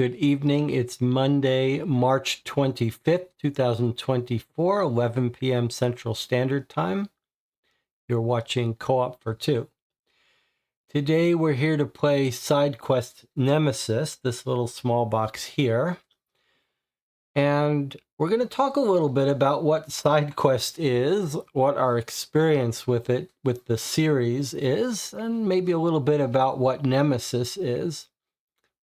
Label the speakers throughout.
Speaker 1: Good evening. It's Monday, March 25th, 2024, 11 p.m. Central Standard Time. You're watching Co-op for Two. Today we're here to play side quest Nemesis, this little small box here. And we're going to talk a little bit about what side quest is, what our experience with it, with the series is, and maybe a little bit about what Nemesis is.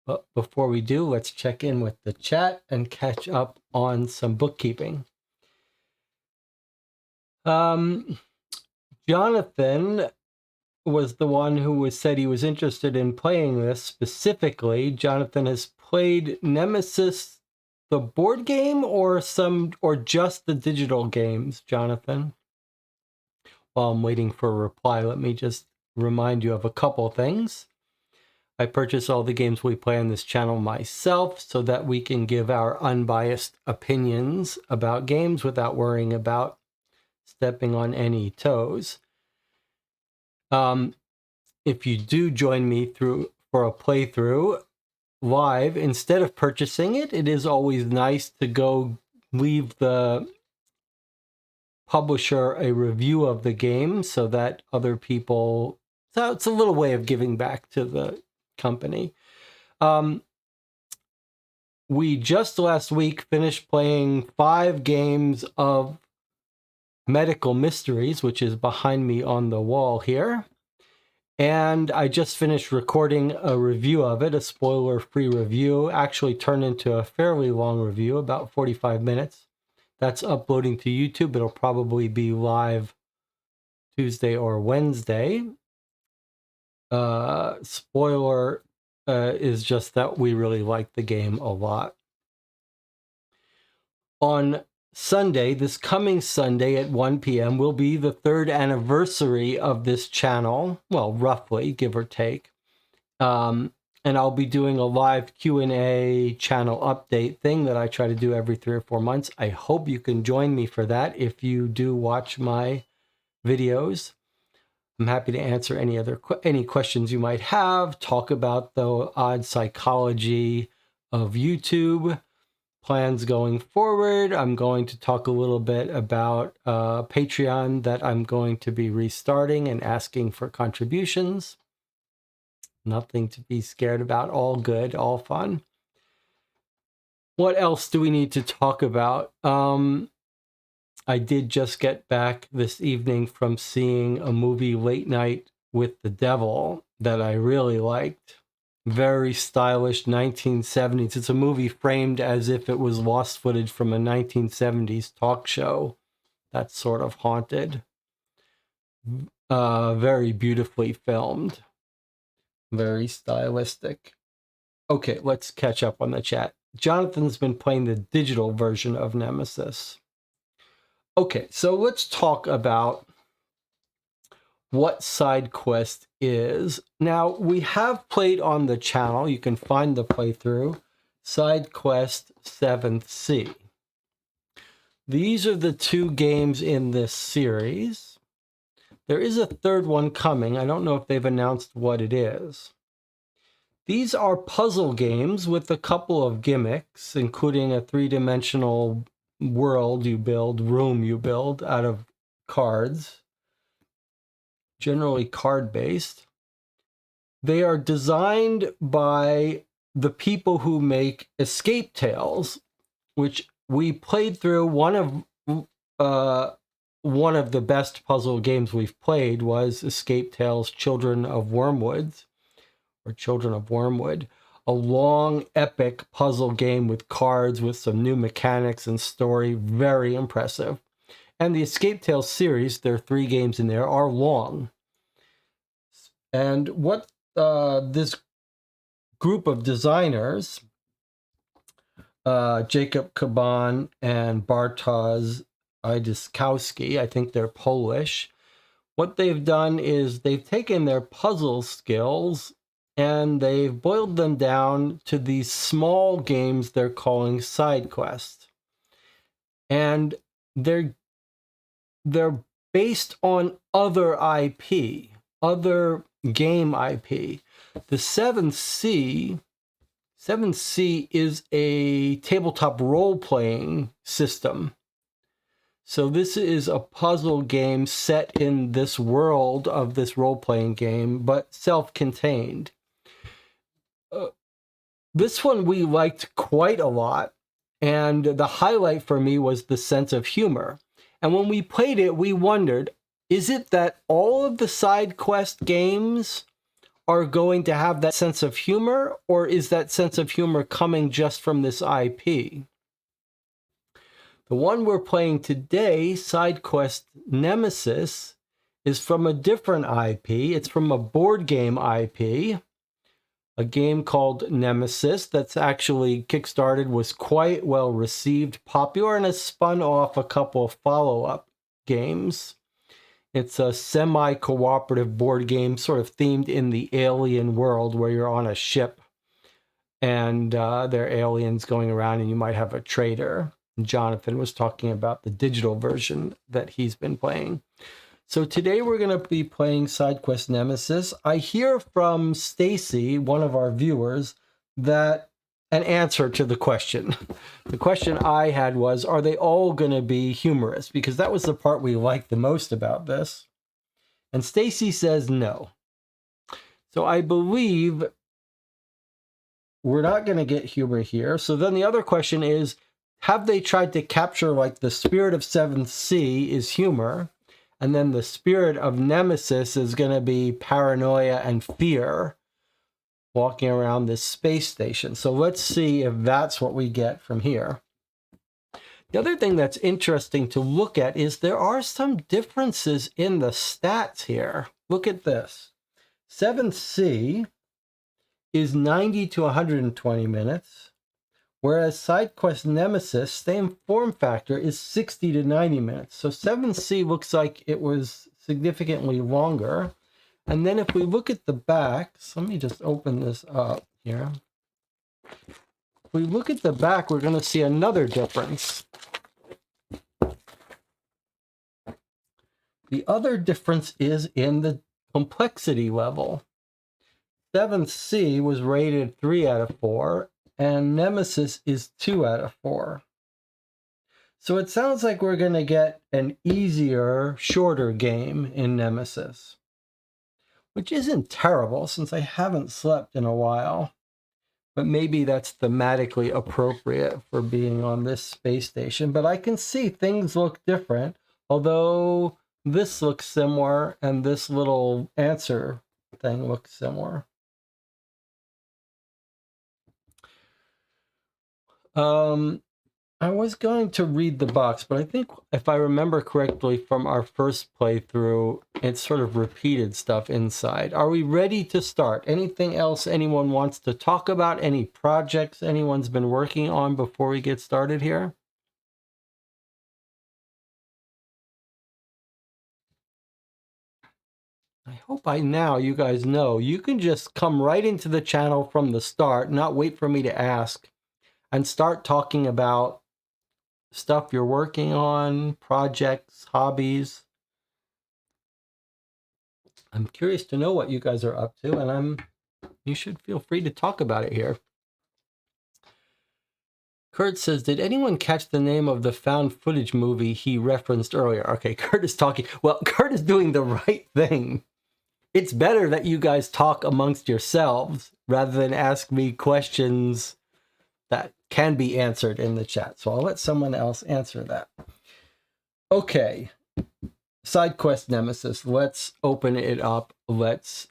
Speaker 1: But before we do, let's check in with the chat and catch up on some bookkeeping. Jonathan was the one who said he was interested in playing this specifically. Jonathan has played Nemesis, the board game, or just the digital games, Jonathan? While I'm waiting for a reply, let me just remind you of a couple things. I purchase all the games we play on this channel myself so that we can give our unbiased opinions about games without worrying about stepping on any toes. If you do join me for a playthrough live, instead of purchasing it, it is always nice to go leave the publisher a review of the game so that other people... So it's a little way of giving back to the company. We just last week finished playing 5 games of Medical Mysteries, which is behind me on the wall here. And I just finished recording a review of it, a spoiler-free review. Actually turned into a fairly long review, about 45 minutes. That's uploading to YouTube. It'll probably be live Tuesday or Wednesday. Spoiler is just that we really like the game a lot. On Sunday, this coming Sunday at 1 p.m. will be the 3rd anniversary of this channel. Well, roughly, give or take. And I'll be doing a live Q&A channel update thing that I try to do every 3 or 4 months. I hope you can join me for that if you do watch my videos. I'm happy to answer any questions you might have, talk about the odd psychology of YouTube, plans going forward. I'm going to talk a little bit about Patreon that I'm going to be restarting and asking for contributions. Nothing to be scared about, all good, all fun. What else do we need to talk about? I did just get back this evening from seeing a movie Late Night with the Devil that I really liked. Very stylish 1970s. It's a movie framed as if it was lost footage from a 1970s talk show that's sort of haunted. Very beautifully filmed. Very stylistic. Okay, let's catch up on the chat. Jonathan's been playing the digital version of Nemesis. Okay, so let's talk about what side quest is. Now, we have played on the channel, you can find the playthrough, Side Quest 7th Sea. These are the 2 games in this series. There is a 3rd one coming. I don't know if they've announced what it is. These are puzzle games with a couple of gimmicks, including a 3-dimensional world you build, room you build out of cards, generally card-based. They are designed by the people who make Escape Tales, which we played through. One of the best puzzle games we've played was Escape Tales Children of Wormwood, a long, epic puzzle game with cards with some new mechanics and story. Very impressive. And the Escape Tales series, there are 3 games in there, are long. And what this group of designers, Jacob Kaban and Bartosz Idziskowski, I think they're Polish, what they've done is they've taken their puzzle skills and they've boiled them down to these small games they're calling side quests. And they're based on other IP, other game IP. The 7th Sea 7C is a tabletop role-playing system. So this is a puzzle game set in this world of this role-playing game, but self-contained. This one we liked quite a lot, and the highlight for me was the sense of humor. And when we played it, we wondered, is it that all of the side quest games are going to have that sense of humor, or is that sense of humor coming just from this IP? The one we're playing today, side quest Nemesis, is from a different IP. It's from a board game IP, a game called Nemesis that's actually kickstarted, was quite well received, popular, and has spun off a couple of follow-up games. It's a semi-cooperative board game, sort of themed in the alien world, where you're on a ship and there are aliens going around and you might have a trader. Jonathan was talking about the digital version that he's been playing. So today we're going to be playing SideQuest Nemesis. I hear from Stacy, one of our viewers, that an answer to the question. The question I had was, are they all going to be humorous? Because that was the part we liked the most about this. And Stacy says no. So I believe we're not going to get humor here. So then the other question is, have they tried to capture, like, the spirit of 7th Sea is humor, and then the spirit of Nemesis is going to be paranoia and fear walking around this space station. So let's see if that's what we get from here. The other thing that's interesting to look at is there are some differences in the stats here. Look at this. 7th Sea is 90 to 120 minutes. Whereas SideQuest Nemesis, same form factor, is 60 to 90 minutes. So 7C looks like it was significantly longer. And then if we look at the back, so let me just open this up here. If we look at the back, we're going to see another difference. The other difference is in the complexity level. 7C was rated 3 out of 4. And Nemesis is 2 out of 4. So it sounds like we're going to get an easier, shorter game in Nemesis, which isn't terrible since I haven't slept in a while. But maybe that's thematically appropriate for being on this space station. But I can see things look different, although this looks similar and this little answer thing looks similar. I was going to read the box, but I think if I remember correctly from our first playthrough, it's sort of repeated stuff inside. Are we ready to start? Anything else anyone wants to talk about? Any projects anyone's been working on before we get started here? I hope by now you guys know you can just come right into the channel from the start, not wait for me to ask, and start talking about stuff you're working on, projects, hobbies. I'm curious to know what you guys are up to, and you should feel free to talk about it here. Kurt says, did anyone catch the name of the found footage movie he referenced earlier? Okay, Kurt is talking. Well, Kurt is doing the right thing. It's better that you guys talk amongst yourselves rather than ask me questions that can be answered in the chat. So I'll let someone else answer that. Okay. SideQuest Nemesis. Let's open it up. Let's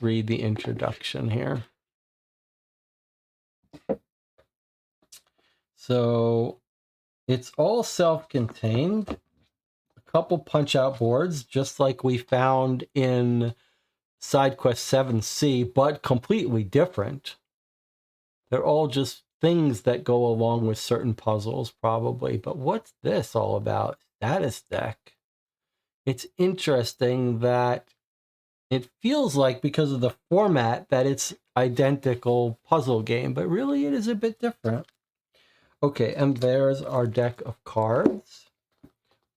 Speaker 1: read the introduction here. So it's all self-contained. A couple punch-out boards, just like we found in SideQuest 7C, but completely different. They're all just things that go along with certain puzzles, probably. But what's this all about? Status deck. It's interesting that it feels like, because of the format, that it's identical puzzle game, but really it is a bit different. Okay, and there's our deck of cards.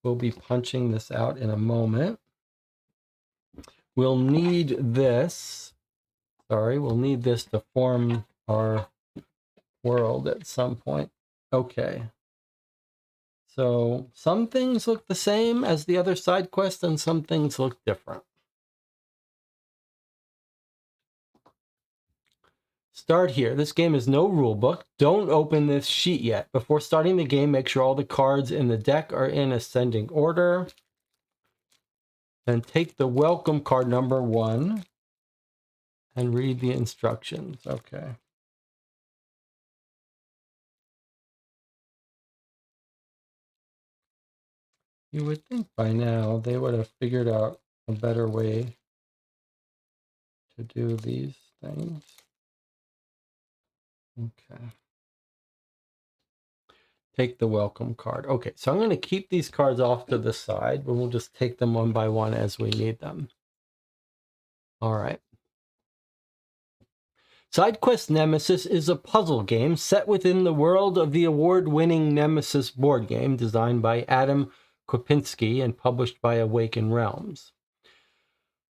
Speaker 1: We'll be punching this out in a moment. We'll need this Sorry, we'll need this to form our world at some point. Okay. So some things look the same as the other side quest and some things look different. Start here. This game has no rule book. Don't open this sheet yet. Before starting the game, make sure all the cards in the deck are in ascending order. Then take the welcome card number 1 and read the instructions. Okay. You would think by now they would have figured out a better way to do these things. Okay. Take the welcome card. Okay, so I'm going to keep these cards off to the side, but we'll just take them one by one as we need them. All right. SideQuest Nemesis is a puzzle game set within the world of the award-winning Nemesis board game designed by Adam Kopinski and published by Awaken Realms.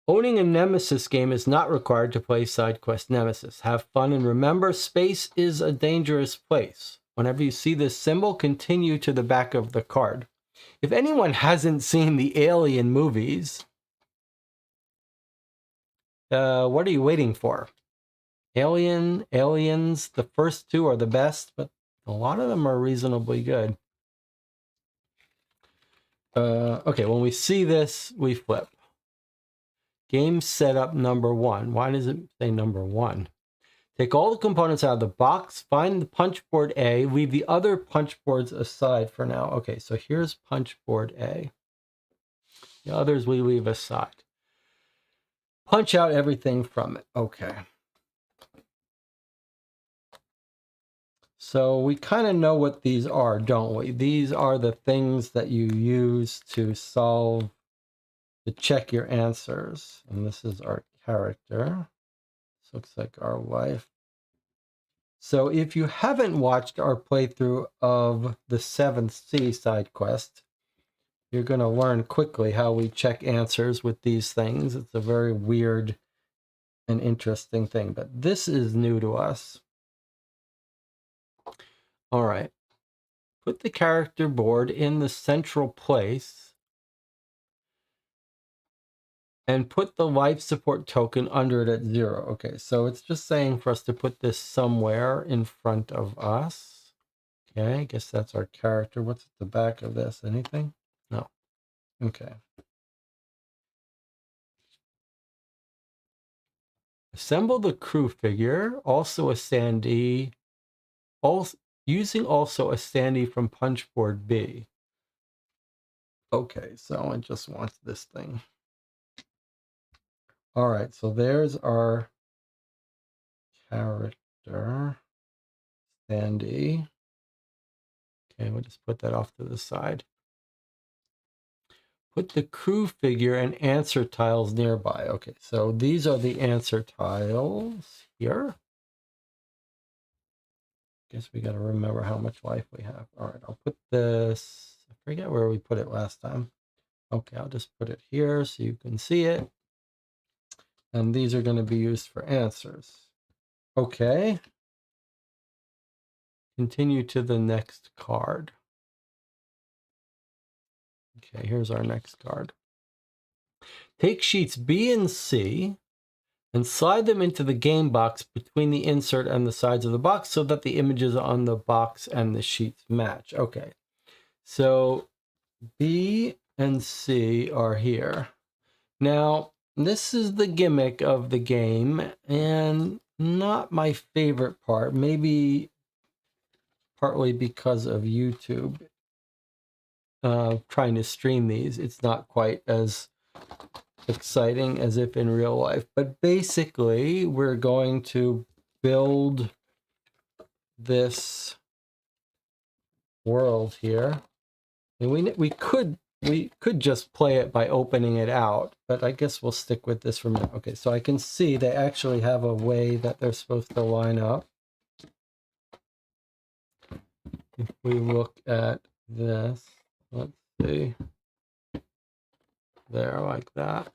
Speaker 1: Owning a Nemesis game is not required to play SideQuest Nemesis. Have fun and remember, space is a dangerous place. Whenever you see this symbol, continue to the back of the card. If anyone hasn't seen the Alien movies, what are you waiting for? Aliens, the first 2 are the best, but a lot of them are reasonably good. Okay, when we see this, we flip. Game setup number 1. Why does it say number 1? Take all the components out of the box, find the punch board A, leave the other punch boards aside for now. Okay, so here's punch board A. The others we leave aside. Punch out everything from it. Okay. So we kind of know what these are, don't we? These are the things that you use to solve, to check your answers. And this is our character. This looks like our wife. So if you haven't watched our playthrough of the 7th Sea side quest, you're going to learn quickly how we check answers with these things. It's a very weird and interesting thing, but this is new to us. All right. Put the character board in the central place and put the life support token under it at 0. Okay, so it's just saying for us to put this somewhere in front of us. Okay, I guess that's our character. What's at the back of this? Anything? No. Okay. Assemble the crew figure, also a standee, using also a standee from punchboard B. Okay, so it just wants this thing. All right, so there's our character, standee. Okay, we'll just put that off to the side. Put the crew figure and answer tiles nearby. Okay, so these are the answer tiles here. Guess we got to remember how much life we have. All right, I'll put this, I forget where we put it last time. Okay, I'll just put it here so you can see it. And these are going to be used for answers. Okay. Continue to the next card. Okay, here's our next card. Take sheets B and C and slide them into the game box between the insert and the sides of the box so that the images on the box and the sheets match. Okay, so B and C are here. Now, this is the gimmick of the game and not my favorite part, maybe partly because of YouTube. Trying to stream these, it's not quite as exciting as if in real life, but basically we're going to build this world here, and we could just play it by opening it out, but I guess we'll stick with this for a minute. Okay, so I can see they actually have a way that they're supposed to line up. If we look at this, let's see, there, like that.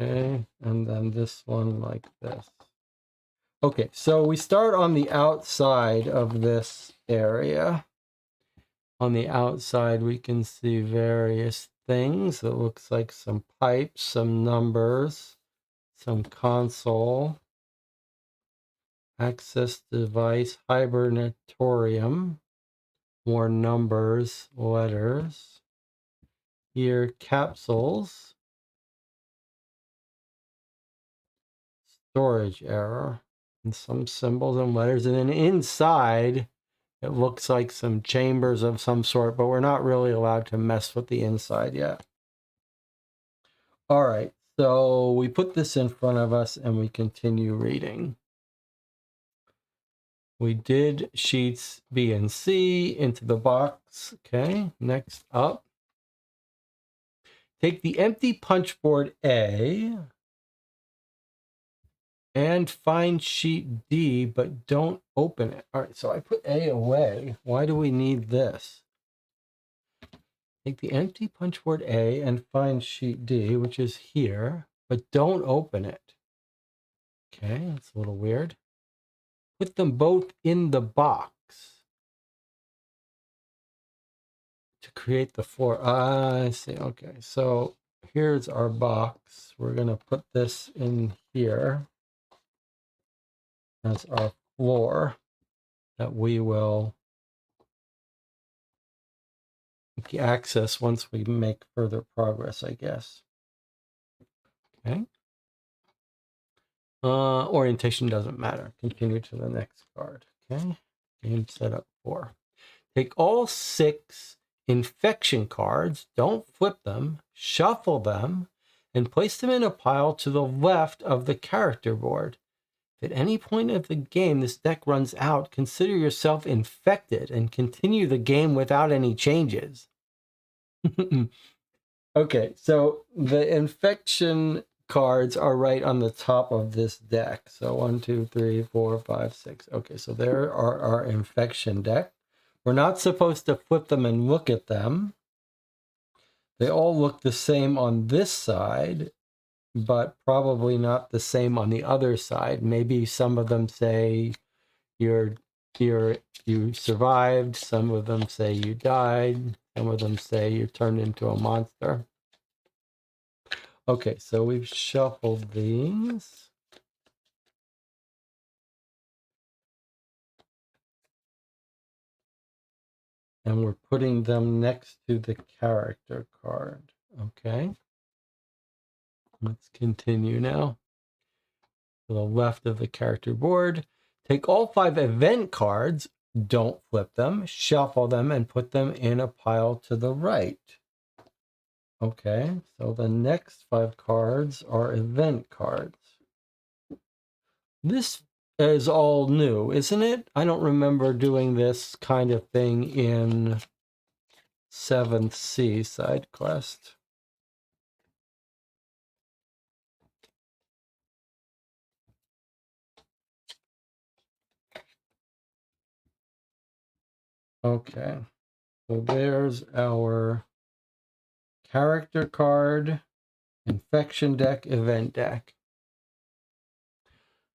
Speaker 1: Okay, and then this one like this. Okay, so we start on the outside of this area. On the outside, we can see various things. It looks like some pipes, some numbers, some console, access device, hibernatorium, more numbers, letters. Here, capsules, storage error, and some symbols and letters. And then inside, it looks like some chambers of some sort, but we're not really allowed to mess with the inside yet. All right, so we put this in front of us and we continue reading. We did sheets B and C into the box. Okay, next up. Take the empty punch board A and find sheet D, but don't open it. All right, so I put A away. Why do we need this? Take the empty punch board A and find sheet D, which is here, but don't open it. Okay, that's a little weird. Put them both in the box to create the floor. I see. Okay, so here's our box. We're going to put this in here as our floor that we will access once we make further progress, I guess. Okay. Orientation doesn't matter. Continue to the next card. Okay. Game setup 4. Take all 6 infection cards, don't flip them, shuffle them, and place them in a pile to the left of the character board. If at any point of the game this deck runs out, consider yourself infected and continue the game without any changes. Okay, so the infection cards are right on the top of this deck. So 1, 2, 3, 4, 5, 6. Okay, so there are our infection deck. We're not supposed to flip them and look at them. They all look the same on this side, but probably not the same on the other side. Maybe some of them say you survived. Some of them say you died. Some of them say you turned into a monster. Okay, so we've shuffled these. And we're putting them next to the character card. Okay. Let's continue now. To the left of the character board, take all 5 event cards, don't flip them, shuffle them, and put them in a pile to the right. Okay, so the next 5 cards are event cards. This is all new, isn't it? I don't remember doing this kind of thing in 7th C side quest. Okay, so there's our character card, infection deck, event deck.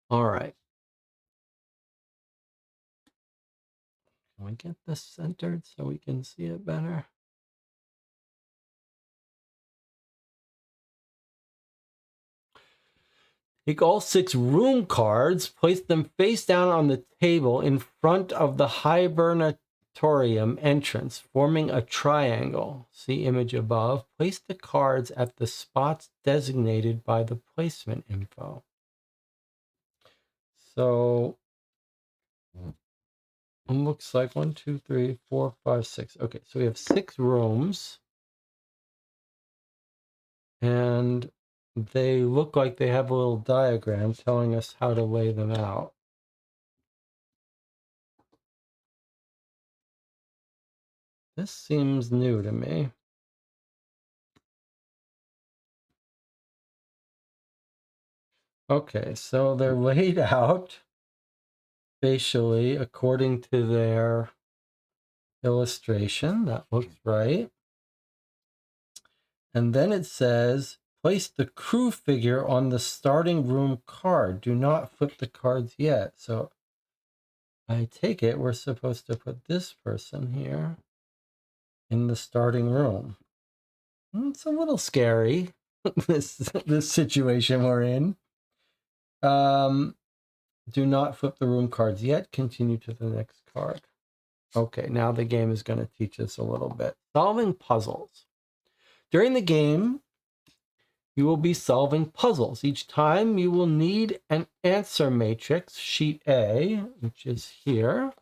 Speaker 1: All right. Can we get this centered so we can see it better? Take all 6 room cards, place them face down on the table in front of the hibernatorium entrance, forming a triangle. See image above. Place the cards at the spots designated by the placement info. So it looks like 1, 2, 3, 4, 5, 6. Okay, so we have 6 rooms. And they look like they have a little diagram telling us how to lay them out. This seems new to me. Okay, so they're laid out facially according to their illustration. That looks right. And then it says, Place the crew figure on the starting room card. Do not flip the cards yet. So I take it we're supposed to put this person here in the starting room. It's a little scary, this situation we're in. Do not flip the room cards yet. Continue to the next card. Okay, now the game is going to teach us a little bit. Solving puzzles. During the game, you will be solving puzzles. Each time you will need an answer matrix, sheet A, which is here,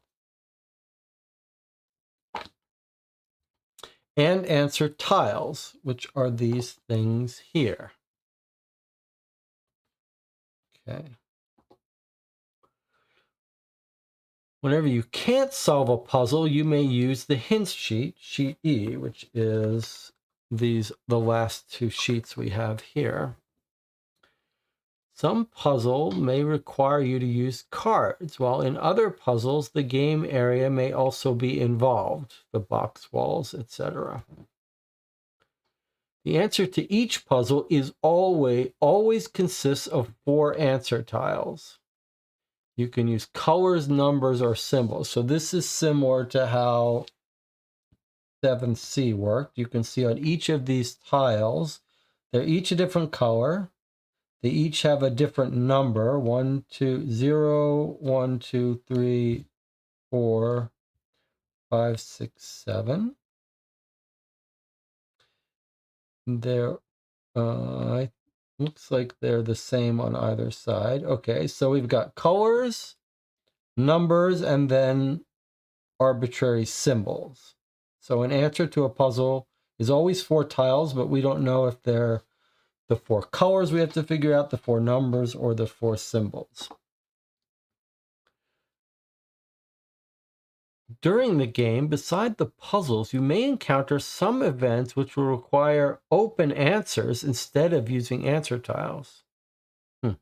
Speaker 1: and answer tiles, which are these things here. Okay. Whenever you can't solve a puzzle, you may use the hints sheet, sheet E, which is the last two sheets we have here. Some puzzle may require you to use cards, while in other puzzles, the game area may also be involved, the box walls, etc. The answer to each puzzle is always consists of 4 answer tiles. You can use colors, numbers, or symbols. So this is similar to how 7C worked. You can see on each of these tiles, they're each a different color. They each have a different number. 1, 2, 0, 1, 2, 3, 4, 5, 6, 7. They're looks like they're the same on either side. Okay, so we've got colors, numbers, and then arbitrary symbols. So an answer to a puzzle is always 4 tiles, but we don't know if they're the 4 colors we have to figure out, the 4 numbers, or the 4 symbols. During the game, beside the puzzles, you may encounter some events which will require open answers instead of using answer tiles. Okay.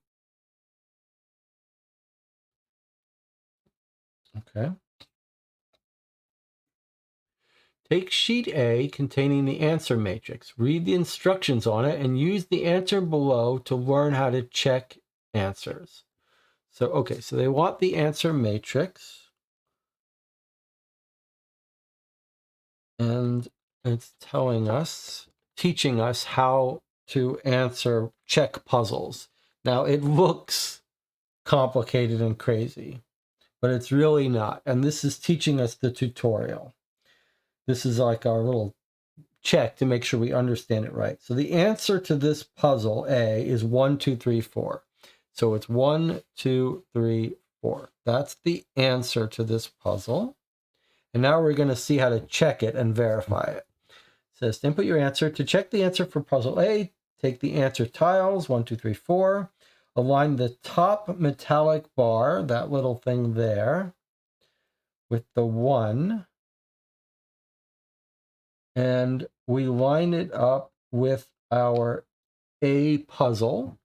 Speaker 1: Take sheet A containing the answer matrix. Read the instructions on it and use the answer below to learn how to check answers. So, okay, so they want the answer matrix. And it's teaching us how to check puzzles. Now, it looks complicated and crazy, but it's really not. And this is teaching us the tutorial. This is like our little check to make sure we understand it right. So the answer to this puzzle, A, is 1, 2, 3, 4. So it's 1, 2, 3, 4. That's the answer to this puzzle. And now we're going to see how to check it and verify it. It says, input your answer. To check the answer for puzzle A, take the answer tiles, 1, 2, 3, 4. Align the top metallic bar, that little thing there, with the 1. And we line it up with our A puzzle.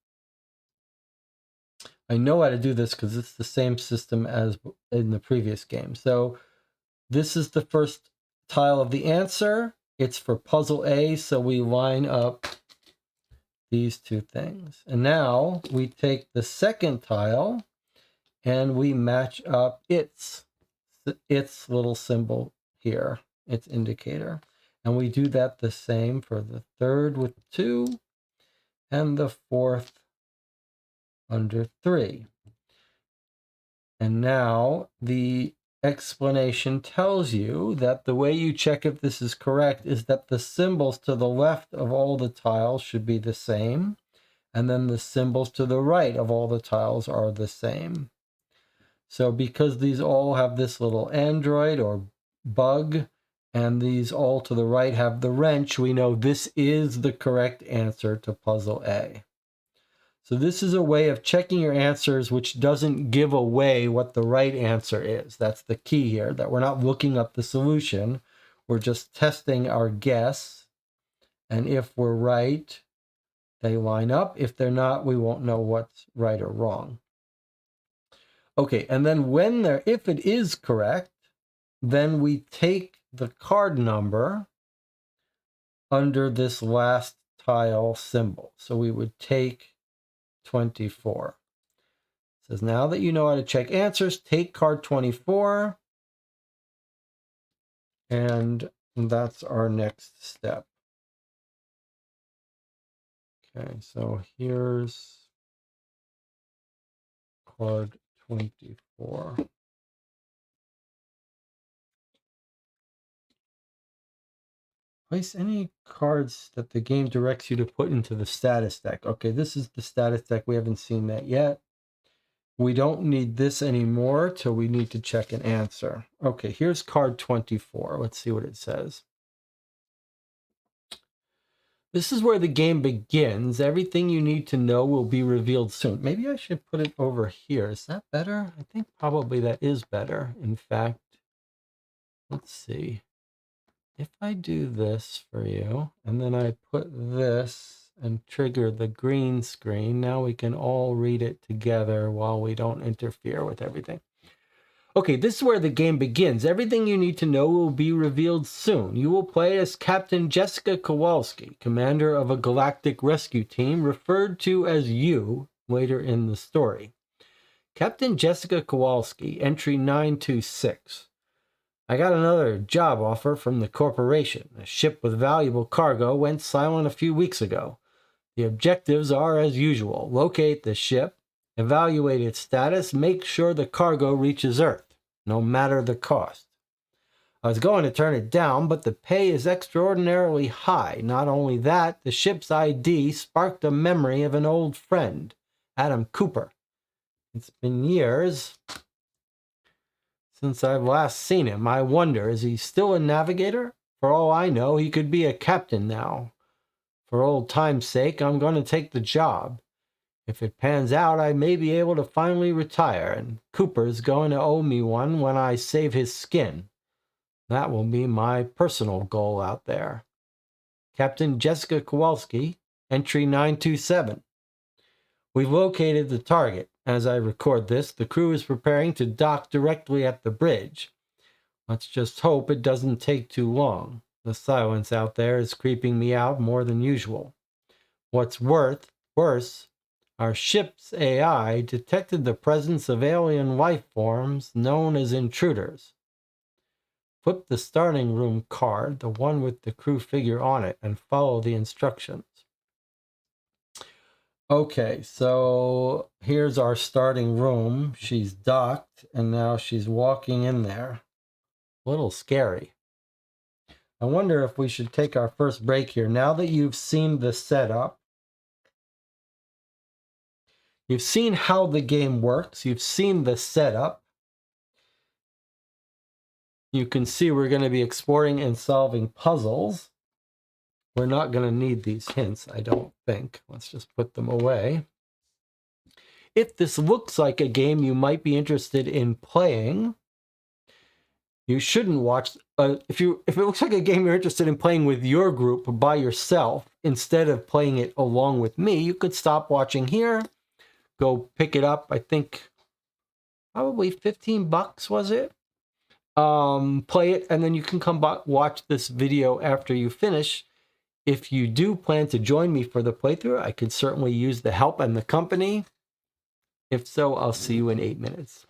Speaker 1: I know how to do this because it's the same system as in the previous game. So this is the first tile of the answer. It's for puzzle A, so we line up these 2 things. And now we take the second tile and we match up its little symbol here, its indicator. And we do that the same for the third with 2 and the fourth under 3. And now the explanation tells you that the way you check if this is correct is that the symbols to the left of all the tiles should be the same, and then the symbols to the right of all the tiles are the same. So because these all have this little android or bug, and these all to the right have the wrench, we know this is the correct answer to puzzle A. So this is a way of checking your answers which doesn't give away what the right answer is. That's the key here, that we're not looking up the solution. We're just testing our guess. And if we're right, they line up. If they're not, we won't know what's right or wrong. Okay, and then if it is correct, then we take the card number under this last tile symbol. So we would take 24. It says, now that you know how to check answers, take card 24. And that's our next step. Okay, so here's card 24. Place any cards that the game directs you to put into the status deck. Okay, this is the status deck. We haven't seen that yet. We don't need this anymore till we need to check an answer. Okay, here's card 24. Let's see what it says. This is where the game begins. Everything you need to know will be revealed soon. Maybe I should put it over here. Is that better? I think probably that is better. In fact, let's see. If I do this for you, and then I put this and trigger the green screen, now we can all read it together while we don't interfere with everything. Okay, this is where the game begins. Everything you need to know will be revealed soon. You will play as Captain Jessica Kowalski, commander of a galactic rescue team, referred to as you later in the story. Captain Jessica Kowalski, entry 926. I got another job offer from the corporation. A ship with valuable cargo went silent a few weeks ago. The objectives are as usual. Locate the ship, evaluate its status, make sure the cargo reaches Earth, no matter the cost. I was going to turn it down, but the pay is extraordinarily high. Not only that, the ship's ID sparked a memory of an old friend, Adam Cooper. It's been years since I've last seen him. I wonder, is he still a navigator? For all I know, he could be a captain now. For old time's sake, I'm going to take the job. If it pans out, I may be able to finally retire, and Cooper's going to owe me one when I save his skin. That will be my personal goal out there. Captain Jessica Kowalski, entry 927. We've located the target. As I record this, the crew is preparing to dock directly at the bridge. Let's just hope it doesn't take too long. The silence out there is creeping me out more than usual. What's worse, our ship's AI detected the presence of alien life forms known as intruders. Flip the starting room card, the one with the crew figure on it, and follow the instructions. Okay, so here's our starting room. She's docked, and now she's walking in there. A little scary. I wonder if we should take our first break here. Now that you've seen the setup, you've seen how the game works, you've seen the setup, you can see we're going to be exploring and solving puzzles. We're not going to need these hints, I don't think. Let's just put them away. If this looks like a game you might be interested in playing, you shouldn't watch. If it looks like a game you're interested in playing with your group by yourself, instead of playing it along with me, you could stop watching here, go pick it up. I think probably $15 was it? Play it, and then you can come back, watch this video after you finish. If you do plan to join me for the playthrough, I could certainly use the help and the company. If so, I'll see you in 8 minutes.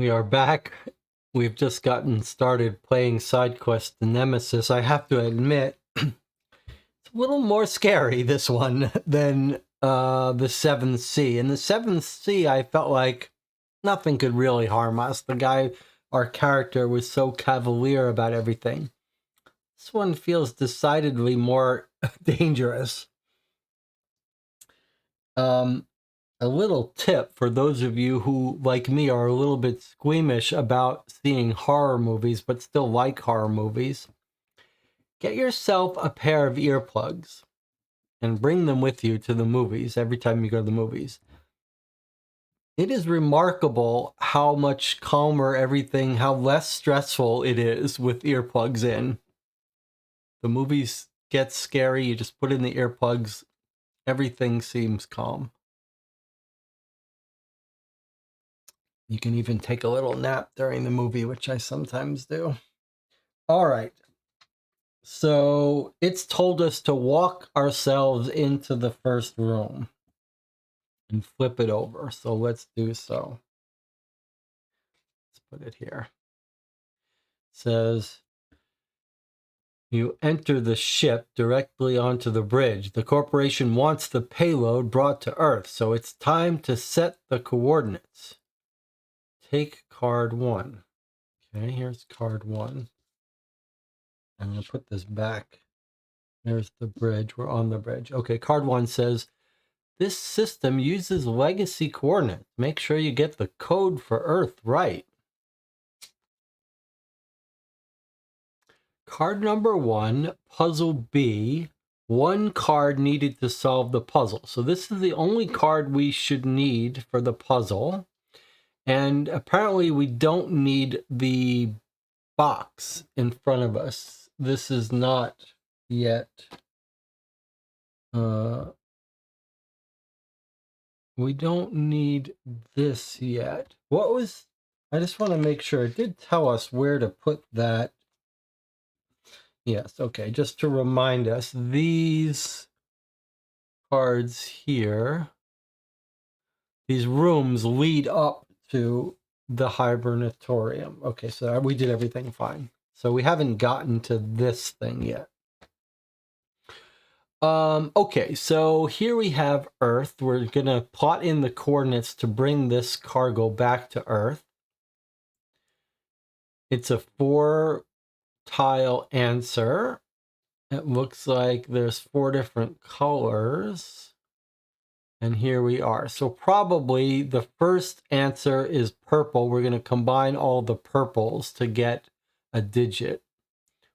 Speaker 1: We are back. We've just gotten started playing side quest Nemesis. I have to admit, it's a little more scary, this one, than the Seventh Sea. In the Seventh Sea, I felt like nothing could really harm us. The guy, our character, was so cavalier about everything. This one feels decidedly more dangerous. A little tip for those of you who, like me, are a little bit squeamish about seeing horror movies, but still like horror movies. Get yourself a pair of earplugs and bring them with you to the movies every time you go to the movies. It is remarkable how much calmer everything, how less stressful it is with earplugs in. The movies get scary, you just put in the earplugs, everything seems calm. You can even take a little nap during the movie, which I sometimes do. All right. So it's told us to walk ourselves into the first room and flip it over. So let's do so. Let's put it here. It says, you enter the ship directly onto the bridge. The corporation wants the payload brought to Earth, so it's time to set the coordinates. Take card 1. Okay, here's card 1. I'm going to put this back. There's the bridge. We're on the bridge. Okay, card 1 says, this system uses legacy coordinates. Make sure you get the code for Earth right. Card number 1, puzzle B. 1 card needed to solve the puzzle. So this is the only card we should need for the puzzle. And apparently we don't need the box in front of us. This is not yet... we don't need this yet. What was... I just want to make sure. It did tell us where to put that. Yes, okay. Just to remind us, these cards here, these rooms lead up to the hibernatorium. Okay, so we did everything fine. So we haven't gotten to this thing yet. Okay, so here we have Earth. We're going to plot in the coordinates to bring this cargo back to Earth. It's a 4-tile answer. It looks like there's 4 different colors. And here we are. So probably the first answer is purple. We're going to combine all the purples to get a digit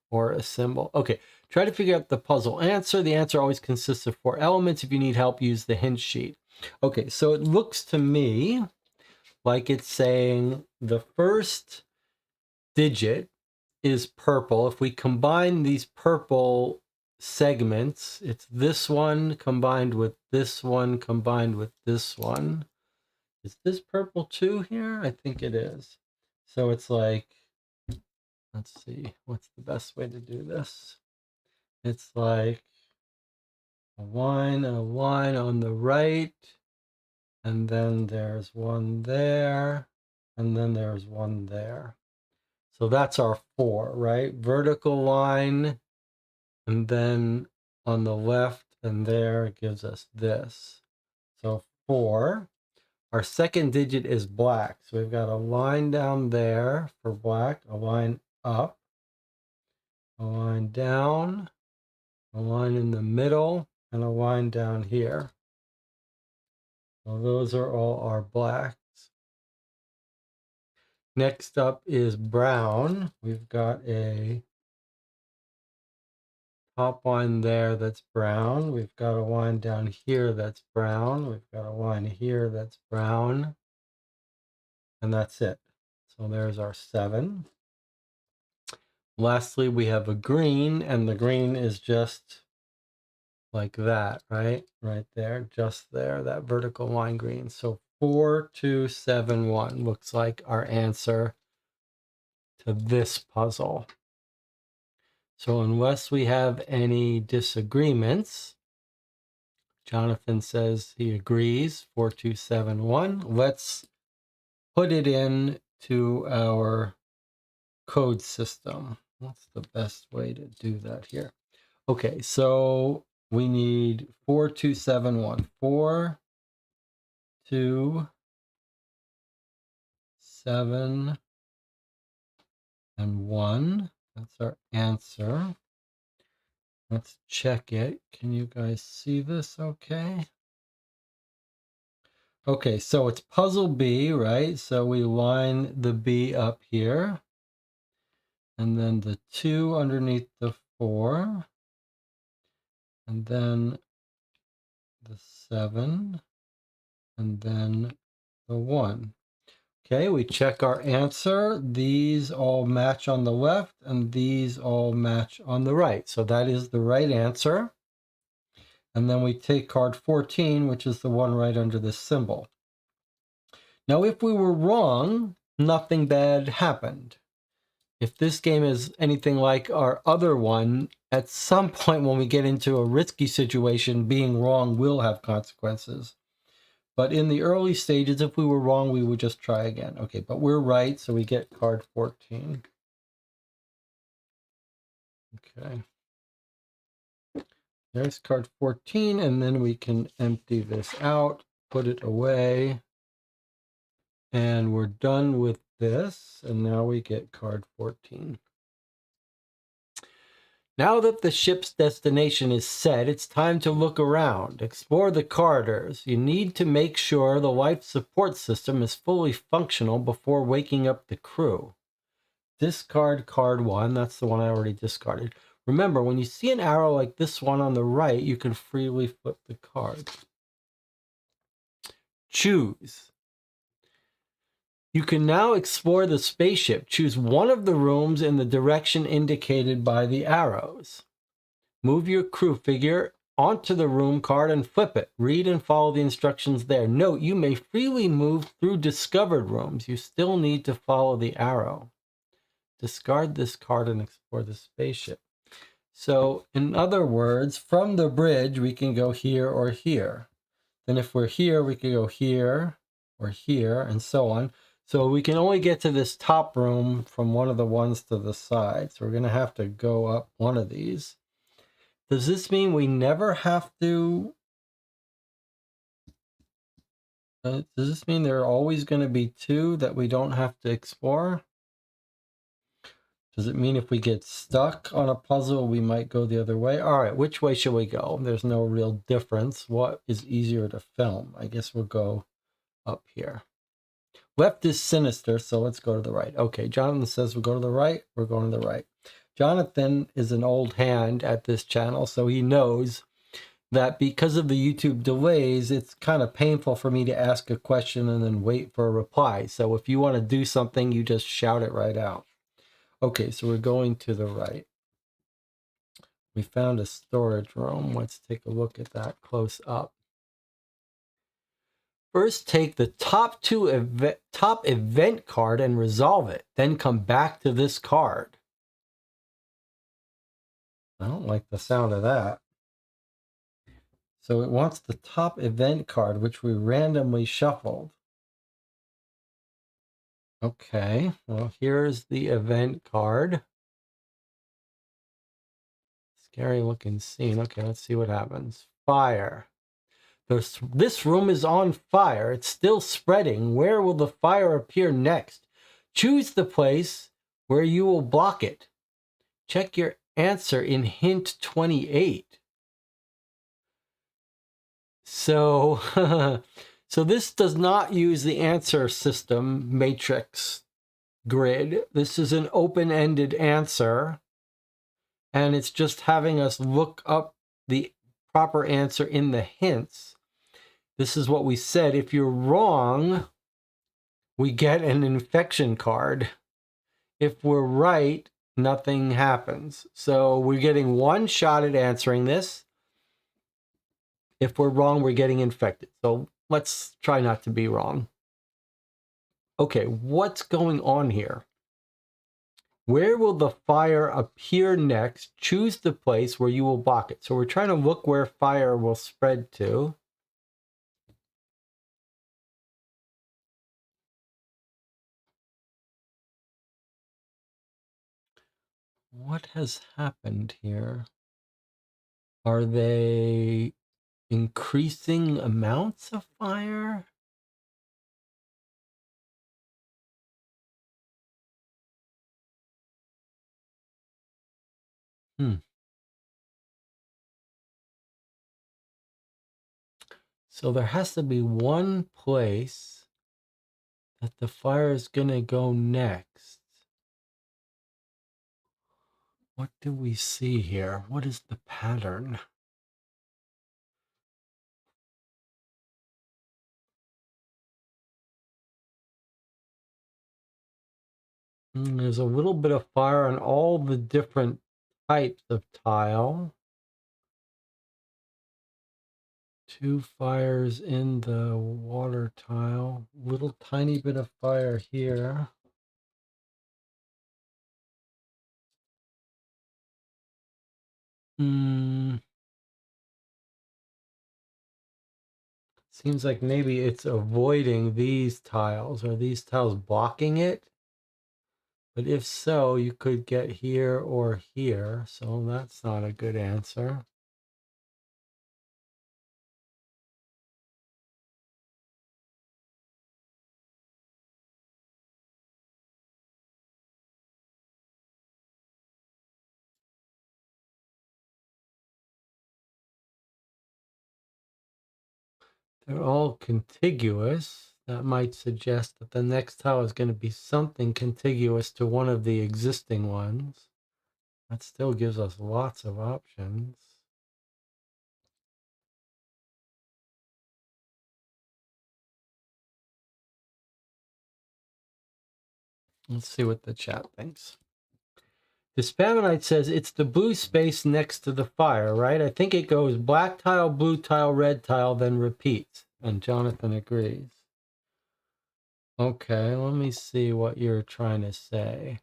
Speaker 1: or a symbol. Okay, try to figure out the puzzle answer. The answer always consists of 4 elements. If you need help, use the hint sheet. Okay, so it looks to me like it's saying the first digit is purple. If we combine these purple segments, it's this one combined with this one combined with this one. Is this purple too here? I think it is. So it's like, let's see, what's the best way to do this? It's like a line on the right, and then there's one there, and then there's one there. So that's our 4, right? Vertical line, and then on the left and there gives us this. So 4. Our second digit is black. So we've got a line down there for black, a line up, a line down, a line in the middle, and a line down here. So those are all our blacks. Next up is brown. We've got a top line there that's brown. We've got a line down here that's brown. We've got a line here that's brown. And that's it. So there's our 7. Lastly, we have a green, and the green is just like that, right? Right there, just there, that vertical line green. So 4, 2, 7, 1 looks like our answer to this puzzle. So unless we have any disagreements, Jonathan says he agrees, 4, 2, 7, 1. Let's put it in to our code system. What's the best way to do that here? Okay, so we need 4271. 4, 2, 7, and 1. That's our answer. Let's check it. Can you guys see this okay? Okay, so it's puzzle B, right? So we line the B up here. And then the 2 underneath the 4. And then the 7. And then the 1. Okay, we check our answer. These all match on the left, and these all match on the right. So that is the right answer. And then we take card 14, which is the one right under this symbol. Now, if we were wrong, nothing bad happened. If this game is anything like our other one, at some point when we get into a risky situation, being wrong will have consequences. But in the early stages, if we were wrong, we would just try again. Okay, but we're right, so we get card 14. Okay. There's card 14, and then we can empty this out, put it away, and we're done with this. And now we get card 14. Now that the ship's destination is set, it's time to look around, explore the corridors. You need to make sure the life support system is fully functional before waking up the crew. Discard card 1. That's the one I already discarded. Remember, when you see an arrow like this one on the right, you can freely flip the card. Choose. You can now explore the spaceship. Choose one of the rooms in the direction indicated by the arrows. Move your crew figure onto the room card and flip it. Read and follow the instructions there. Note, you may freely move through discovered rooms. You still need to follow the arrow. Discard this card and explore the spaceship. So, in other words, from the bridge, we can go here or here. Then if we're here, we can go here or here, and so on. So we can only get to this top room from one of the ones to the side. So we're going to have to go up one of these. Does this mean we never have to... does this mean there are always going to be 2 that we don't have to explore? Does it mean if we get stuck on a puzzle, we might go the other way? All right, which way should we go? There's no real difference. What is easier to film? I guess we'll go up here. Left is sinister, so let's go to the right. Okay, Jonathan says we'll go to the right. We're going to the right. Jonathan is an old hand at this channel, so he knows that because of the YouTube delays, it's kind of painful for me to ask a question and then wait for a reply. So if you want to do something, you just shout it right out. Okay, so we're going to the right. We found a storage room. Let's take a look at that close up. First, take the top event card and resolve it. Then come back to this card. I don't like the sound of that. So it wants the top event card, which we randomly shuffled. Okay, well, here's the event card. Scary looking scene. Okay, let's see what happens. Fire. This room is on fire. It's still spreading. Where will the fire appear next? Choose the place where you will block it. Check your answer in hint 28. So, so this does not use the answer system matrix grid. This is an open-ended answer, and it's just having us look up the proper answer in the hints. This is what we said. If you're wrong, we get an infection card. If we're right, nothing happens. So we're getting one shot at answering this. If we're wrong, we're getting infected. So let's try not to be wrong. Okay, what's going on here? Where will the fire appear next? Choose the place where you will block it. So we're trying to look where fire will spread to. What has happened here? Are they increasing amounts of fire? Hmm. So there has to be one place that the fire is going to go next. What do we see here? What is the pattern? There's a little bit of fire on all the different types of tile. 2 fires in the water tile. Little tiny bit of fire here. Seems like maybe it's avoiding these tiles. Are these tiles blocking it? But if so, you could get here or here. So that's not a good answer. They're all contiguous. That might suggest that the next tile is going to be something contiguous to one of the existing ones. That still gives us lots of options. Let's see what the chat thinks. The Spamonite says it's the blue space next to the fire, right? I think it goes black tile, blue tile, red tile, then repeats. And Jonathan agrees. Okay, let me see what you're trying to say.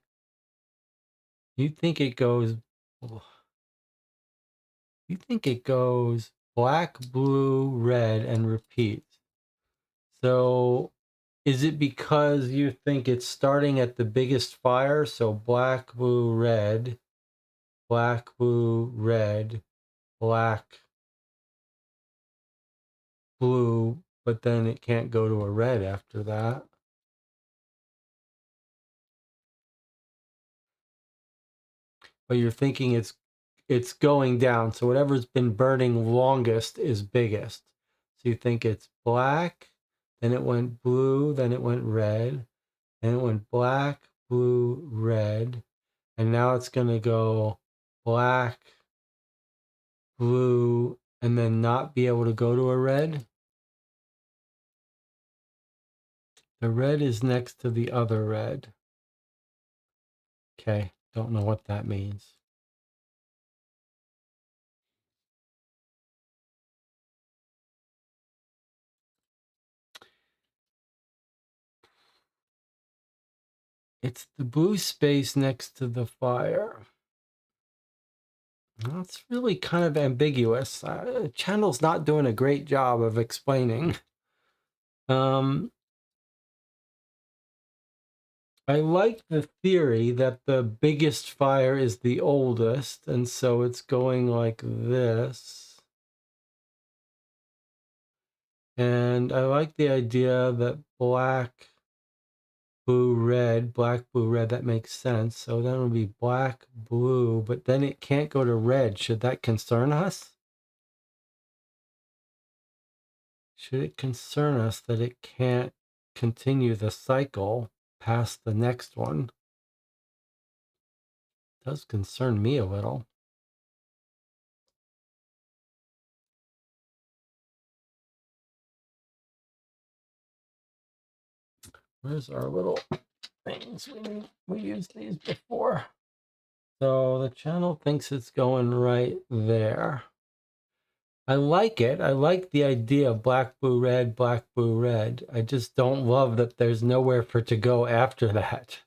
Speaker 1: You think it goes black, blue, red, and repeats. So is it because you think it's starting at the biggest fire? So black, blue, red, black, blue, red, black, blue, but then it can't go to a red after that. But you're thinking it's going down. So whatever's been burning longest is biggest. So you think it's black, then it went blue, then it went red, then it went black, blue, red, and now it's going to go black, blue, and then not be able to go to a red. The red is next to the other red. Okay, don't know what that means. It's the blue space next to the fire. That's really kind of ambiguous. The channel's not doing a great job of explaining. I like the theory that the biggest fire is the oldest, and so it's going like this. And I like the idea that black, blue, red, black, blue, red, that makes sense. So then it would be black, blue, but then it can't go to red. Should that concern us? Should it concern us that it can't continue the cycle past the next one? It does concern me a little. Where's our little things? We used these before. So the channel thinks it's going right there. I like it. I like the idea of black, blue, red, black, blue, red. I just don't love that there's nowhere for it to go after that.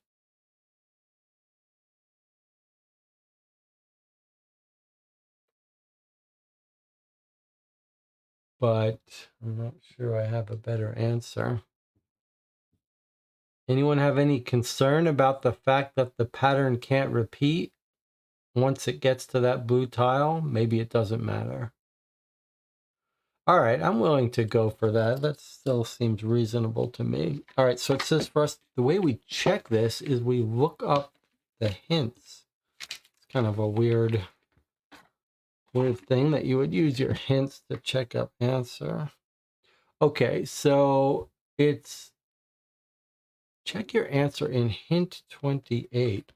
Speaker 1: But I'm not sure I have a better answer. Anyone have any concern about the fact that the pattern can't repeat? once it gets to that blue tile, maybe it doesn't matter. All right, I'm willing to go for that. That still seems reasonable to me. All right, so it says for us, the way we check this is we look up the hints. It's kind of a weird thing that you would use your hints to check up answer. Okay, so it's check your answer in hint 28.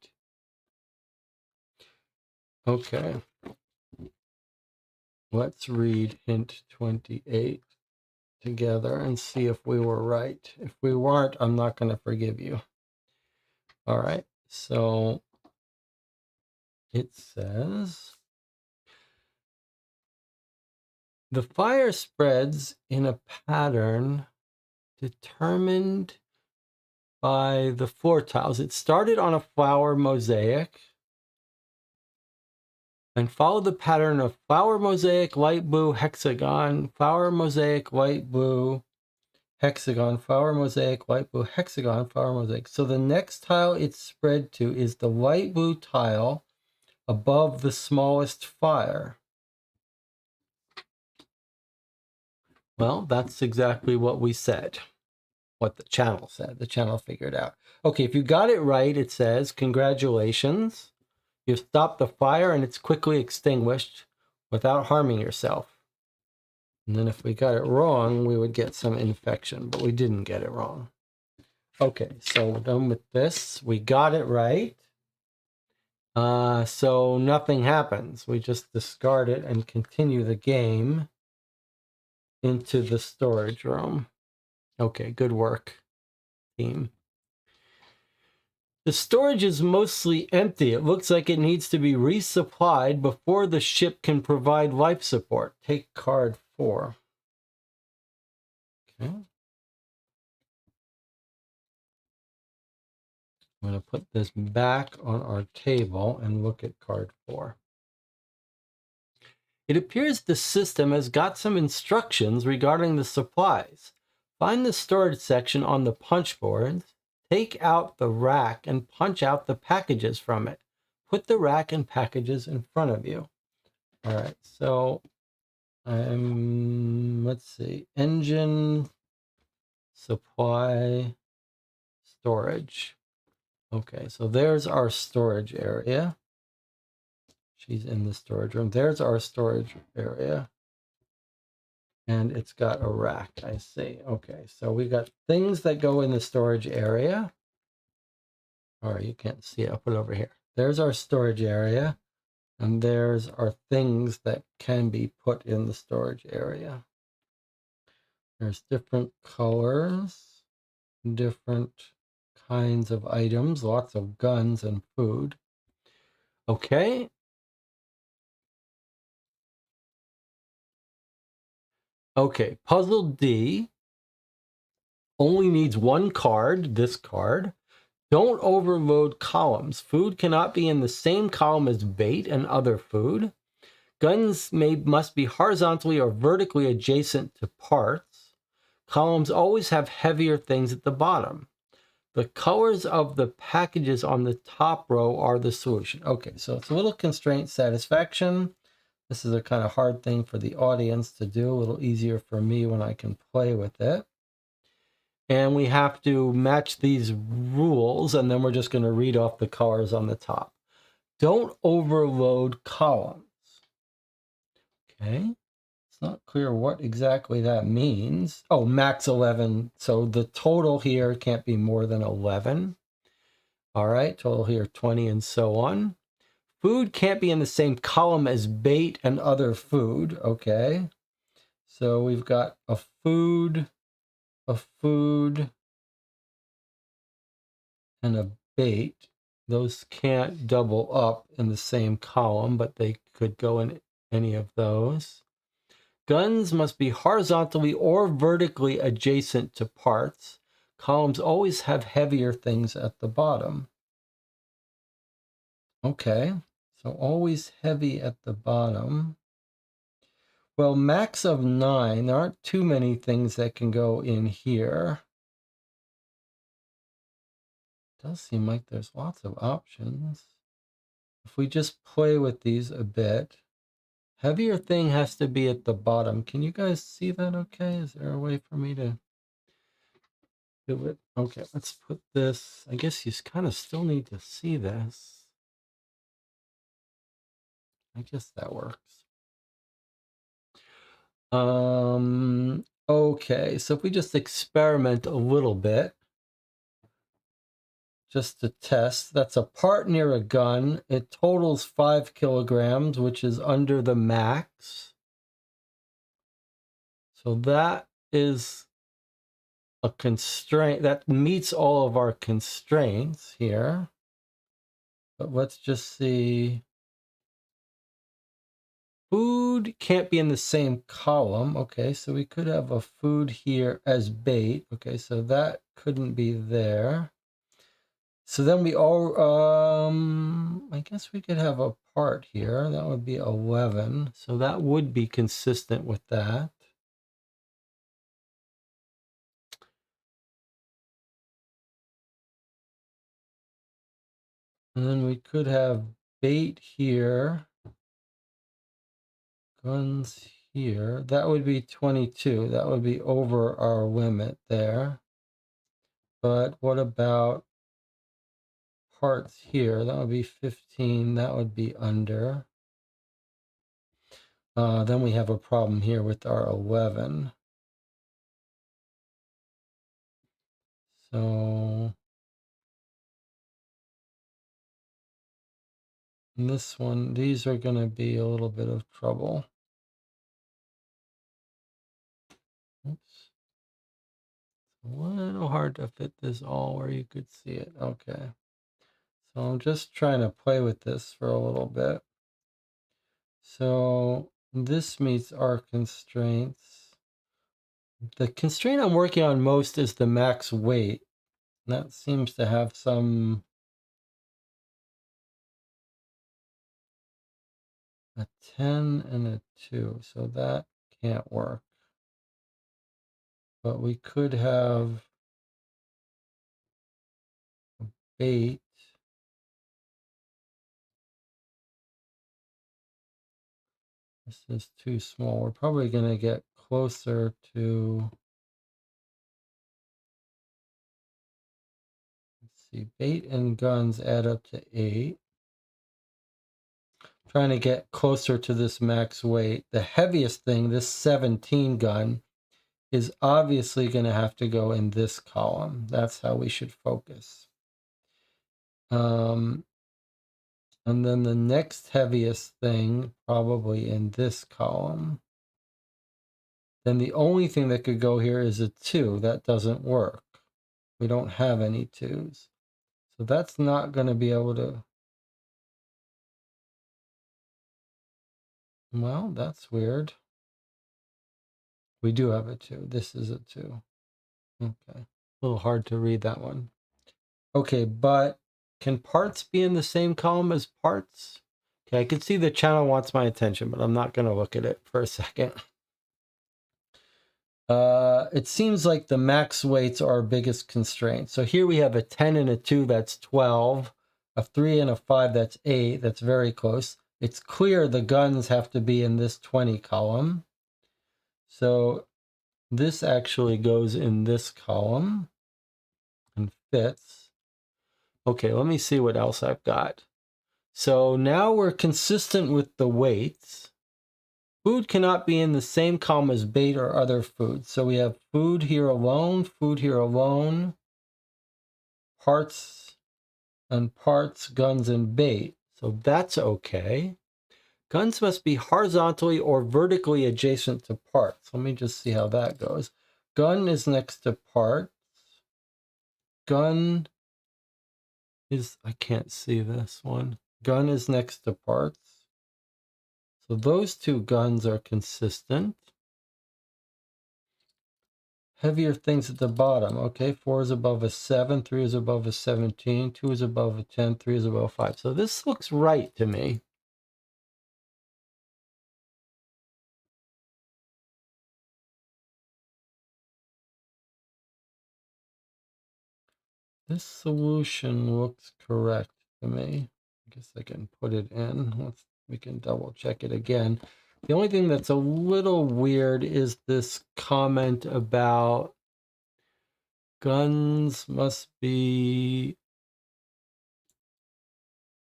Speaker 1: Okay. Let's read hint 28 together and see if we were right. If we weren't, I'm not going to forgive you. All right, so it says, the fire spreads in a pattern determined by the floor tiles. It started on a flower mosaic and followed the pattern of flower mosaic, light blue, hexagon, flower mosaic, light blue, hexagon, flower mosaic, light blue, hexagon, flower mosaic. So the next tile it's spread to is the light blue tile above the smallest fire. Well, that's exactly what we said, what the channel said. The channel figured out. Okay, if you got it right, it says, congratulations. You've stopped the fire and it's quickly extinguished without harming yourself. And then if we got it wrong, we would get some infection, but we didn't get it wrong. Okay, so we're done with this. We got it right. So nothing happens. We just discard it and continue the game into the storage room. Okay, good work, team. The storage is mostly empty. It looks like it needs to be resupplied before the ship can provide life support. Take card 4. Okay. I'm going to put this back on our table and look at card 4. It appears the system has got some instructions regarding the supplies. Find the storage section on the punch board. Take out the rack and punch out the packages from it. Put the rack and packages in front of you. All right, so let's see, engine, supply, storage. Okay, so there's our storage area. She's in the storage room. There's our storage area. And it's got a rack, I see. Okay, so we got things that go in the storage area. All right, you can't see it. I'll put it over here. There's our storage area. And there's our things that can be put in the storage area. There's different colors, different kinds of items, lots of guns and food. Okay. Okay, puzzle D only needs one card, this card. Don't overload columns. Food cannot be in the same column as bait and other food. Guns must be horizontally or vertically adjacent to parts. Columns always have heavier things at the bottom. The colors of the packages on the top row are the solution. Okay, so it's a little constraint satisfaction. This is a kind of hard thing for the audience to do, a little easier for me when I can play with it. And we have to match these rules, and then we're just going to read off the colors on the top. Don't overload columns. Okay, it's not clear what exactly that means. Oh, max 11. So the total here can't be more than 11. All right, total here 20 and so on. Food can't be in the same column as bait and other food. Okay, so we've got a food, and a bait. Those can't double up in the same column, but they could go in any of those. Guns must be horizontally or vertically adjacent to parts. Columns always have heavier things at the bottom. Okay, so always heavy at the bottom. Well, max of 9. There aren't too many things that can go in here. It does seem like there's lots of options. if we just play with these a bit, heavier thing has to be at the bottom. Can you guys see that okay? Is there a way for me to do it? Okay, let's put this. I guess you kind of still need to see this. I guess that works. Okay, so if we just experiment a little bit, just to test, that's a part near a gun. It totals 5 kilograms, which is under the max. So that is a constraint that meets all of our constraints here. But let's just see. Food can't be in the same column. Okay, so we could have a food here as bait. Okay, so that couldn't be there. So then we all, I guess we could have a part here. That would be 11. So that would be consistent with that. And then we could have bait here. Guns here. That would be 22. That would be over our limit there. But what about parts here? That would be 15. That would be under. Then we have a problem here with our 11. So this one, these are going to be a little bit of trouble. Oops. A little hard to fit this all where you could see it. Okay. So I'm just trying to play with this for a little bit. So this meets our constraints. The constraint I'm working on most is the max weight. That seems to have some a 10 and a 2, so that can't work. But we could have a bait. This is too small. We're probably going to get closer to, let's see, bait and guns add up to 8. Trying to get closer to this max weight. The heaviest thing, this 17 gun, is obviously going to have to go in this column. That's how we should focus. And then the next heaviest thing, probably in this column. Then the only thing that could go here is a 2. That doesn't work. We don't have any 2s. So that's not going to be able to... Well, that's weird. We do have a 2. This is a 2. Okay. A little hard to read that one. Okay, but can parts be in the same column as parts? Okay, I can see the channel wants my attention, but I'm not going to look at it for a second. It seems like the max weights are our biggest constraint. So here we have a 10 and a 2, that's 12. A 3 and a 5, that's 8. That's very close. It's clear the guns have to be in this 20 column. So this actually goes in this column and fits. Okay, let me see what else I've got. So now we're consistent with the weights. Food cannot be in the same column as bait or other food. So we have food here alone, parts and parts, guns and bait. So that's okay. Guns must be horizontally or vertically adjacent to parts. Let me just see how that goes. Gun is next to parts. Gun is, I can't see this one. Gun is next to parts. So those two guns are consistent. Heavier things at the bottom. Okay, 4 is above a 7, 3 is above a 17, 2 is above a 10, 3 is above a 5. So this looks right to me. This solution looks correct to me. I guess I can put it in. We can double check it again. The only thing that's a little weird is this comment about guns must be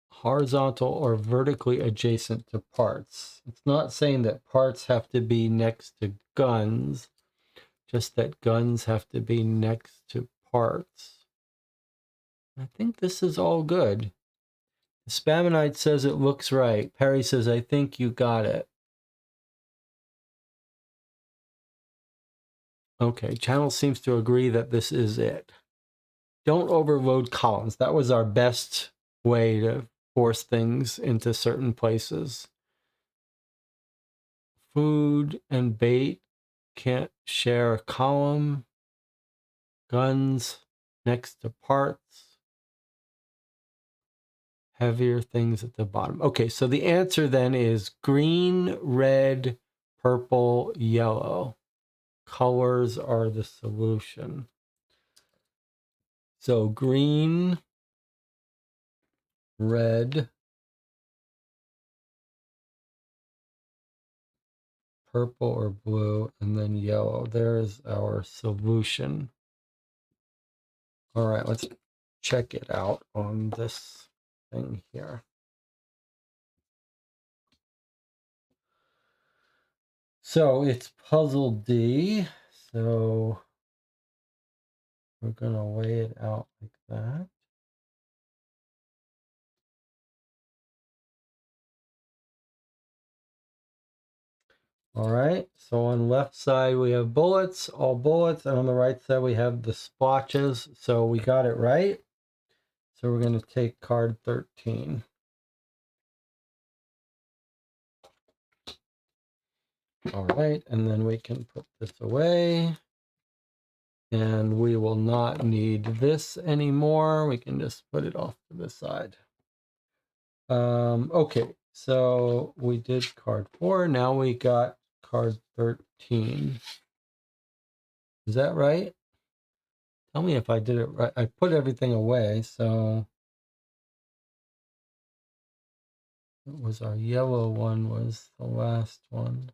Speaker 1: horizontal or vertically adjacent to parts. It's not saying that parts have to be next to guns, just that guns have to be next to parts. I think this is all good. Spamonite says it looks right. Perry says, I think you got it. Okay, channel seems to agree that this is it. Don't overload columns. That was our best way to force things into certain places. Food and bait can't share a column. Guns next to parts. Heavier things at the bottom. Okay, so the answer then is green, red, purple, yellow. Colors are the solution. So green, red, purple or blue, and then yellow. There's our solution. All right, let's check it out on this thing here. So it's puzzle D. So we're going to lay it out like that. All right, so on left side we have bullets, all bullets, and on the right side we have the splotches. So we got it right. So we're going to take card 13. All right, and then we can put this away. And we will not need this anymore. We can just put it off to the side. Okay, so we did card 4. Now we got card 13. Is that right? Tell me if I did it right. I put everything away, so it was our yellow one was the last one.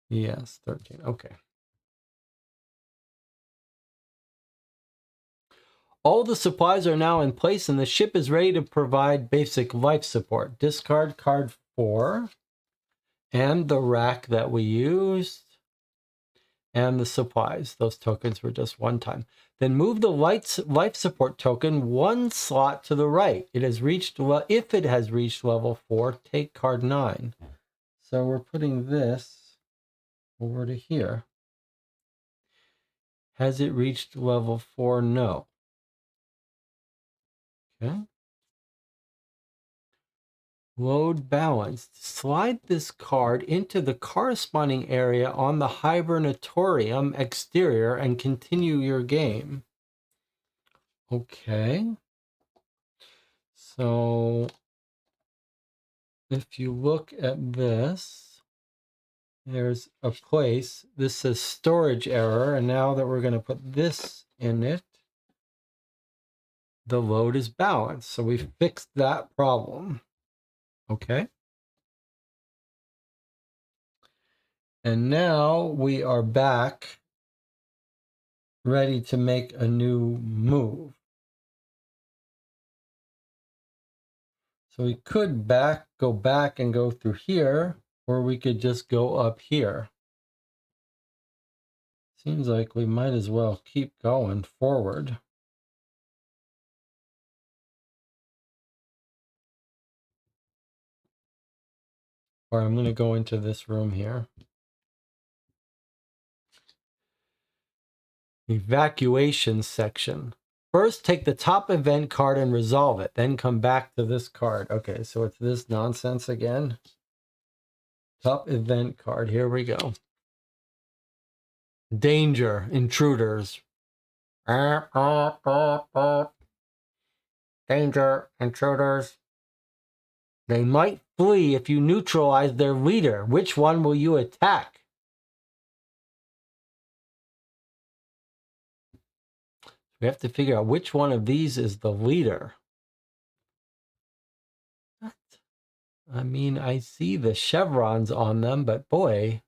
Speaker 1: Yes, 13. Okay. All the supplies are now in place and the ship is ready to provide basic life support. Discard card 4 and the rack that we used and the supplies. Those tokens were just one time. Then move the life support token one slot to the right. It has reached, if it has reached level 4, take card 9. So we're putting this over to here. Has it reached level 4? No. Okay. Load balanced. Slide this card into the corresponding area on the hibernatorium exterior and continue your game. Okay. So if you look at this, there's a place. This says storage error. And now that we're going to put this in it, the load is balanced. So we fixed that problem. Okay. And now we are back ready to make a new move. So we could go back and go through here, or we could just go up here. Seems like we might as well keep going forward. Or I'm going to go into this room here. Evacuation section. First, take the top event card and resolve it. Then come back to this card. Okay, so it's this nonsense again. Top event card. Here we go. Danger. Intruders. Danger. Intruders. They might flee if you neutralize their leader. Which one will you attack? We have to figure out which one of these is the leader. What? I mean, I see the chevrons on them, but boy,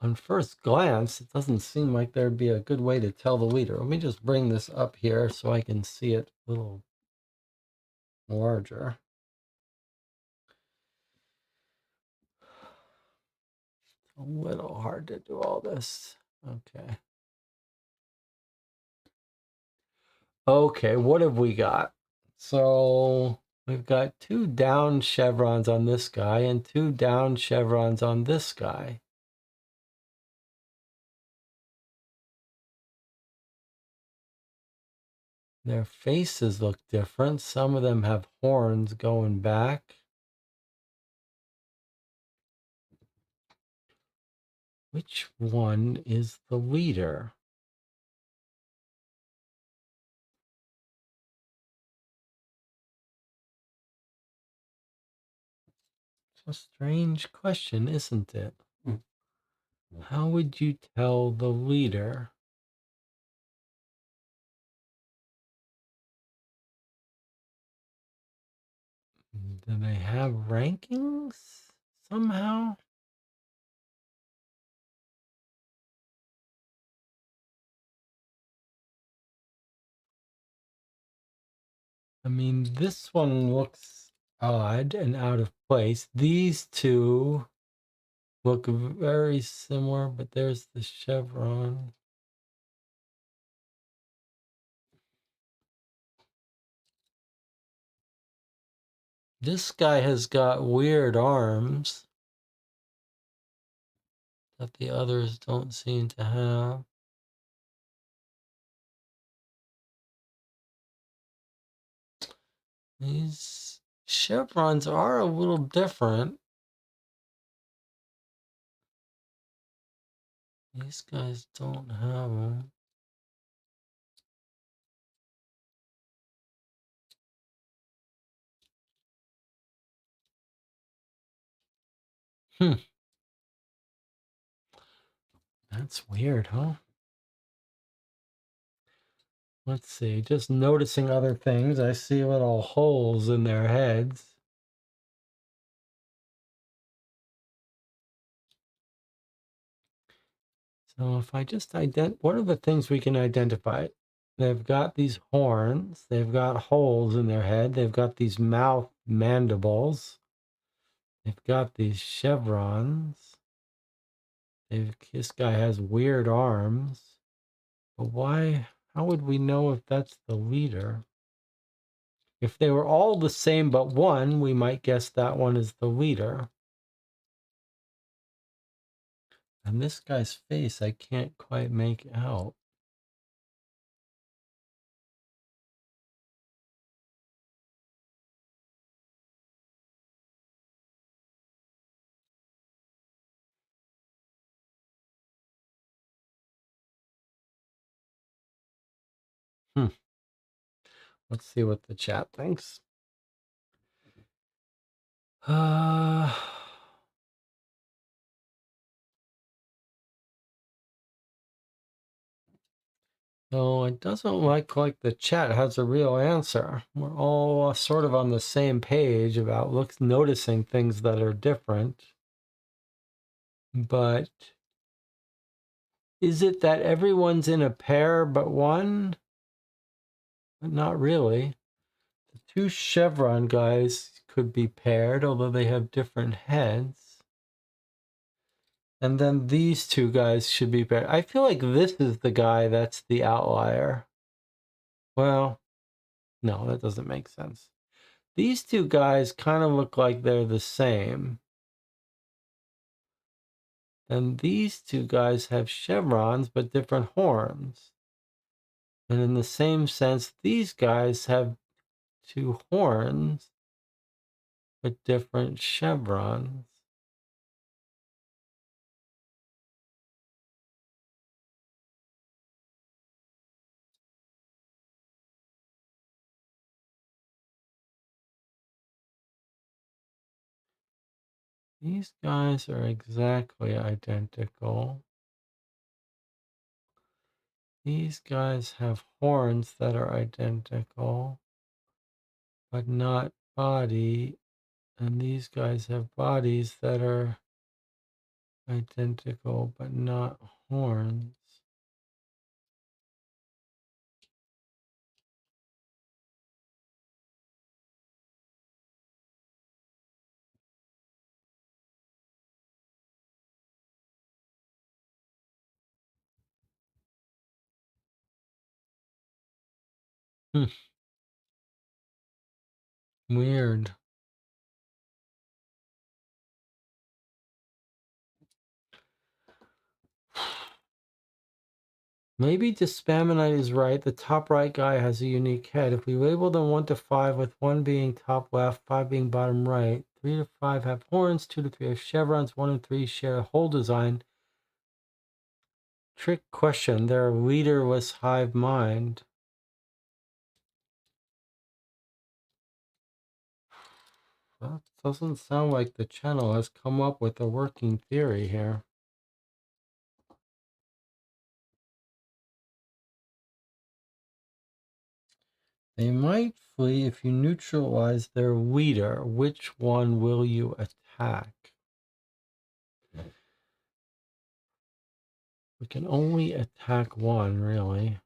Speaker 1: on first glance, it doesn't seem like there'd be a good way to tell the leader. Let me just bring this up here so I can see it a little larger. A little hard to do all this. Okay. Okay, what have we got? So we've got 2 down chevrons on this guy and 2 down chevrons on this guy. Their faces look different. Some of them have horns going back. Which one is the leader? It's a strange question, isn't it? How would you tell the leader? Do they have rankings somehow? I mean, this one looks odd and out of place. These two look very similar, but there's the chevron. This guy has got weird arms that the others don't seem to have. These chevrons are a little different. These guys don't have them. That's weird, huh? Let's see, just noticing other things. I see little holes in their heads. So if I just what are the things we can identify? They've got these horns, they've got holes in their head, they've got these mouth mandibles, they've got these chevrons. This guy has weird arms. But why? How would we know if that's the leader? If they were all the same but one, we might guess that one is the leader. And this guy's face, I can't quite make out. Let's see what the chat thinks. So it doesn't look like the chat has a real answer. We're all sort of on the same page about noticing things that are different. But is it that everyone's in a pair but one? Not really. The 2 chevron guys could be paired, although they have different heads. And then these 2 guys should be paired. I feel like this is the guy that's the outlier. Well, no, that doesn't make sense. These 2 guys kind of look like they're the same. And these 2 guys have chevrons but different horns. And in the same sense, these guys have 2 horns but different chevrons. These guys are exactly identical. These guys have horns that are identical, but not body. And these guys have bodies that are identical, but not horns. Hmm, weird. Maybe Dispaminite is right. The top right guy has a unique head. If we label them 1 to 5, with 1 being top left, 5 being bottom right, 3 to 5 have horns, 2 to 3 have chevrons, 1 and 3 share a whole design. Trick question. Their leaderless hive mind. That doesn't sound like the channel has come up with a working theory here. They might flee if you neutralize their leader. Which one will you attack? We can only attack one, really.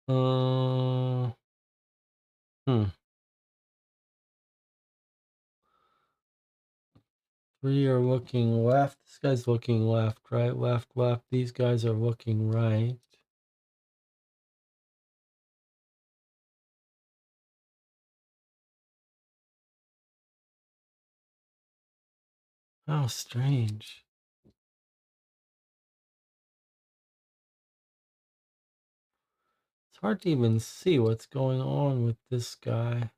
Speaker 1: Uh, hmm. 3 are looking left. This guy's looking left, right, left, left. These guys are looking right. How strange. It's hard to even see what's going on with this guy.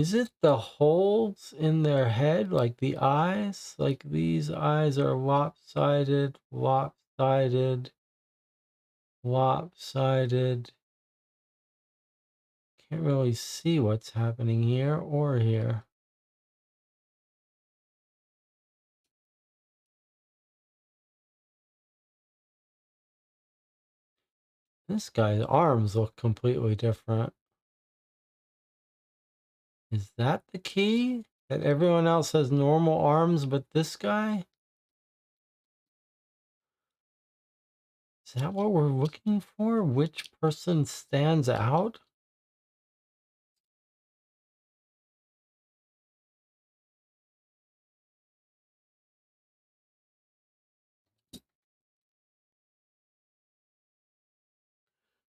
Speaker 1: Is it the holes in their head, like the eyes? Like these eyes are lopsided, lopsided, lopsided. Can't really see what's happening here or here. This guy's arms look completely different. Is that the key? That everyone else has normal arms, but this guy? Is that what we're looking for? Which person stands out?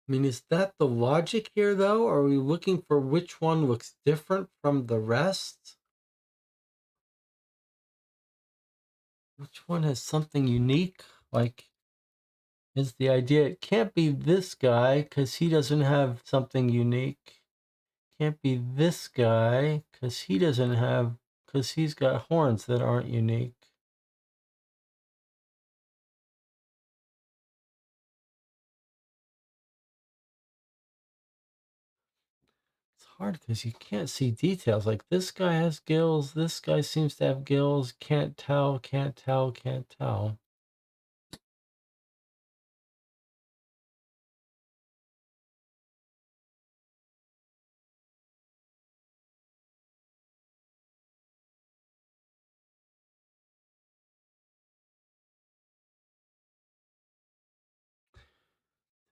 Speaker 1: I mean, is that the logic here, though? Are we looking for which one looks different from the rest? Which one has something unique? Like, is the idea it can't be this guy because he doesn't have something unique? Can't be this guy because he doesn't have, because he's got horns that aren't unique. It's hard because you can't see details. Like this guy has gills, this guy seems to have gills. Can't tell, can't tell, can't tell.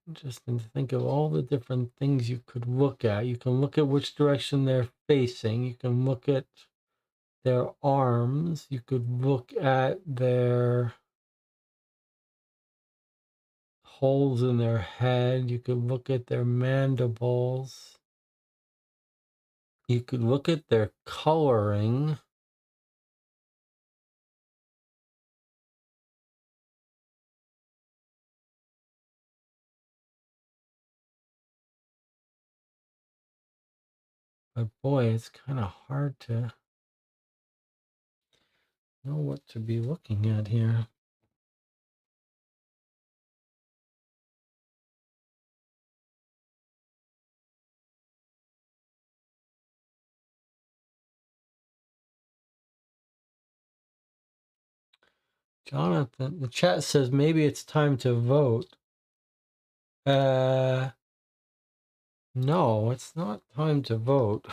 Speaker 1: Interesting to think of all the different things you could look at. You can look at which direction they're facing. You can look at their arms. You could look at their holes in their head. You could look at their mandibles. You could look at their coloring. But boy, it's kind of hard to know what to be looking at here. Jonathan, the chat says maybe it's time to vote. No, it's not time to vote.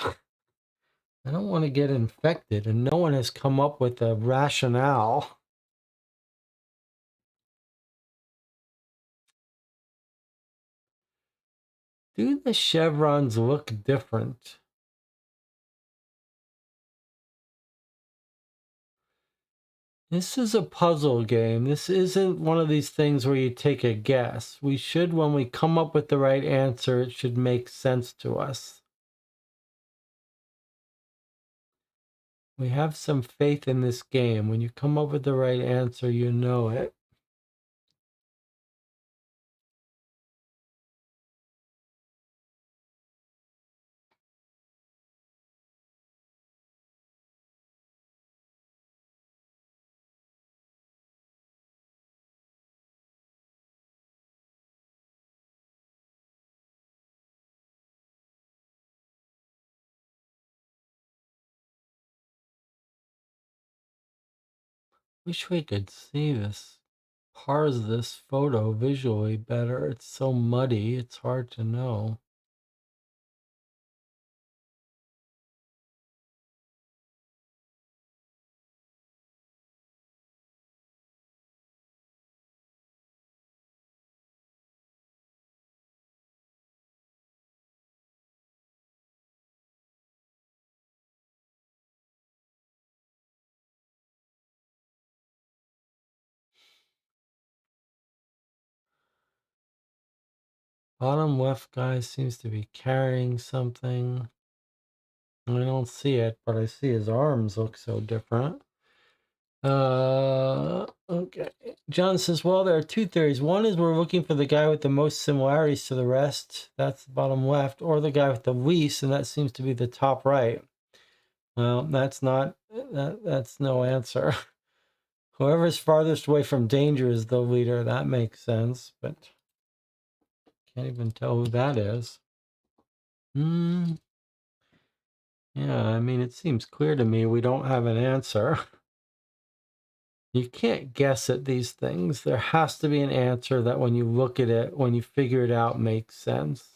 Speaker 1: I don't want to get infected, and no one has come up with a rationale. Do the chevrons look different? This is a puzzle game. This isn't one of these things where you take a guess. We should, when we come up with the right answer, it should make sense to us. We have some faith in this game. When you come up with the right answer, you know it. Wish we could see this, parse this photo visually better. It's so muddy, it's hard to know. Bottom left guy seems to be carrying something. I don't see it, but I see his arms look so different. Okay. John says, well, there are two theories. One is we're looking for the guy with the most similarities to the rest. That's the bottom left, or the guy with the least, and that seems to be the top right. Well, that's not, that's no answer. Whoever's farthest away from danger is the leader. That makes sense, but can't even tell who that is. Yeah, I mean, it seems clear to me we don't have an answer. You can't guess at these things. There has to be an answer that when you look at it, when you figure it out, makes sense.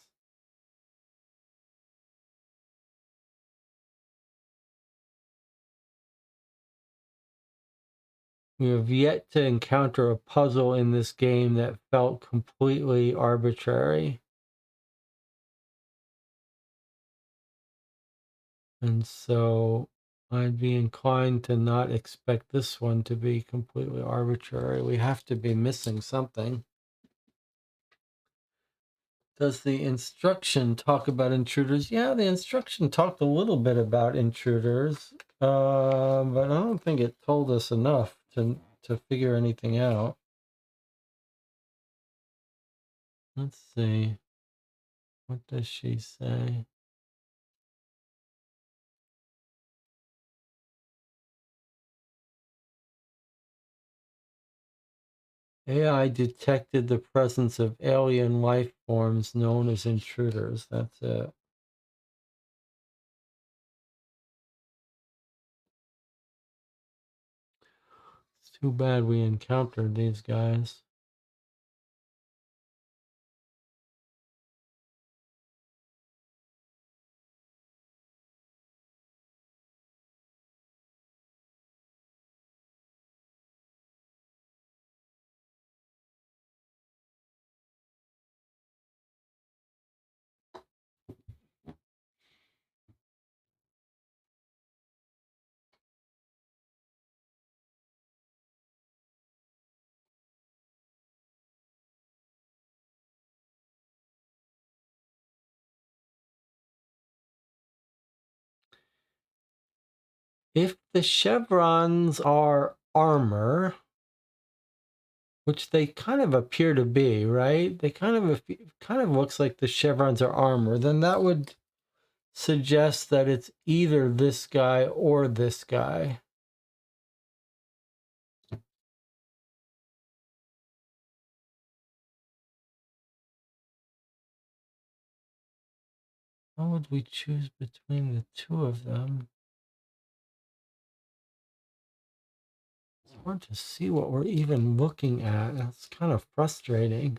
Speaker 1: We have yet to encounter a puzzle in this game that felt completely arbitrary. And so I'd be inclined to not expect this one to be completely arbitrary. We have to be missing something. Does the instruction talk about intruders? Yeah, the instruction talked a little bit about intruders, but I don't think it told us enough to figure anything out. Let's see. What does she say? AI detected the presence of alien life forms known as intruders. That's it. It's too bad we encountered these guys. If the chevrons are armor, which they kind of appear to be, right? They kind of looks like the chevrons are armor. Then that would suggest that it's either this guy or this guy. How would we choose between the two of them? It's hard to see what we're even looking at. It's kind of frustrating.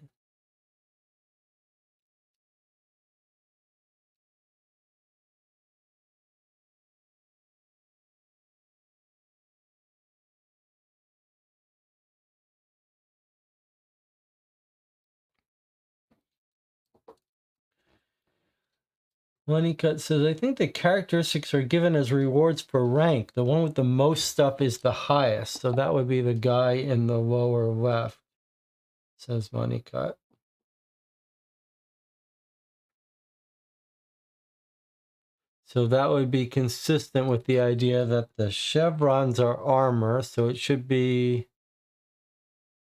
Speaker 1: Honeycutt says, I think the characteristics are given as rewards for rank. The one with the most stuff is the highest. So that would be the guy in the lower left, says Honeycutt. So that would be consistent with the idea that the chevrons are armor. So it should be,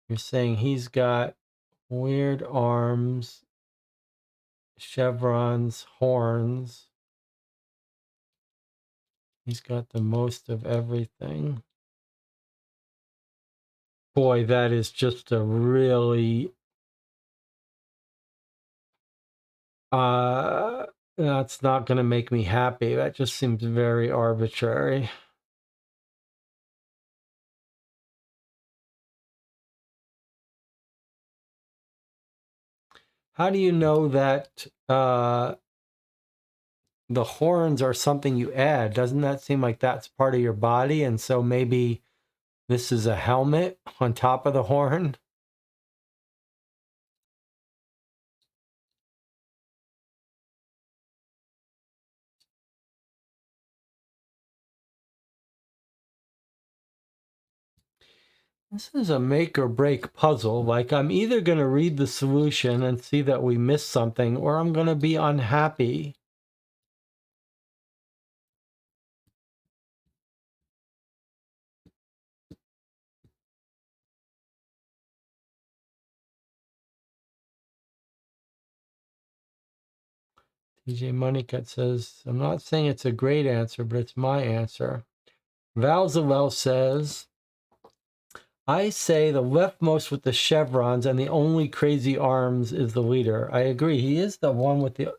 Speaker 1: you're saying he's got weird arms, chevrons, horns. He's got the most of everything. Boy, that is just a really that's not going to make me happy. That just seems very arbitrary. How do you know that the horns are something you add? Doesn't that seem like that's part of your body? And so maybe this is a helmet on top of the horn? This is a make or break puzzle. Like, I'm either going to read the solution and see that we missed something, or I'm going to be unhappy. TJ Moneycut says, I'm not saying it's a great answer, but it's my answer. Valzalel says, I say the leftmost with the chevrons and the only crazy arms is the leader. I agree. He is the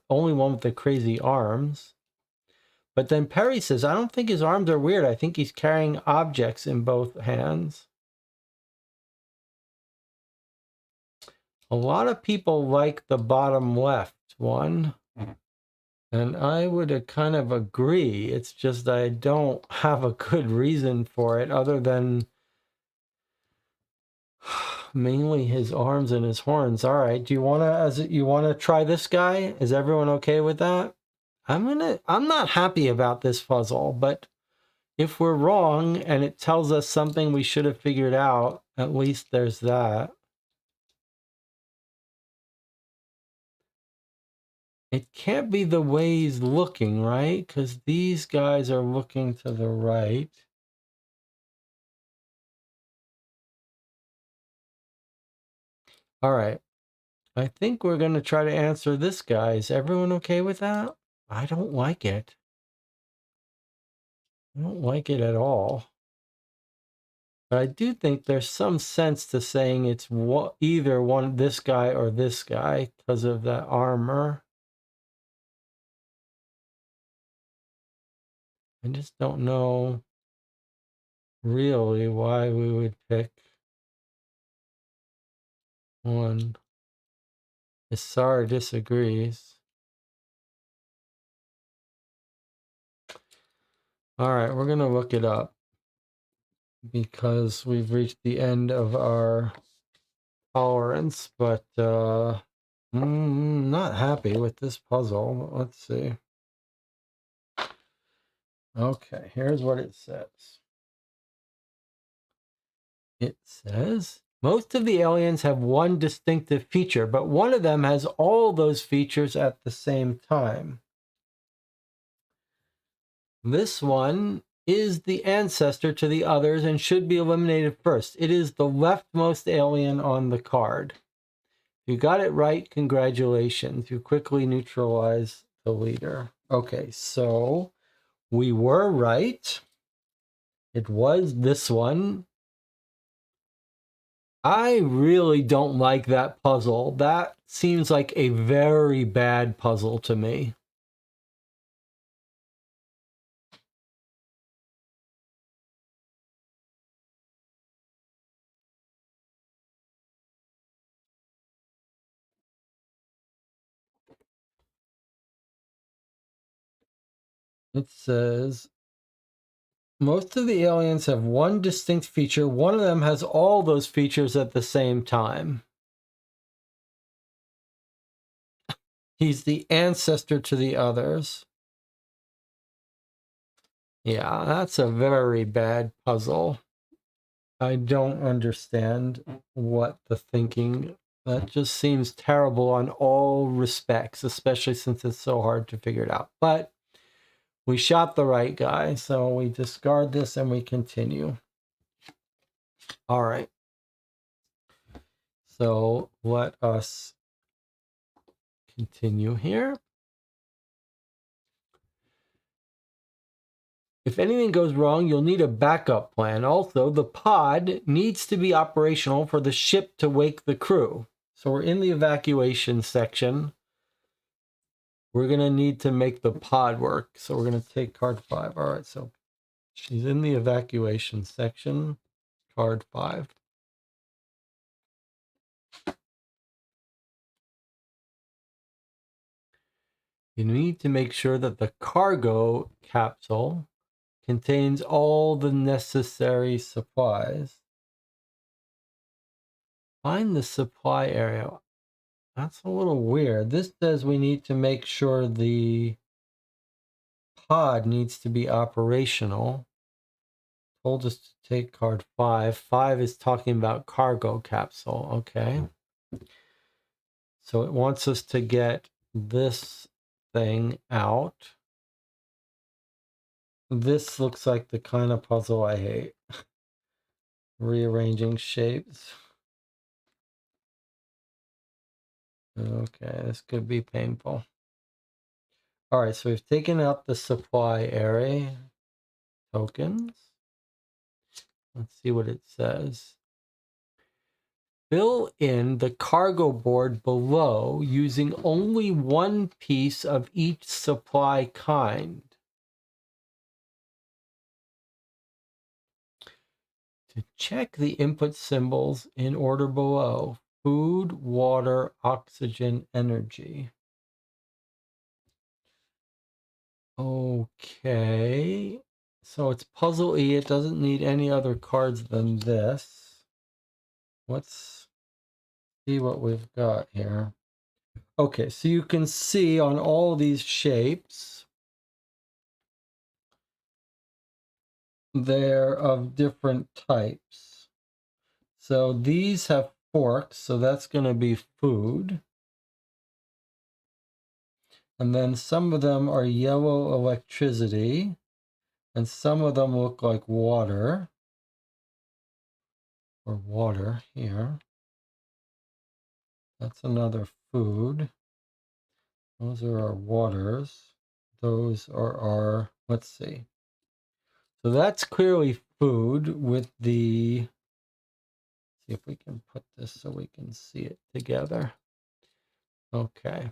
Speaker 1: only one with the crazy arms. But then Perry says, I don't think his arms are weird. I think he's carrying objects in both hands. A lot of people like the bottom left one. And I would kind of agree. It's just I don't have a good reason for it other than mainly his arms and his horns. All right. Do you want to try this guy? Is everyone okay with that? I'm not happy about this puzzle, but if we're wrong and it tells us something we should have figured out, at least there's that. It can't be the way he's looking, right? Because these guys are looking to the right. All right. I think we're going to try to answer this guy. Is everyone okay with that? I don't like it. I don't like it at all. But I do think there's some sense to saying it's either this guy or this guy because of that armor. I just don't know really why we would pick one. Isar disagrees. All right, we're going to look it up because we've reached the end of our tolerance, but not happy with this puzzle. Let's see. Okay, here's what it says. It says, most of the aliens have one distinctive feature, but one of them has all those features at the same time. This one is the ancestor to the others and should be eliminated first. It is the leftmost alien on the card. You got it right, congratulations. You quickly neutralize the leader. Okay, so we were right. It was this one. I really don't like that puzzle. That seems like a very bad puzzle to me. It says most of the aliens have one distinct feature. One of them has all those features at the same time. He's the ancestor to the others. Yeah, that's a very bad puzzle. I don't understand what the thinking. That just seems terrible on all respects, especially since it's so hard to figure it out. But we shot the right guy, so we discard this and we continue. All right. So let us continue here. If anything goes wrong, you'll need a backup plan. Also, the pod needs to be operational for the ship to wake the crew. So we're in the evacuation section. We're going to need to make the pod work. So we're going to take card 5. All right, so she's in the evacuation section. Card 5. You need to make sure that the cargo capsule contains all the necessary supplies. Find the supply area. That's a little weird. This says we need to make sure the pod needs to be operational. Told us to take card 5. 5 is talking about cargo capsule. Okay. So it wants us to get this thing out. This looks like the kind of puzzle I hate. Rearranging shapes. Okay, this could be painful. All right, so we've taken out the supply area tokens. Let's see what it says. Fill in the cargo board below using only one piece of each supply kind. To check the input symbols in order below: food, water, oxygen, energy. Okay. So it's puzzle E. It doesn't need any other cards than this. Let's see what we've got here. Okay, so you can see on all these shapes, they're of different types. So these have forks, so that's going to be food. And then some of them are yellow electricity, and some of them look like water, or water here. That's another food. Those are our waters. Those are our, let's see. So that's clearly food with the, see if we can put this so we can see it together. Okay.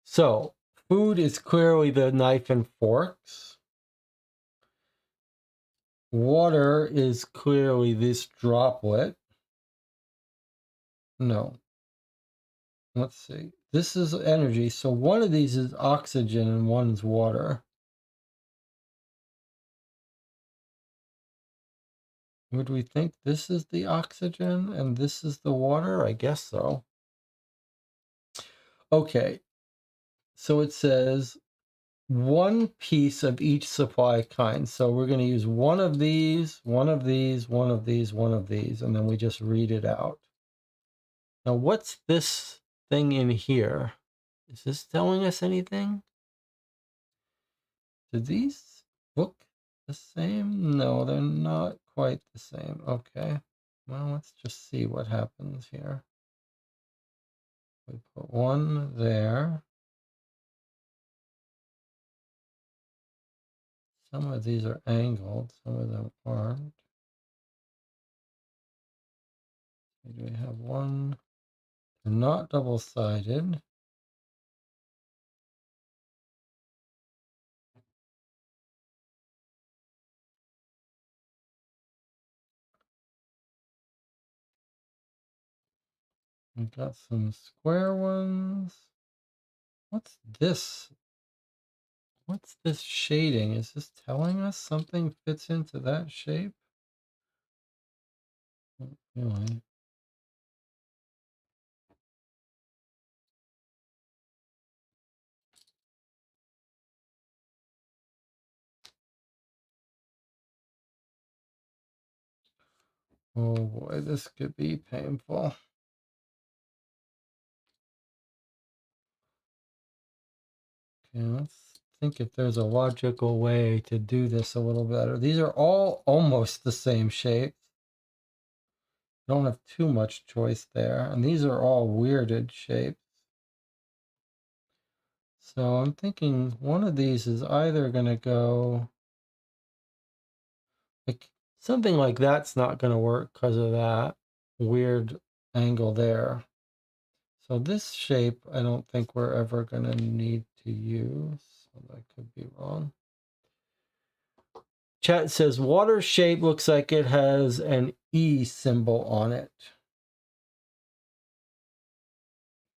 Speaker 1: So food is clearly the knife and forks. Water is clearly this droplet. No. Let's see. This is energy. So one of these is oxygen and one's water. Would we think this is the oxygen and this is the water? I guess so. Okay. So it says one piece of each supply kind. So we're going to use one of these, one of these, one of these, one of these, and then we just read it out. Now, what's this thing in here? Is this telling us anything? Do these look the same? No, they're not quite the same. Okay. Well, let's just see what happens here. We put one there. Some of these are angled, some of them aren't. Do we have one? They're not double-sided. We've got some square ones. What's this? What's this shading? Is this telling us something fits into that shape? Not really. Oh boy, this could be painful. Okay, let's think if there's a logical way to do this a little better. These are all almost the same shapes. Don't have too much choice there. And these are all weirded shapes. So I'm thinking one of these is either going to go like something like that's not going to work because of that weird angle there. So this shape, I don't think we're ever going to need to use. So that could be wrong. Chat says water shape looks like it has an E symbol on it.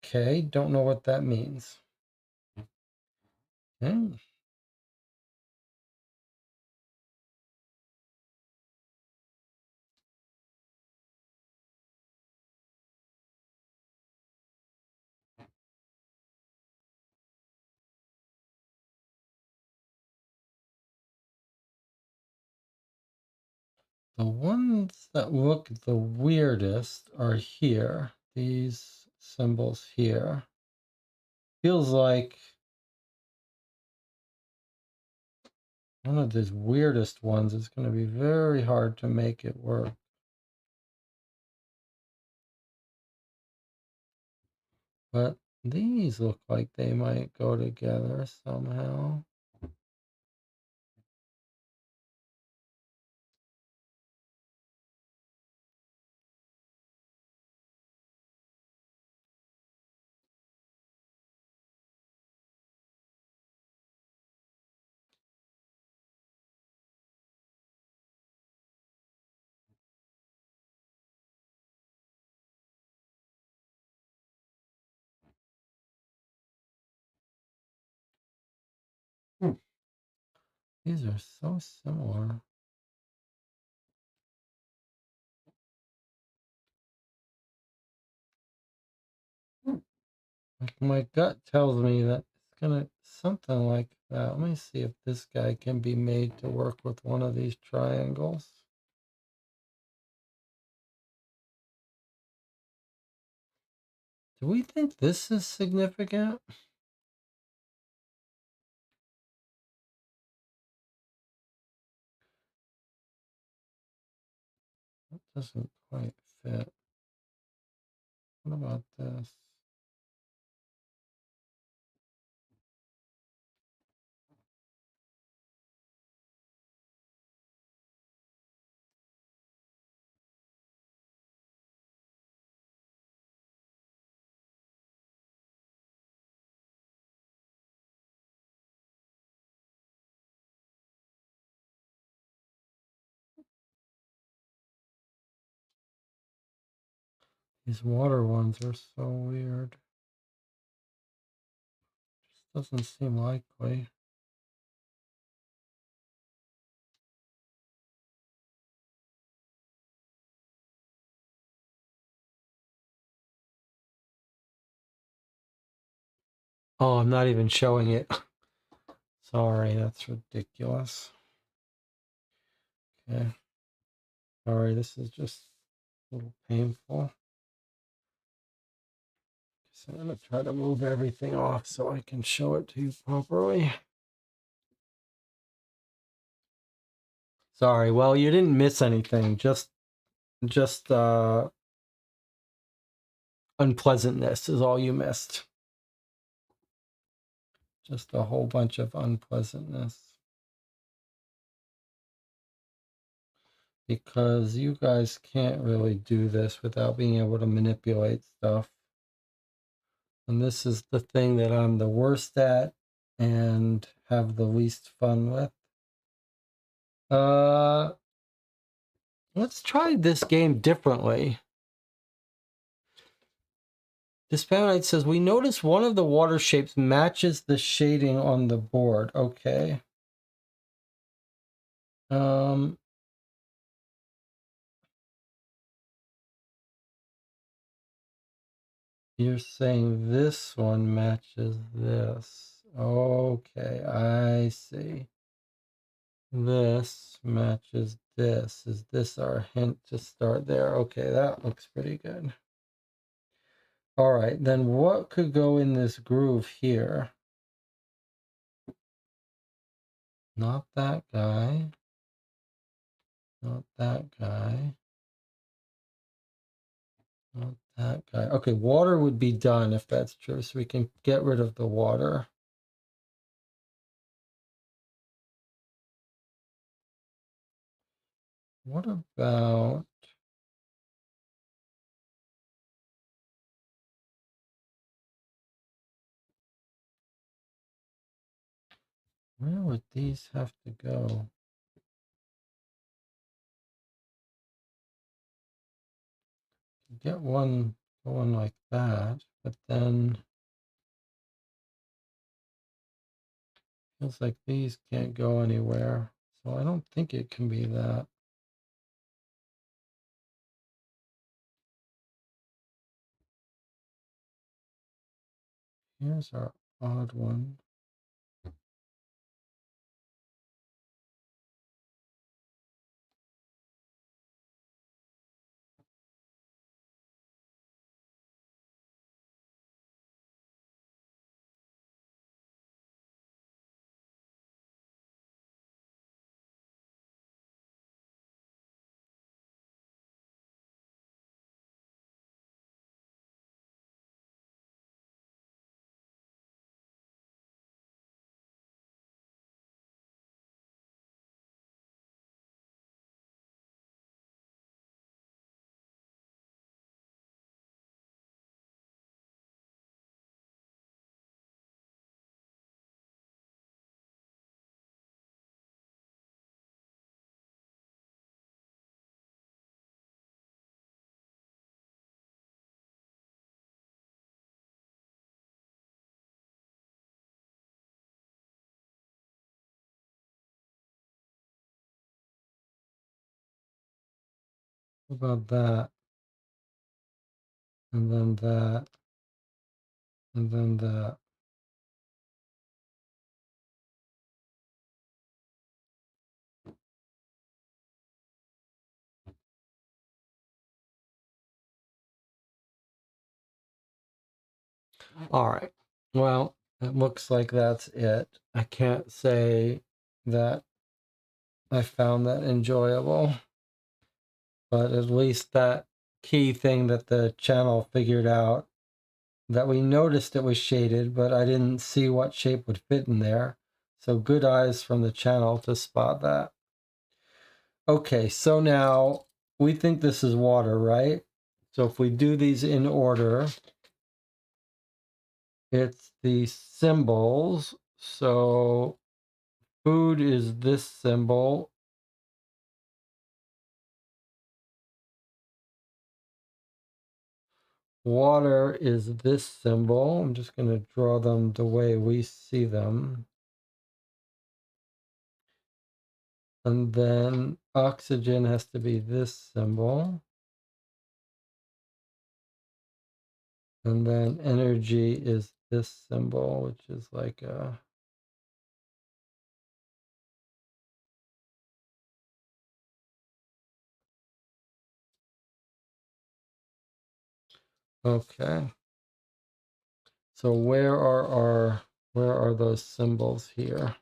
Speaker 1: Okay, don't know what that means. Okay. The ones that look the weirdest are here. These symbols here. Feels like one of these weirdest ones is going to be very hard to make it work. But these look like they might go together somehow. These are so similar. Like my gut tells me that it's gonna something like that. Let me see if this guy can be made to work with one of these triangles. Do we think this is significant? That doesn't quite fit. What about this? These water ones are so weird. Just doesn't seem likely. Oh, I'm not even showing it. Sorry, that's ridiculous. Okay. Sorry, this is just a little painful. So I'm going to try to move everything off so I can show it to you properly. Sorry, well, you didn't miss anything. Just unpleasantness is all you missed. Just a whole bunch of unpleasantness. Because you guys can't really do this without being able to manipulate stuff. And this is the thing that I'm the worst at and have the least fun with. Let's try this game differently. Dispanite says, we notice one of the water shapes matches the shading on the board. Okay. You're saying this one matches this. Okay, I see. This matches this. Is this our hint to start there? Okay, that looks pretty good. All right, then what could go in this groove here? Not that guy. Not that guy. Not that guy. Okay, water would be done if that's true, so we can get rid of the water. What about... where would these have to go? Get one going like that, but then feels like these can't go anywhere. So I don't think it can be that. Here's our odd one. What about that? And then that. And then that. All right. Well, it looks like that's it. I can't say that I found that enjoyable, but at least that key thing that the channel figured out, that we noticed it was shaded, but I didn't see what shape would fit in there. So good eyes from the channel to spot that. Okay, so now we think this is water, right? So if we do these in order, it's the symbols. So food is this symbol. Water is this symbol. I'm just going to draw them the way we see them. And then oxygen has to be this symbol. And then energy is this symbol, which is like a... okay. So where are those symbols here?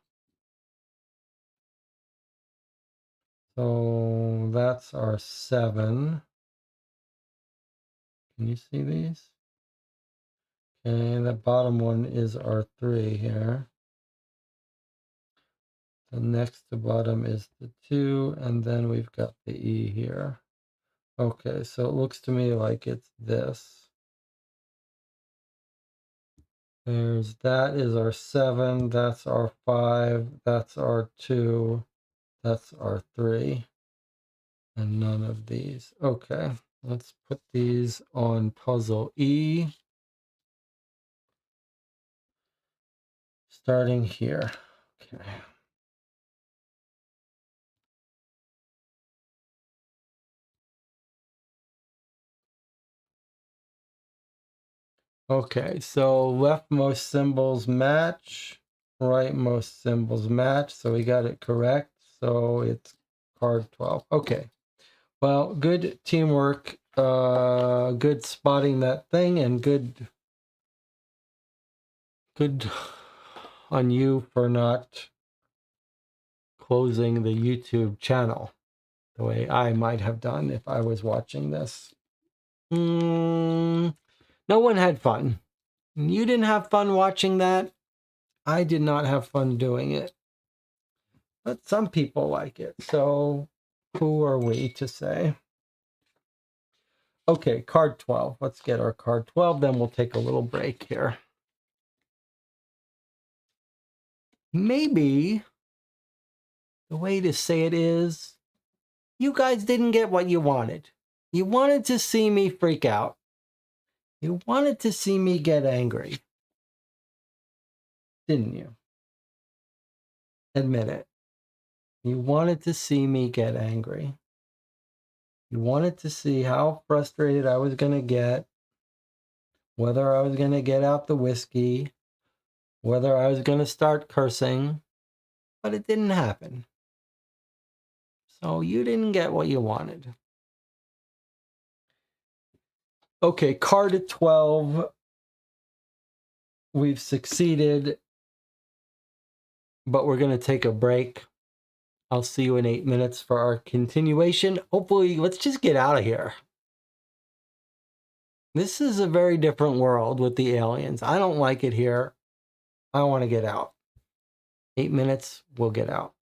Speaker 1: So that's our 7. Can you see these? Okay, the bottom one is our 3 here. The next to bottom is the 2, and then we've got the E here. Okay, so it looks to me like it's this. That is our 7, that's our 5, that's our 2, that's our 3, and none of these. Okay, let's put these on puzzle E. starting here. Okay. Okay, so leftmost symbols match, rightmost symbols match, so we got it correct. So it's card 12. Okay. Well, good teamwork, good spotting that thing, and good on you for not closing the YouTube channel the way I might have done if I was watching this. No one had fun. You didn't have fun watching that. I did not have fun doing it. But some people like it. So who are we to say? Okay, card 12. Let's get our card 12. Then we'll take a little break here. Maybe the way to say it is, you guys didn't get what you wanted. You wanted to see me freak out. You wanted to see me get angry. Didn't you? Admit it. You wanted to see me get angry. You wanted to see how frustrated I was going to get, whether I was going to get out the whiskey, whether I was going to start cursing, but it didn't happen. So you didn't get what you wanted. Okay, card 12. We've succeeded, but we're going to take a break. I'll see you in 8 minutes for our continuation. Hopefully, let's just get out of here. This is a very different world with the aliens. I don't like it here. I want to get out. 8 minutes, we'll get out.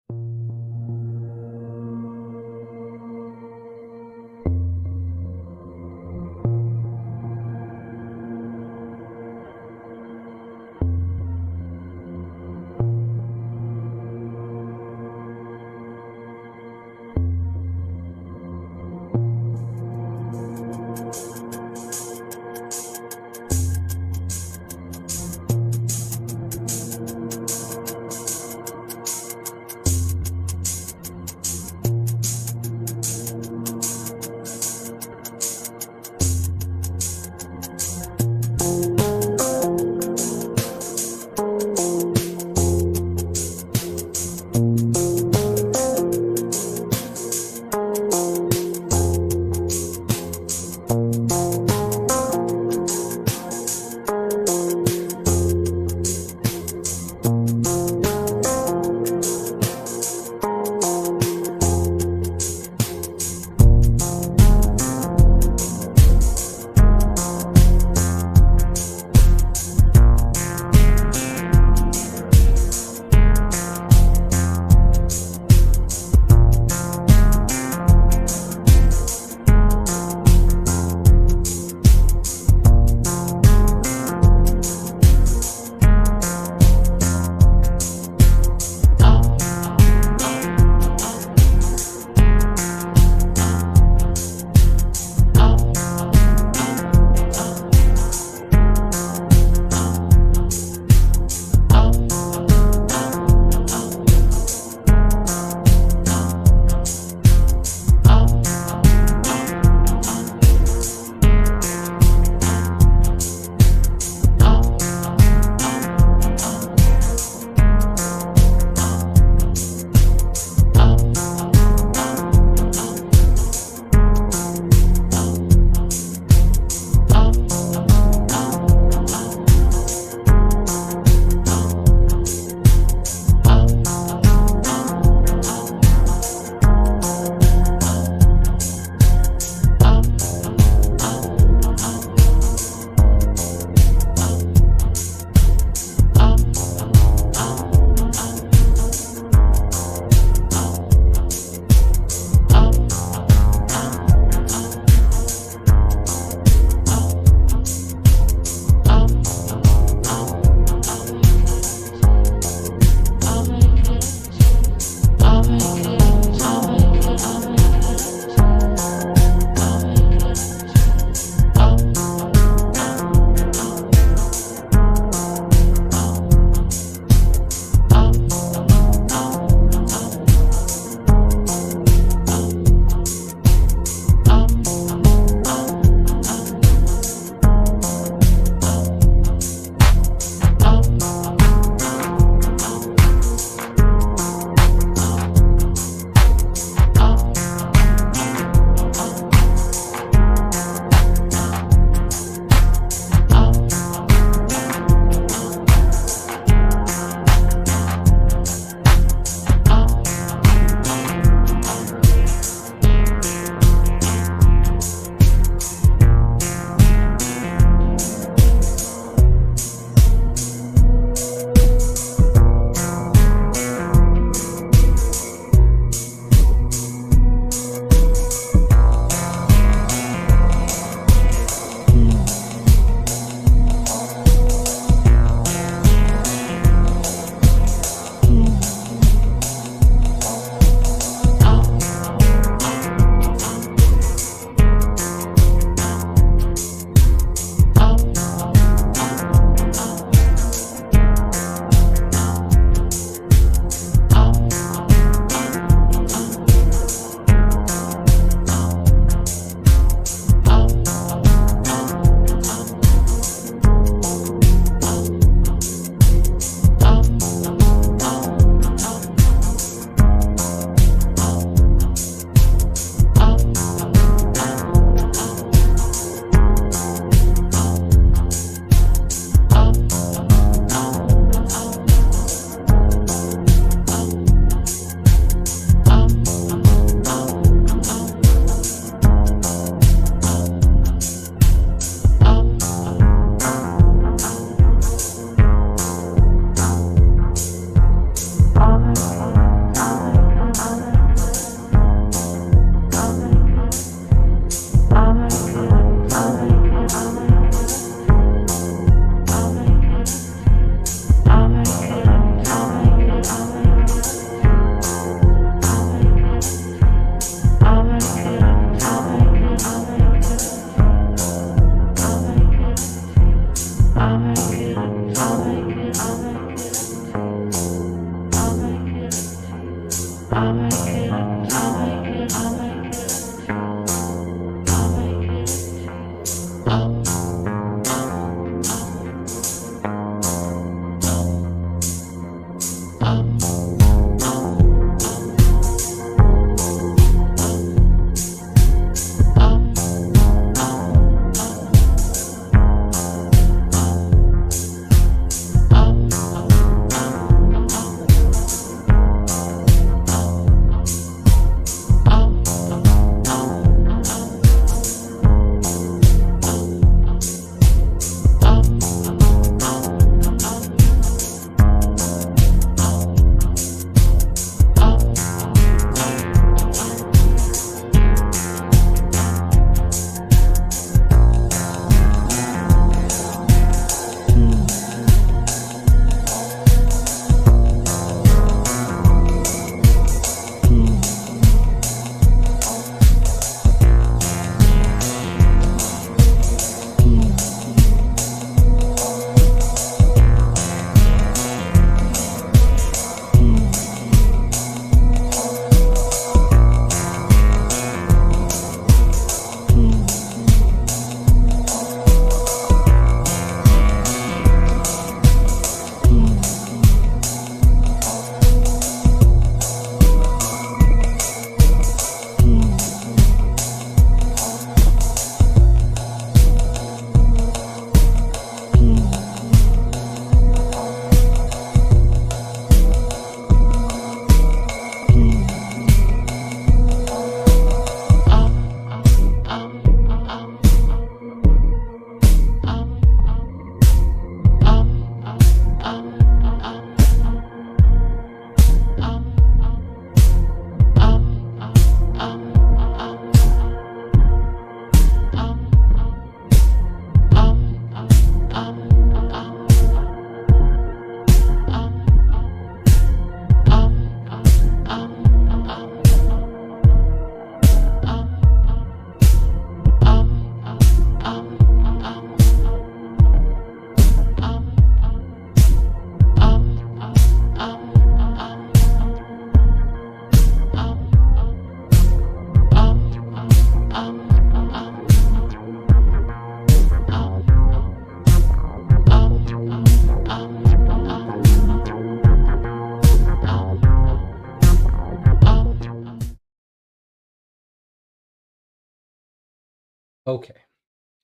Speaker 1: Okay,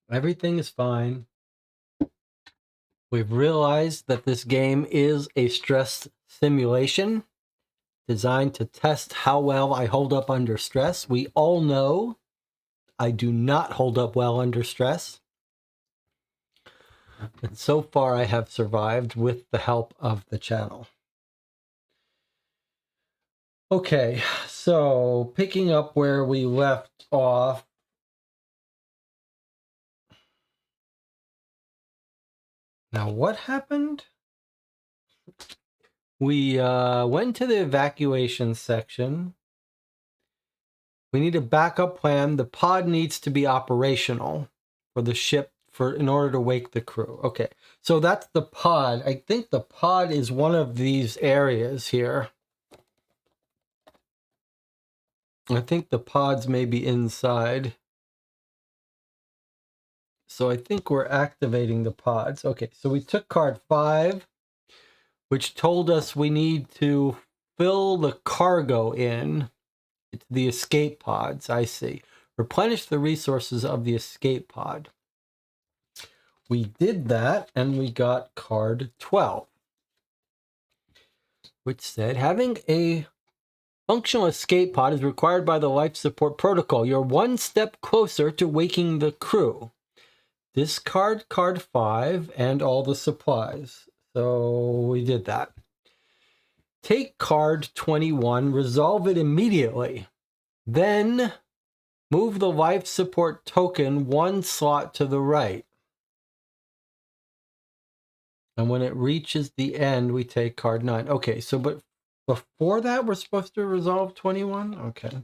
Speaker 1: everything is fine. We've realized that this game is a stress simulation designed to test how well I hold up under stress. We all know I do not hold up well under stress. But so far I have survived with the help of the channel. Okay, so picking up where we left off. Now, what happened? We went to the evacuation section. We need a backup plan. The pod needs to be operational for the ship in order to wake the crew. Okay, so that's the pod. I think the pod is one of these areas here. I think the pods may be inside. So I think we're activating the pods. Okay, so we took card 5, which told us we need to fill the cargo in. It's the escape pods, I see. Replenish the resources of the escape pod. We did that, and we got card 12, which said, having a functional escape pod is required by the life support protocol. You're one step closer to waking the crew. Discard card 5 and all the supplies. So we did that. Take card 21, resolve it immediately. Then move the life support token 1 slot to the right. And when it reaches the end, we take card 9. Okay, so but before that, we're supposed to resolve 21? Okay.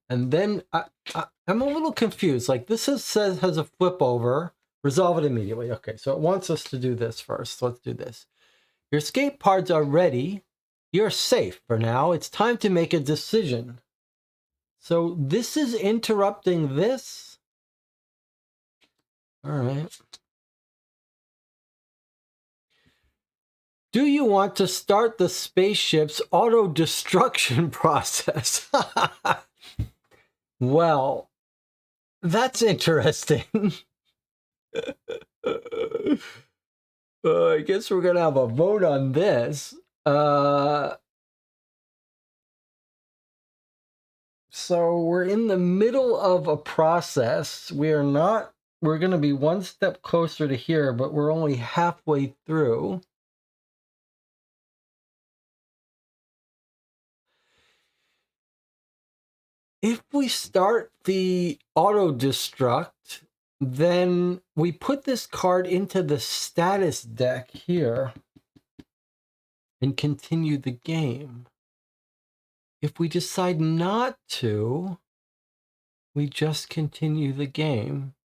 Speaker 1: And then I'm a little confused. Like this has a flip over. Resolve it immediately. Okay, so it wants us to do this first. Let's do this. Your escape pods are ready. You're safe for now. It's time to make a decision. So this is interrupting this. All right. Do you want to start the spaceship's auto-destruction process? Well, that's interesting. I guess we're gonna have a vote on this. So we're in the middle of a process. We're gonna be one step closer to here, but we're only halfway through. If we start the auto destruct, then we put this card into the status deck here and continue the game. If we decide not to, we just continue the game.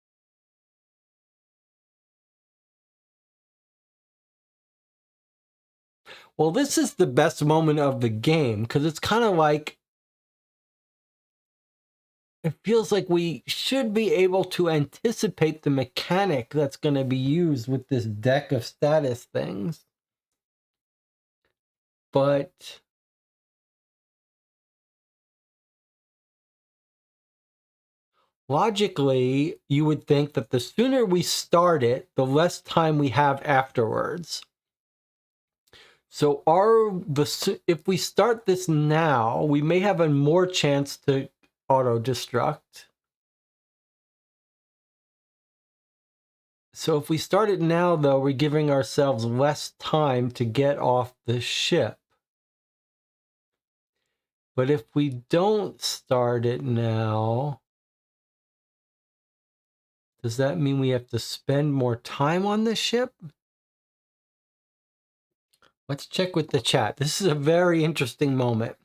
Speaker 1: Well, this is the best moment of the game because it's kind of like, it feels like we should be able to anticipate the mechanic that's going to be used with this deck of status things. But logically, you would think that the sooner we start it, the less time we have afterwards. So if we start this now, we may have a more chance to auto-destruct. So if we start it now, though, we're giving ourselves less time to get off the ship. But if we don't start it now, does that mean we have to spend more time on the ship? Let's check with the chat. This is a very interesting moment.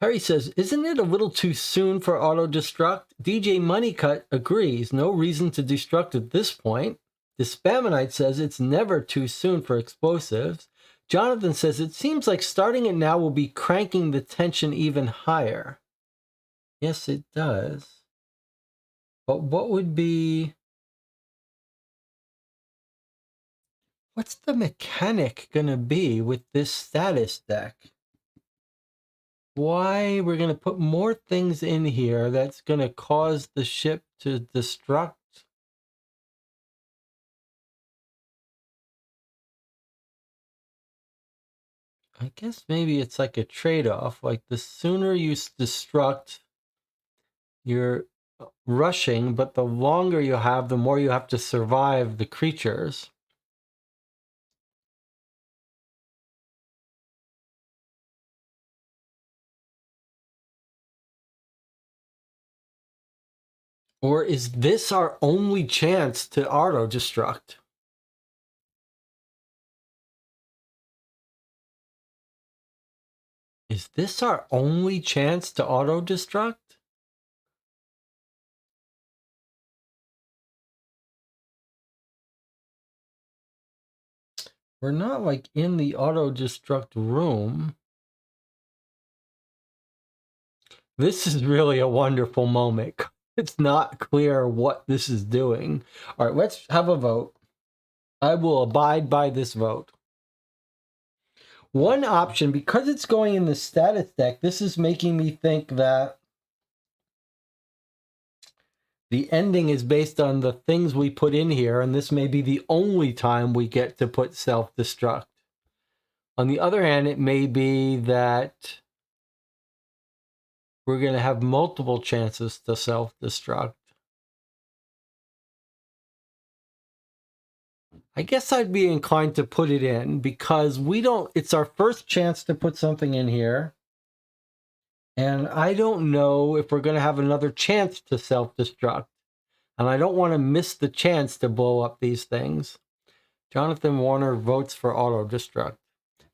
Speaker 1: Harry says, isn't it a little too soon for auto-destruct? DJ Moneycut agrees. No reason to destruct at this point. The Spamonite says it's never too soon for explosives. Jonathan says, it seems like starting it now will be cranking the tension even higher. Yes, it does. But what would be... What's the mechanic going to be with this status deck? Why we're going to put more things in here that's going to cause the ship to destruct? I guess maybe it's like a trade-off. Like the sooner you destruct, you're rushing, but the longer you have, the more you have to survive the creatures. Or is this our only chance to auto-destruct? Is this our only chance to auto-destruct? We're not like in the auto-destruct room. This is really a wonderful moment. It's not clear what this is doing. All right, let's have a vote. I will abide by this vote. One option, because it's going in the status deck, this is making me think that the ending is based on the things we put in here, and this may be the only time we get to put self-destruct. On the other hand, it may be that we're going to have multiple chances to self-destruct. I guess I'd be inclined to put it in because it's our first chance to put something in here. And I don't know if we're going to have another chance to self-destruct. And I don't want to miss the chance to blow up these things. Jonathan Warner votes for auto-destruct.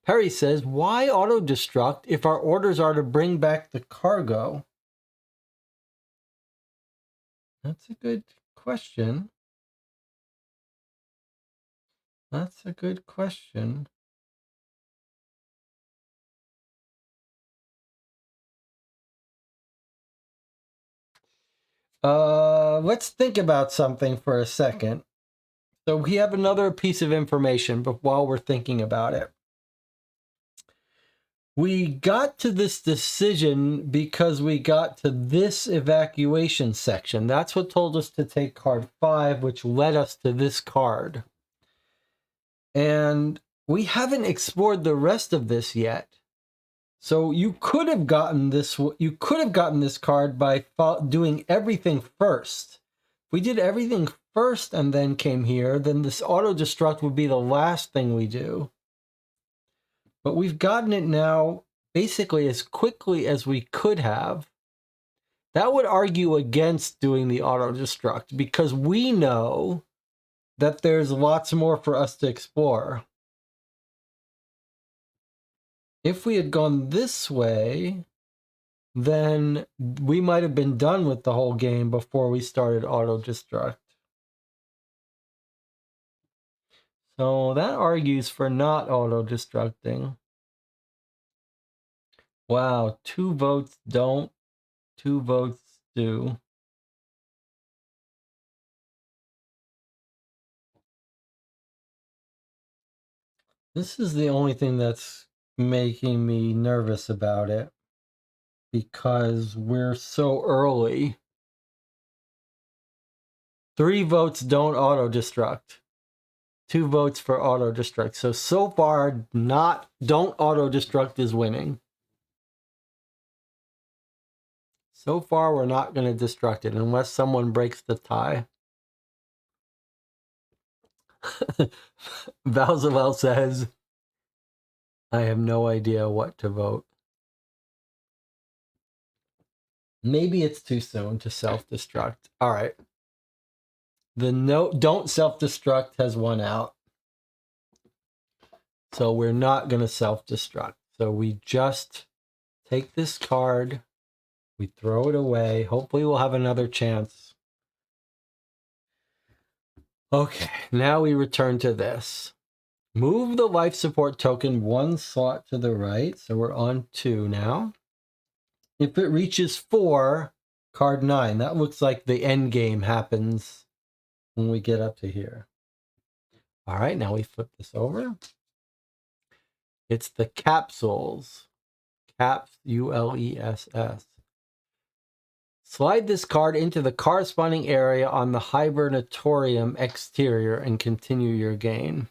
Speaker 1: Perry says, why auto-destruct if our orders are to bring back the cargo? That's a good question. That's a good question. let's think about something for a second. So we have another piece of information, but while we're thinking about it, we got to this decision because we got to this evacuation section. That's what told us to take card 5, which led us to this card. And we haven't explored the rest of this yet. So you could have gotten this. You could have gotten this card by doing everything first. If we did everything first and then came here, then this auto destruct would be the last thing we do. But we've gotten it now basically as quickly as we could have. That would argue against doing the auto destruct because we know that there's lots more for us to explore. If we had gone this way, then we might have been done with the whole game before we started auto-destruct. So that argues for not auto-destructing. Wow, 2 votes don't, 2 votes do. This is the only thing that's making me nervous about it, because we're so early. 3 votes don't auto-destruct. 2 votes for auto-destruct. So far, don't auto-destruct is winning. So far, we're not going to destruct it unless someone breaks the tie. Valzavel says, I have no idea what to vote. Maybe it's too soon to self-destruct. All right. The don't self-destruct has won out. So we're not going to self-destruct. So we just take this card, we throw it away. Hopefully we'll have another chance. Okay, now we return to this. Move the life support token 1 slot to the right. So we're on 2 now. If it reaches 4, card 9. That looks like the end game happens when we get up to here. All right, now we flip this over. It's the capsules. Caps, U-L-E-S-S. Slide this card into the corresponding area on the hibernatorium exterior and continue your game.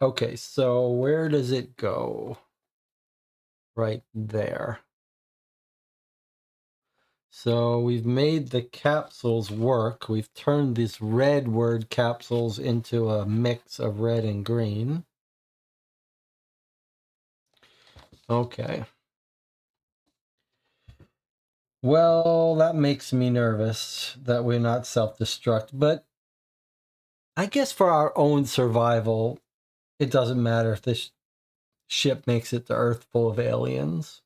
Speaker 1: Okay, so where does it go? Right there. So we've made the capsules work. We've turned these red word capsules into a mix of red and green. Okay. Well, that makes me nervous that we're not self-destruct, but I guess for our own survival, it doesn't matter if this ship makes it to Earth full of aliens.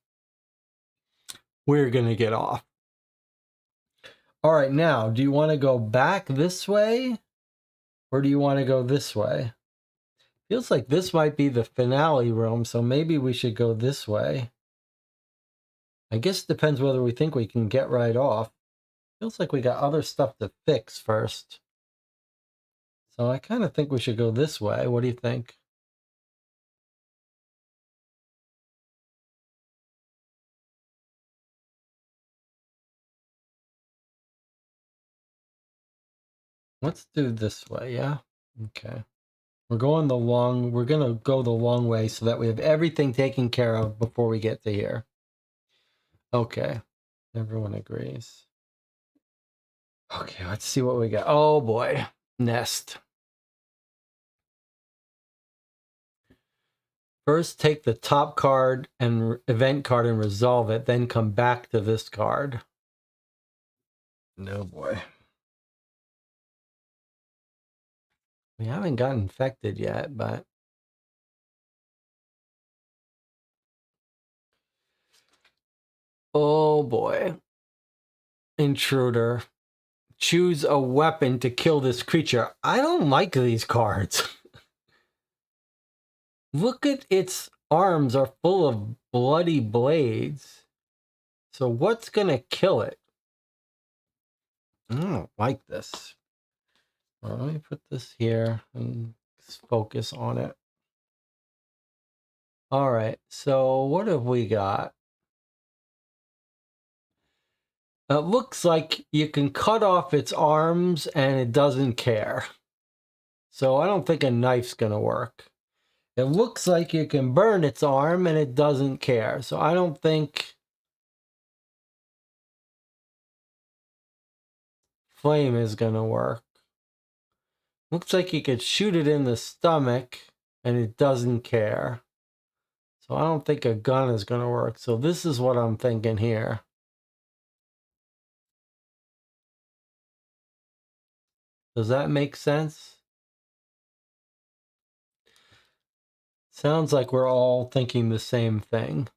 Speaker 1: We're going to get off. All right, now, do you want to go back this way? Or do you want to go this way? Feels like this might be the finale room, so maybe we should go this way. I guess it depends whether we think we can get right off. Feels like we got other stuff to fix first. So I kind of think we should go this way. What do you think? Let's do this way, yeah? Okay. We're going we're going to go the long way so that we have everything taken care of before we get to here. Okay. Everyone agrees. Okay, let's see what we got. Oh boy. Nest. First, take the top card and event card and resolve it, then come back to this card. No boy. We haven't gotten infected yet, but... Oh boy. Intruder. Choose a weapon to kill this creature. I don't like these cards. Look at its arms are full of bloody blades. So what's going to kill it? I don't like this. Well, let me put this here and focus on it. All right, so what have we got? It looks like you can cut off its arms and it doesn't care. So I don't think a knife's gonna work. It looks like you can burn its arm and it doesn't care. So I don't think flame is gonna work. Looks like you could shoot it in the stomach and it doesn't care. So I don't think a gun is gonna work. So this is what I'm thinking here. Does that make sense? Sounds like we're all thinking the same thing.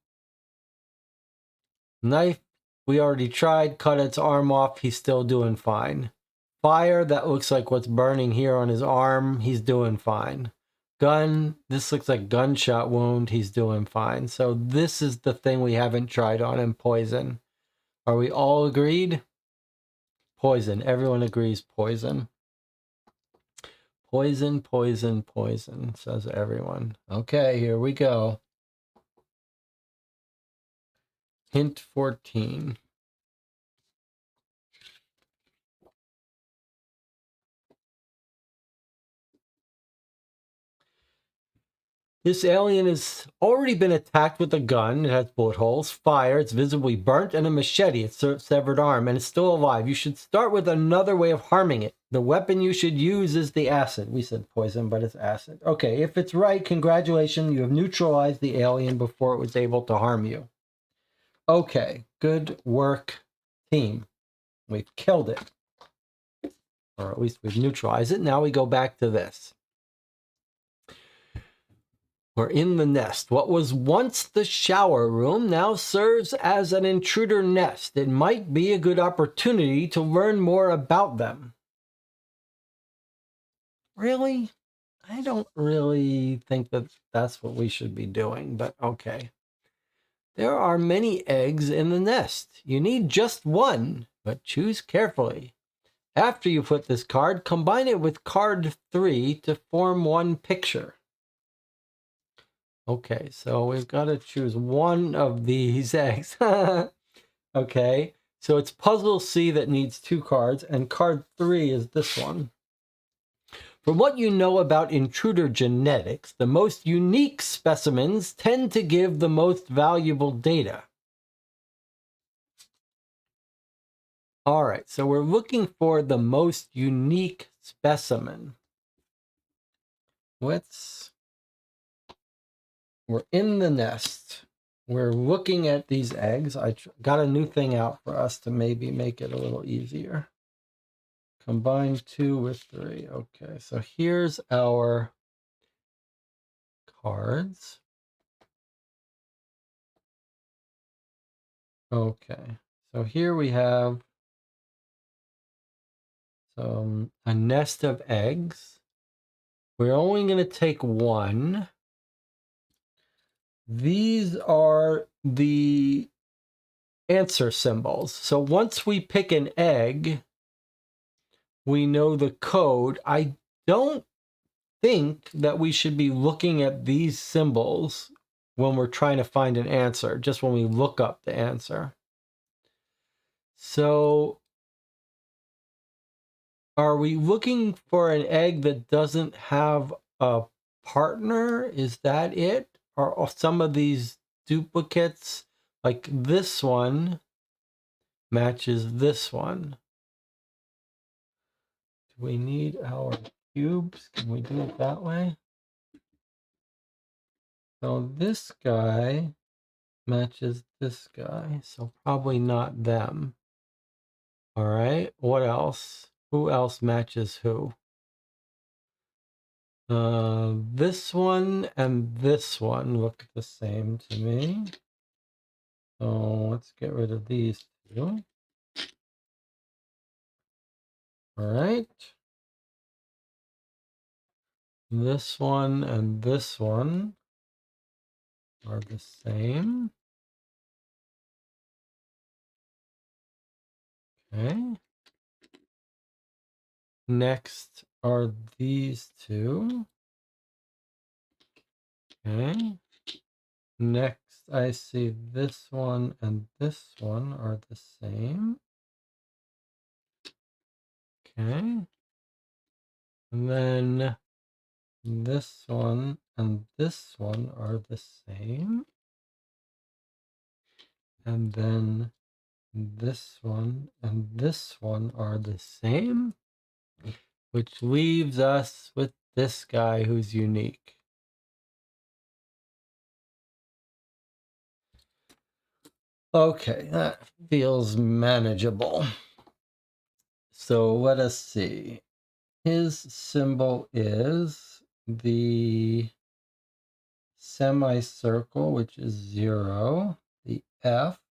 Speaker 1: Knife, we already tried, cut its arm off, he's still doing fine. Fire, that looks like what's burning here on his arm, he's doing fine. Gun, this looks like gunshot wound, he's doing fine. So this is the thing we haven't tried on him, poison. Are we all agreed? Poison, everyone agrees poison. Poison, poison, poison, says everyone. Okay, here we go. Hint 14. This alien has already been attacked with a gun. It has bullet holes, fire, it's visibly burnt, and a machete, its severed arm, and it's still alive. You should start with another way of harming it. The weapon you should use is the acid. We said poison, but it's acid. Okay, if it's right, congratulations. You have neutralized the alien before it was able to harm you. Okay, good work, team. We've killed it. Or at least we've neutralized it. Now we go back to this. We're in the nest. What was once the shower room now serves as an intruder nest. It might be a good opportunity to learn more about them. Really? I don't really think that that's what we should be doing, but okay. There are many eggs in the nest. You need just one, but choose carefully. After you put this card, combine it with card 3 to form one picture. Okay, so we've got to choose one of these eggs. Okay, so it's puzzle C that needs 2 cards, and card 3 is this one. From what you know about intruder genetics, the most unique specimens tend to give the most valuable data. All right, so we're looking for the most unique specimen. We're in the nest. We're looking at these eggs. I got a new thing out for us to maybe make it a little easier. Combine 2 with 3. Okay, so here's our cards. Okay, so here we have a nest of eggs. We're only going to take one. These are the answer symbols. So once we pick an egg, we know the code. I don't think that we should be looking at these symbols when we're trying to find an answer, just when we look up the answer. So are we looking for an egg that doesn't have a partner? Is that it? Or some of these duplicates, like this one, matches this one? Do we need our cubes? Can we do it that way? So this guy matches this guy, so probably not them. All right, what else? Who else matches who? This one and this one look the same to me. So let's get rid of these 2. All right. This one and this one are the same. Okay. Next are these two. Okay. Next, I see this one and this one are the same. Okay. And then this one and this one are the same. And then this one and this one are the same, which leaves us with this guy who's unique. Okay, that feels manageable. So let us see. His symbol is the semicircle, which is 0, the F,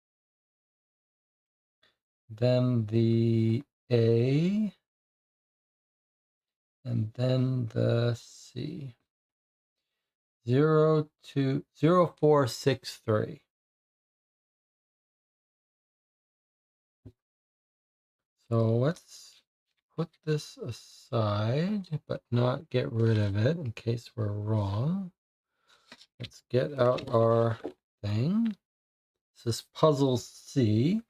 Speaker 1: then the A, and then the C. 0463. So let's put this aside, but not get rid of it in case we're wrong. Let's get out our thing. This is puzzle C.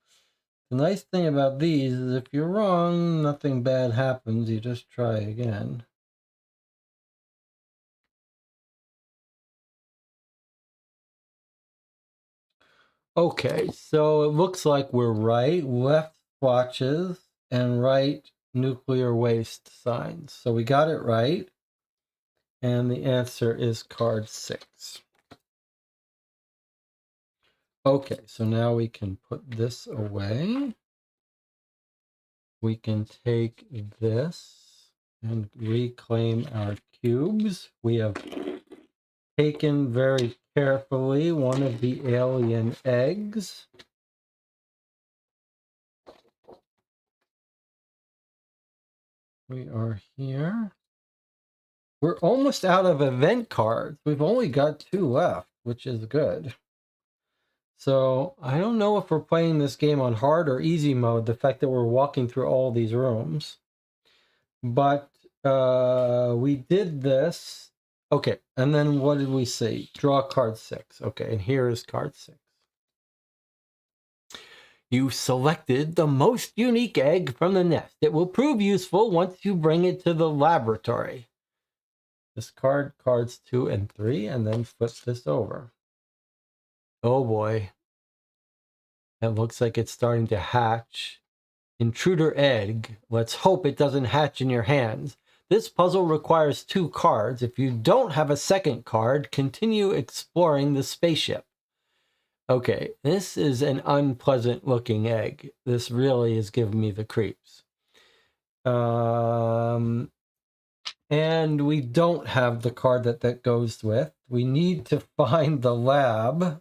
Speaker 1: The nice thing about these is if you're wrong, nothing bad happens. You just try again. Okay, so it looks like we're right. Left watches and right nuclear waste signs. So we got it right. And the answer is card 6. Okay, so now we can put this away. We can take this and reclaim our cubes. We have taken very carefully one of the alien eggs. We are here. We're almost out of event cards. We've only got 2 left, which is good. So I don't know if we're playing this game on hard or easy mode, the fact that we're walking through all these rooms. But we did this. Okay, and then what did we see? Draw card 6. Okay, and here is card 6. You selected the most unique egg from the nest. It will prove useful once you bring it to the laboratory. Discard cards 2 and 3 and then flip this over. Oh boy. It looks like it's starting to hatch. Intruder egg. Let's hope it doesn't hatch in your hands. This puzzle requires 2 cards. If you don't have a second card, continue exploring the spaceship. Okay, this is an unpleasant looking egg. This really is giving me the creeps. And we don't have the card that goes with. We need to find the lab.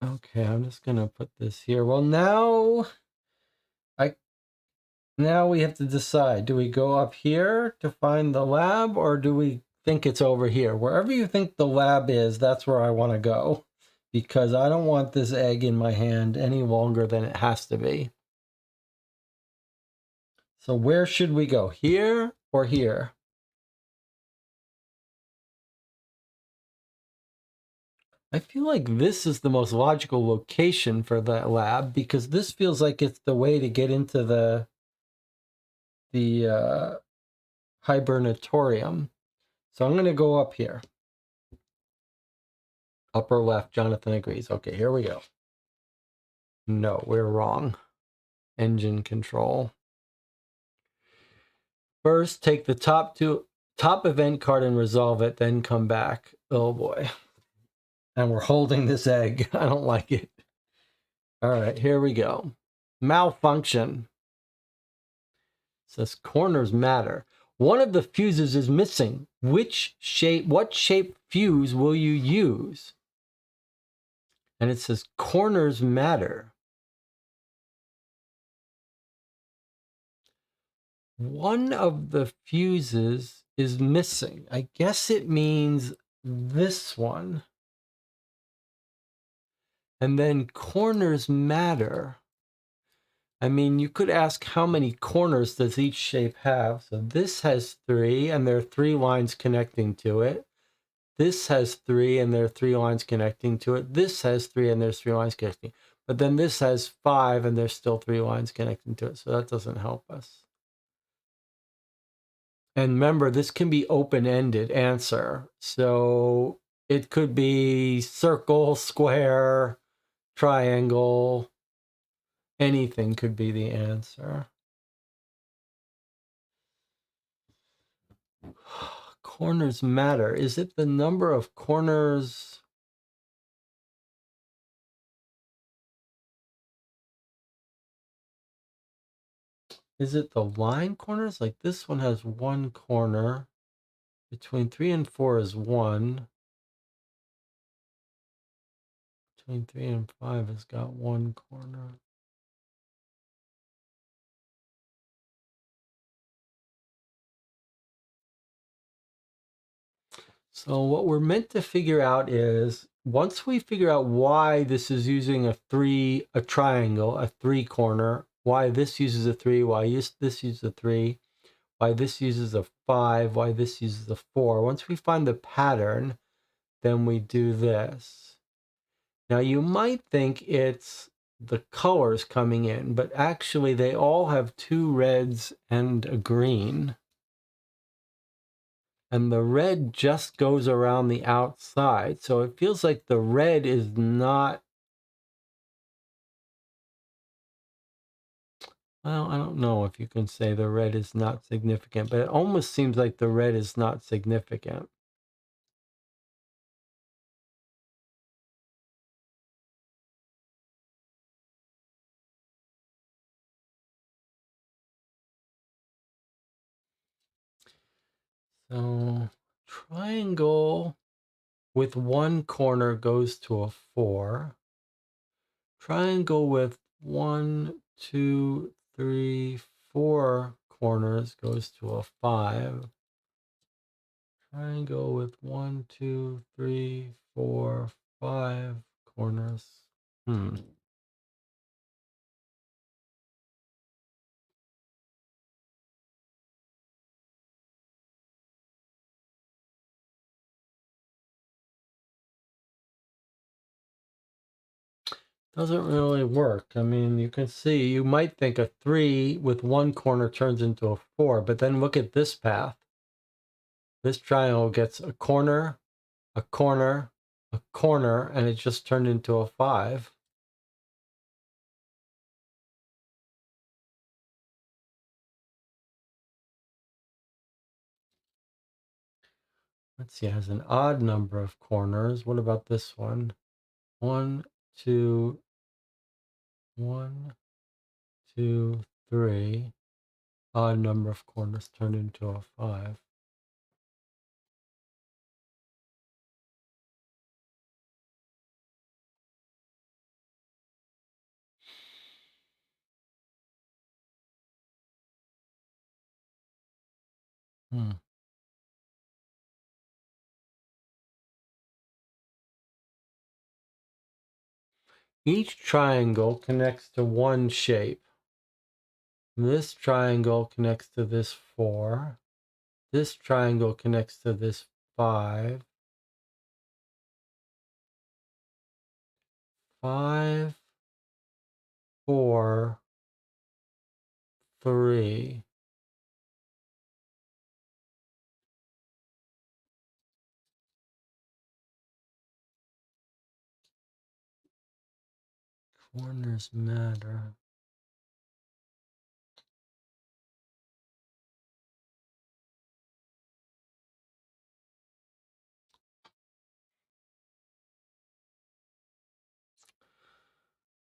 Speaker 1: Okay, I'm just gonna put this here. Well, now we have to decide. Do we go up here to find the lab, or do we think it's over here? Wherever you think the lab is, that's where I want to go, because I don't want this egg in my hand any longer than it has to be. So where should we go? Here or here? I feel like this is the most logical location for that lab, because this feels like it's the way to get into the hibernatorium. So I'm going to go up here. Upper left, Jonathan agrees. Okay, here we go. No, we're wrong. Engine control. First, take the top event card and resolve it, then come back. Oh boy. And we're holding this egg. I don't like it. All right, here we go. Malfunction. It says corners matter. One of the fuses is missing. What shape fuse will you use? And it says corners matter. One of the fuses is missing. I guess it means this one. And then corners matter. I mean, you could ask how many corners does each shape have? So this has 3, and there are 3 lines connecting to it. This has 3, and there are 3 lines connecting to it. This has 3, and there's 3 lines connecting. But then this has 5, and there's still 3 lines connecting to it. So that doesn't help us. And remember, this can be open-ended answer. So it could be circle, square, triangle. Anything could be the answer. Corners matter. Is it the number of corners? Is it the line corners? Like this one has 1 corner. Between 3 and 4 is 1. Between 3 and 5 has got 1 corner. So what we're meant to figure out is, once we figure out why this is using a triangle, a 3 corner, why this uses a 3, why this uses a 3, why this uses a 5, why this uses a 4. Once we find the pattern, then we do this. Now you might think it's the colors coming in, but actually they all have 2 reds and a green. And the red just goes around the outside. So it feels like the red is not, well, I don't know if you can say the red is not significant, but it almost seems like the red is not significant. So triangle with 1 corner goes to a 4. Triangle with 1, 2, 3, 4 corners goes to a 5. Triangle with 1, 2, 3, 4, 5 corners. Doesn't really work. I mean, you can see, you might think a 3 with 1 corner turns into a 4, but then look at this path. This triangle gets a corner, a corner, a corner, and it just turned into a 5. Let's see, it has an odd number of corners. What about this one? 1, 2, 1, 2, 3. Odd number of corners turned into a 5. Each triangle connects to one shape. This triangle connects to this 4. This triangle connects to this 5. 5, 4, 3. Corners matter.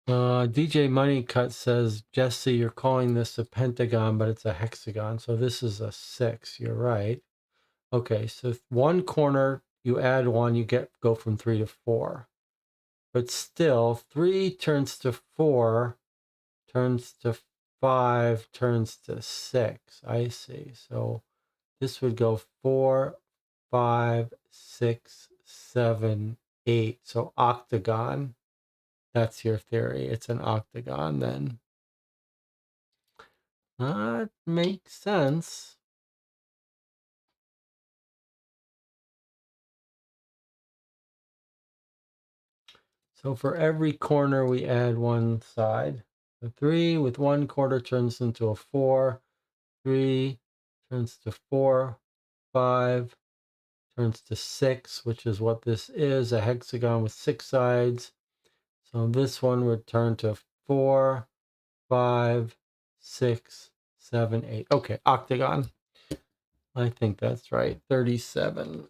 Speaker 1: DJ Money Cut says, Jesse, you're calling this a pentagon, but it's a hexagon. So this is a 6. You're right. Okay, so 1 corner, you add 1, you go from 3 to 4. But still, 3 turns to 4, turns to 5, turns to 6. I see. So this would go 4, 5, 6, 7, 8. So octagon. That's your theory. It's an octagon then. That makes sense. So for every corner, we add one side. A 3 with one quarter turns into a 4. 3 turns to 4. 5 turns to 6, which is what this is, a hexagon with 6 sides. So this one would turn to 4, 5, 6, 7, 8. Okay, octagon. I think that's right. 37.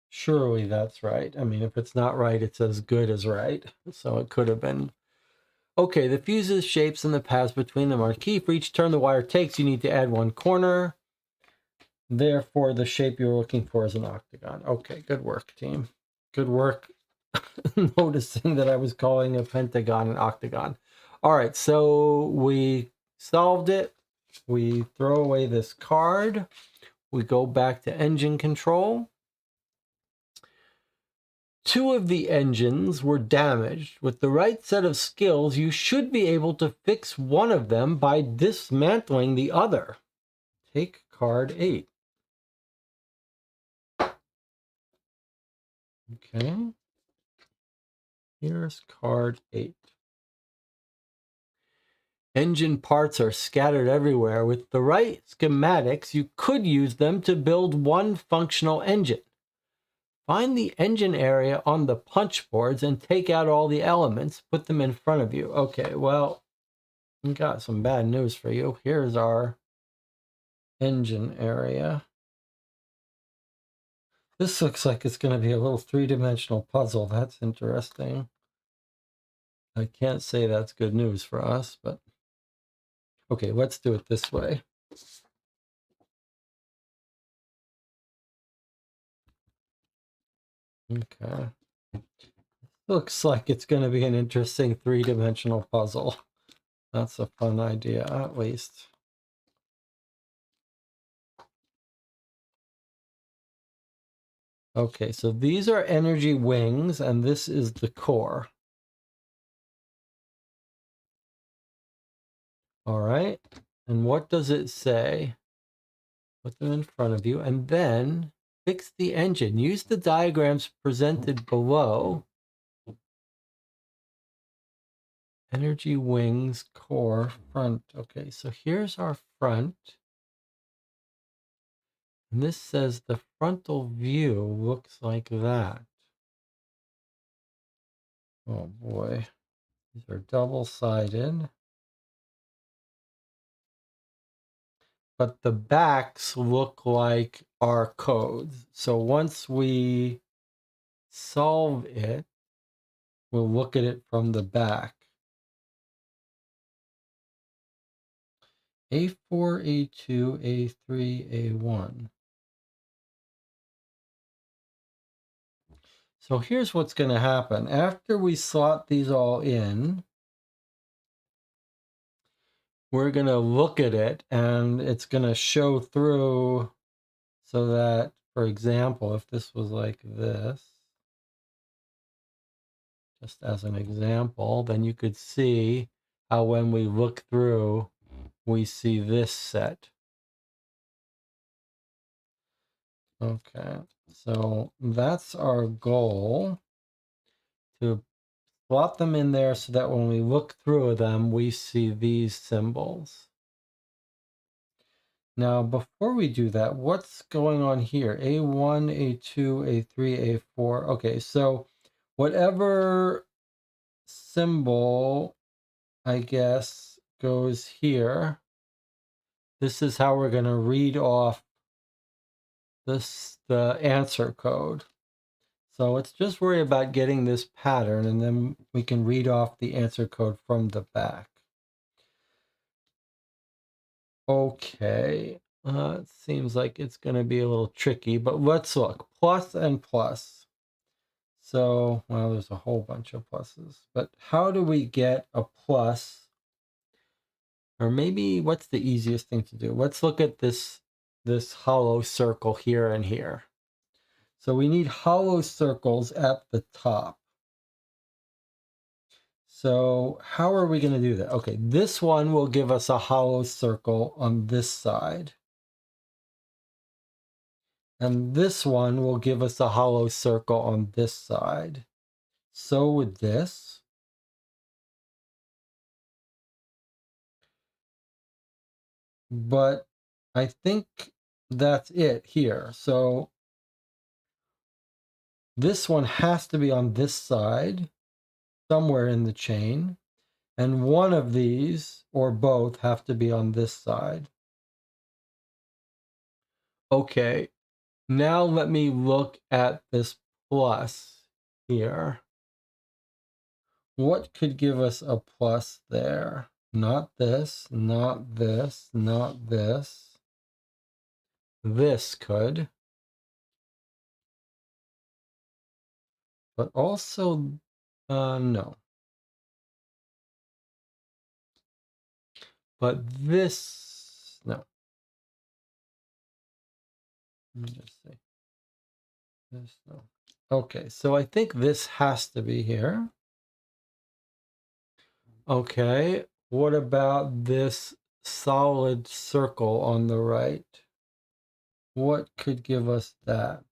Speaker 1: Surely that's right. I mean, if it's not right, it's as good as right. So it could have been. Okay, the fuses, shapes, and the paths between them are key. For each turn the wire takes, you need to add one corner. Therefore, the shape you're looking for is an octagon. Okay, good work, team. Good work noticing that I was calling a pentagon an octagon. All right, so we solved it. We throw away this card. We go back to engine control. 2 of the engines were damaged. With the right set of skills, you should be able to fix one of them by dismantling the other. Take card 8. Okay. Here's card 8. Engine parts are scattered everywhere. With the right schematics, you could use them to build one functional engine. Find the engine area on the punch boards and take out all the elements. Put them in front of you. Okay, well, we got some bad news for you. Here's our engine area. This looks like it's going to be a little 3-dimensional puzzle. That's interesting. I can't say that's good news for us, but okay, let's do it this way. Okay. Looks like it's going to be an interesting 3-dimensional puzzle. That's a fun idea, at least. Okay, so these are energy wings, and this is the core. All right, and what does it say? Put them in front of you, and then fix the engine. Use the diagrams presented below. Energy wings, core, front. Okay, so here's our front. And this says the frontal view looks like that. Oh boy, these are double-sided. But the backs look like our codes. So once we solve it, we'll look at it from the back. A4, A2, A3, A1. So here's what's going to happen. After we slot these all in, we're going to look at it and it's going to show through so that, for example, if this was like this, just as an example, then you could see how when we look through, we see this set. Okay, so that's our goal, to plot them in there so that when we look through them, we see these symbols. Now, before we do that, what's going on here? A1, A2, A3, A4. Okay, so whatever symbol, I guess, goes here, this is how we're going to read off the answer code. So let's just worry about getting this pattern, and then we can read off the answer code from the back. Okay, it seems like it's going to be a little tricky, but let's look. Plus and plus. So, well, there's a whole bunch of pluses, but how do we get a plus? Or maybe what's the easiest thing to do? Let's look at this hollow circle here and here. So we need hollow circles at the top. So how are we going to do that? Okay, this one will give us a hollow circle on this side. And this one will give us a hollow circle on this side. So with this. But I think that's it here. So this one has to be on this side, somewhere in the chain. And one of these, or both, have to be on this side. Okay, now let me look at this plus here. What could give us a plus there? Not this, not this, not this. This could. But also, no. But this, no. Let me just see. This, no. Okay, so I think this has to be here. Okay, what about this solid circle on the right? What could give us that?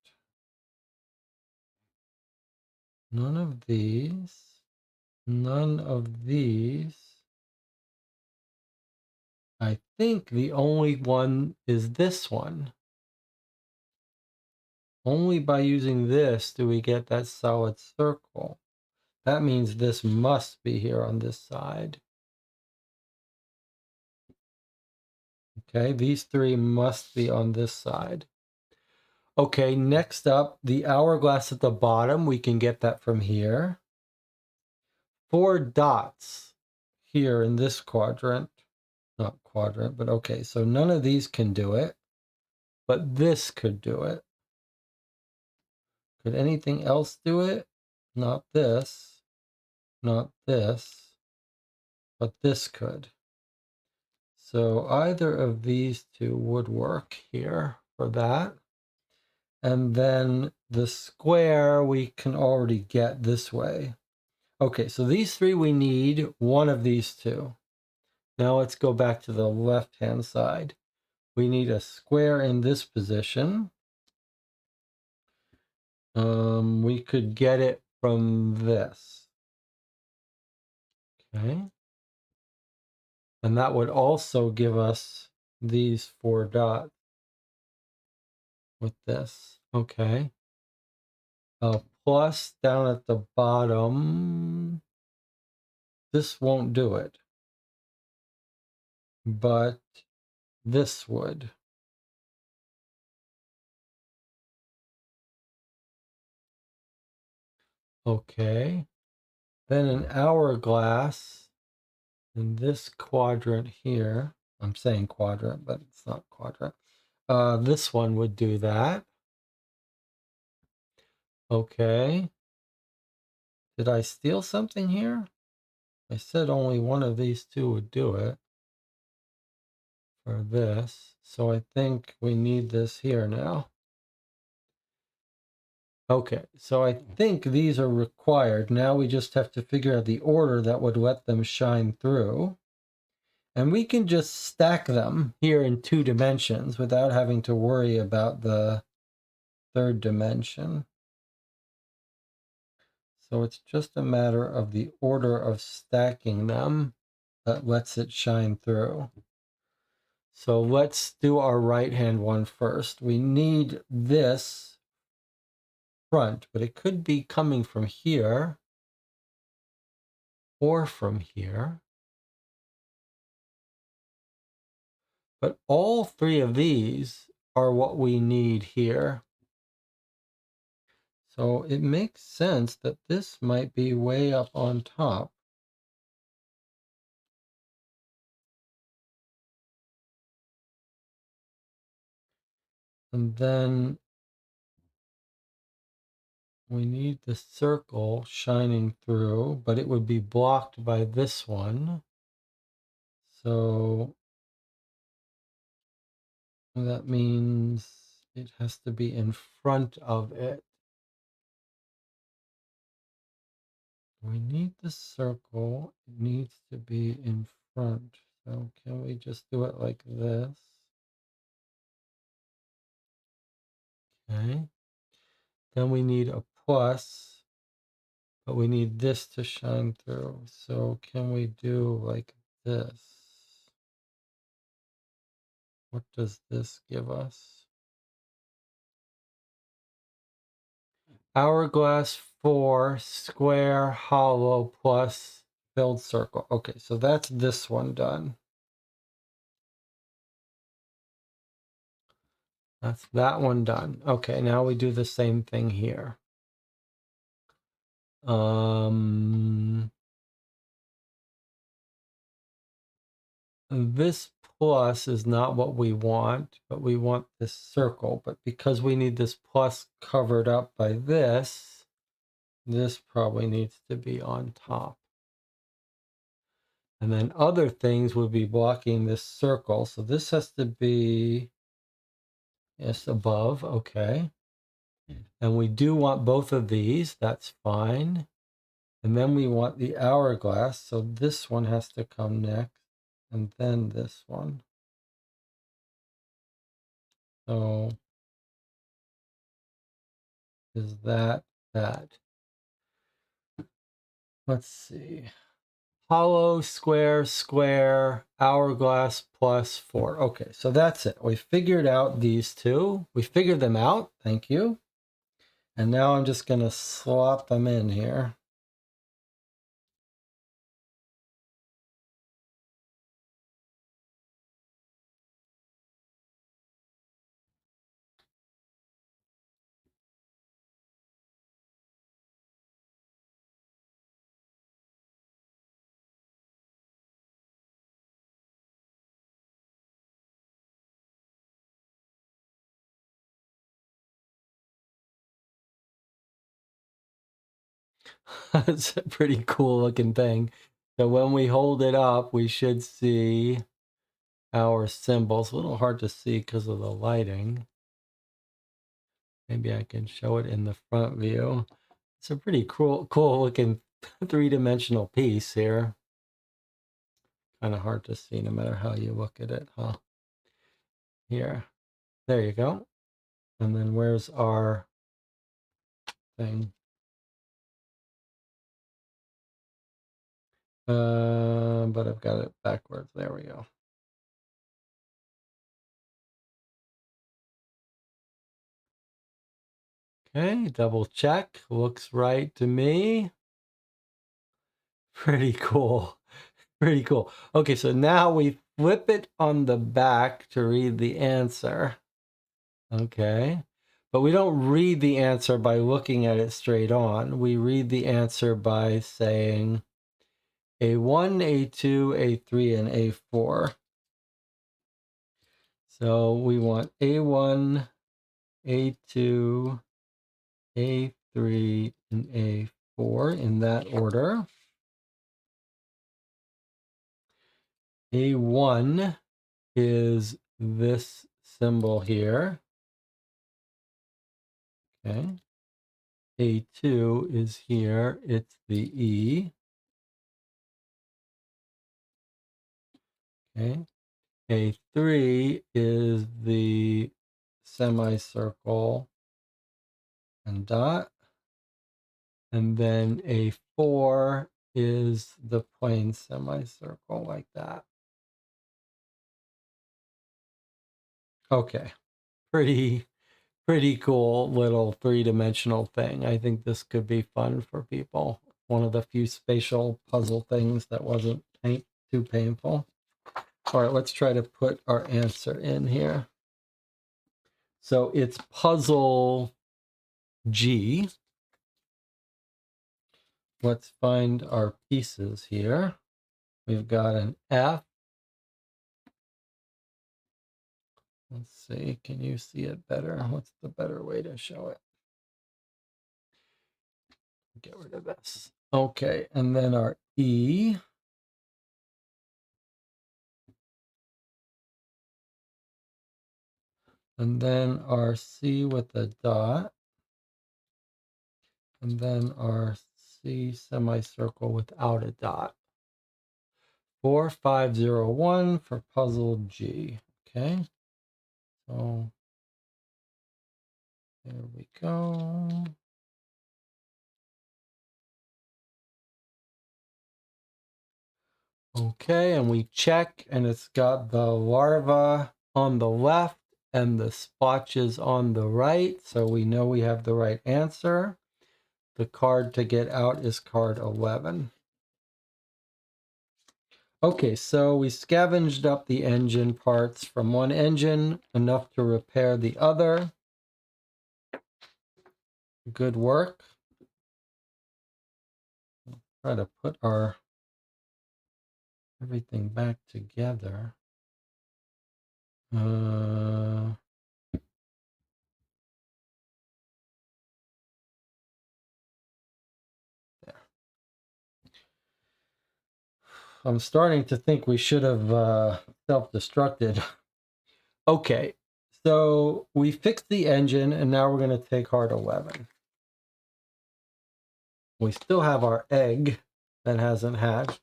Speaker 1: None of these. None of these. I think the only one is this one. Only by using this do we get that solid circle. That means this must be here on this side. Okay, these three must be on this side. Okay, next up, the hourglass at the bottom. We can get that from here. 4 dots here in this quadrant. Not quadrant, but okay, so none of these can do it. But this could do it. Could anything else do it? Not this. Not this. But this could. So either of these two would work here for that. And then the square we can already get this way. Okay, so these three we need, one of these two. Now let's go back to the left-hand side. We need a square in this position. We could get it from this. Okay. And that would also give us these 4 dots with this. Okay. A plus down at the bottom. This won't do it. But this would. Okay. Then an hourglass in this quadrant here. I'm saying quadrant, but it's not quadrant. This one would do that. Okay. Did I steal something here? I said only one of these two would do it for this. So I think we need this here now. Okay, so I think these are required. Now we just have to figure out the order that would let them shine through. And we can just stack them here in 2 dimensions without having to worry about the 3rd dimension. So it's just a matter of the order of stacking them that lets it shine through. So let's do our right-hand one first. We need this front, but it could be coming from here or from here. But all 3 of these are what we need here. So it makes sense that this might be way up on top. And then we need the circle shining through, but it would be blocked by this one. So that means It has to be in front of it. We need the circle. It needs to be in front. So can we just do it like this? Okay. Then we need a plus, but we need this to shine through. So can we do like this? What does this give us? Hourglass 4, square, hollow, plus filled circle. Okay, so that's this one done. That's that one done. Okay, now we do the same thing here. This plus is not what we want, but we want this circle. But because we need this plus covered up by this, this probably needs to be on top. And then other things would be blocking this circle. So this has to be, yes, above. Okay. And we do want both of these. That's fine. And then we want the hourglass. So this one has to come next. And then this one. So is that that? Let's see. Hollow, square, square, hourglass plus 4. Okay, so that's it. We figured out these two. We figured them out. Thank you. And now I'm just going to slot them in here. It's a pretty cool looking thing. So when we hold it up, we should see our symbols. A little hard to see because of the lighting. Maybe I can show it in the front view. It's a pretty cool looking three-dimensional piece here. Kind of hard to see no matter how you look at it, huh? Here. There you go. And then where's our thing? But I've got it backwards. There we go. Okay, double check. Looks right to me. Pretty cool. Pretty cool. Okay, so now we flip it on the back to read the answer. Okay. But we don't read the answer by looking at it straight on. We read the answer by saying A1, A2, A3, and A4. So we want A1, A2, A3, and A4 in that order. A1 is this symbol here. Okay. A2 is here. It's the E. Okay. A3 is the semicircle and dot. And then A4 is the plain semicircle like that. Okay. Pretty cool little three-dimensional thing. I think this could be fun for people. One of the few spatial puzzle things that wasn't too painful. All right, let's try to put our answer in here. So it's puzzle G. Let's find our pieces here. We've got an F. Let's see, can you see it better? What's the better way to show it? Get rid of this. Okay, and then our E. and then our C with a dot, and then our C semicircle without a dot. 4501 for puzzle G. Okay, so there we go. Okay, and we check, and it's got the larva on the left and the splotches on the right, so we know we have the right answer. The card to get out is card 11. Okay, so we scavenged up the engine parts from one engine, enough to repair the other. Good work. Try to put our everything back together. There. I'm starting to think we should have self-destructed. Okay, so we fixed the engine, and now we're going to take card 11. We still have our egg that hasn't hatched.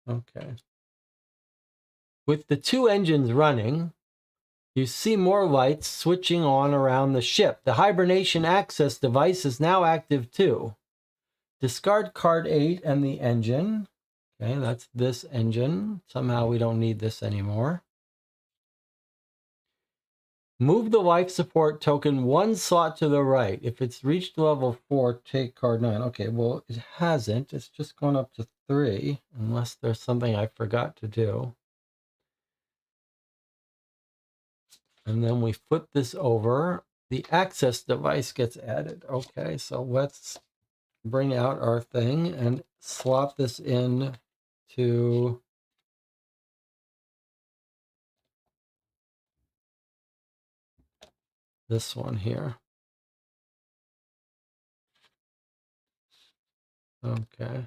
Speaker 1: Okay. With the two engines running, you see more lights switching on around the ship. The hibernation access device is now active too. Discard card 8 and the engine. Okay, that's this engine. Somehow we don't need this anymore. Move the life support token one slot to the right. If it's reached level 4, take card 9. Okay, well, it hasn't. It's just gone up to 3, unless there's something I forgot to do. And then we flip this over. The access device gets added. Okay, so let's bring out our thing and slot this in to this one here. Okay.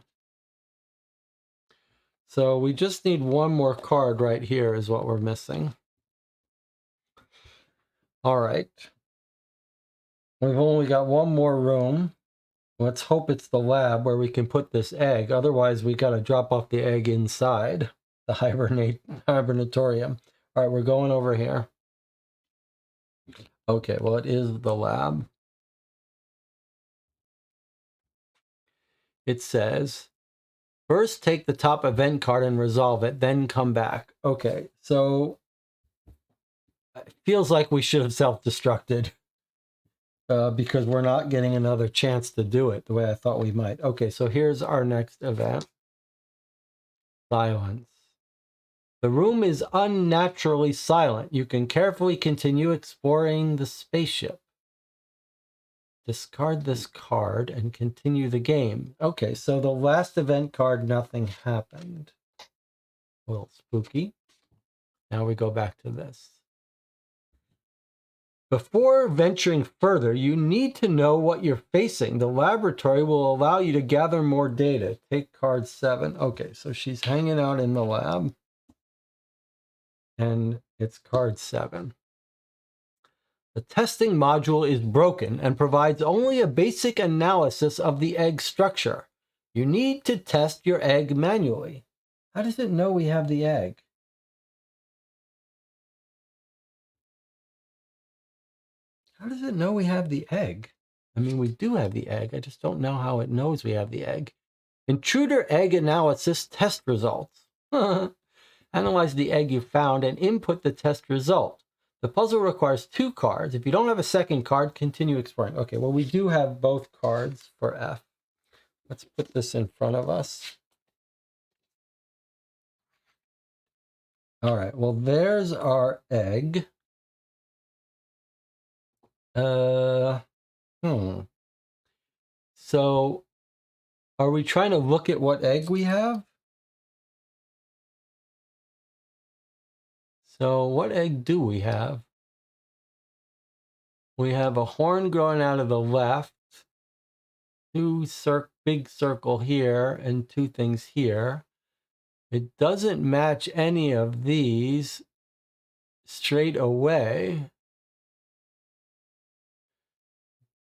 Speaker 1: So we just need one more card right here is what we're missing. All right. We've only got one more room. Let's hope it's the lab where we can put this egg. Otherwise, we got to drop off the egg inside the hibernatorium. All right, we're going over here. Okay, well, it is the lab. It says, first take the top event card and resolve it, then come back. Okay, so it feels like we should have self-destructed because we're not getting another chance to do it the way I thought we might. Okay, so here's our next event. Silence. The room is unnaturally silent. You can carefully continue exploring the spaceship. Discard this card and continue the game. Okay, so the last event card, nothing happened. A little spooky. Now we go back to this. Before venturing further, you need to know what you're facing. The laboratory will allow you to gather more data. Take card 7. Okay, so she's hanging out in the lab. And it's card 7. The testing module is broken and provides only a basic analysis of the egg structure. You need to test your egg manually. How does it know we have the egg? How does it know we have the egg? I mean, we do have the egg. I just don't know how it knows we have the egg. Intruder egg analysis test results. Analyze the egg you found and input the test result. The puzzle requires 2 cards. If you don't have a second card, continue exploring. Okay, well, we do have both cards for F. Let's put this in front of us. All right, well, there's our egg. So, are we trying to look at what egg we have? So, what egg do we have? We have a horn growing out of the left, 2 big circle here, and 2 things here. It doesn't match any of these. straight away,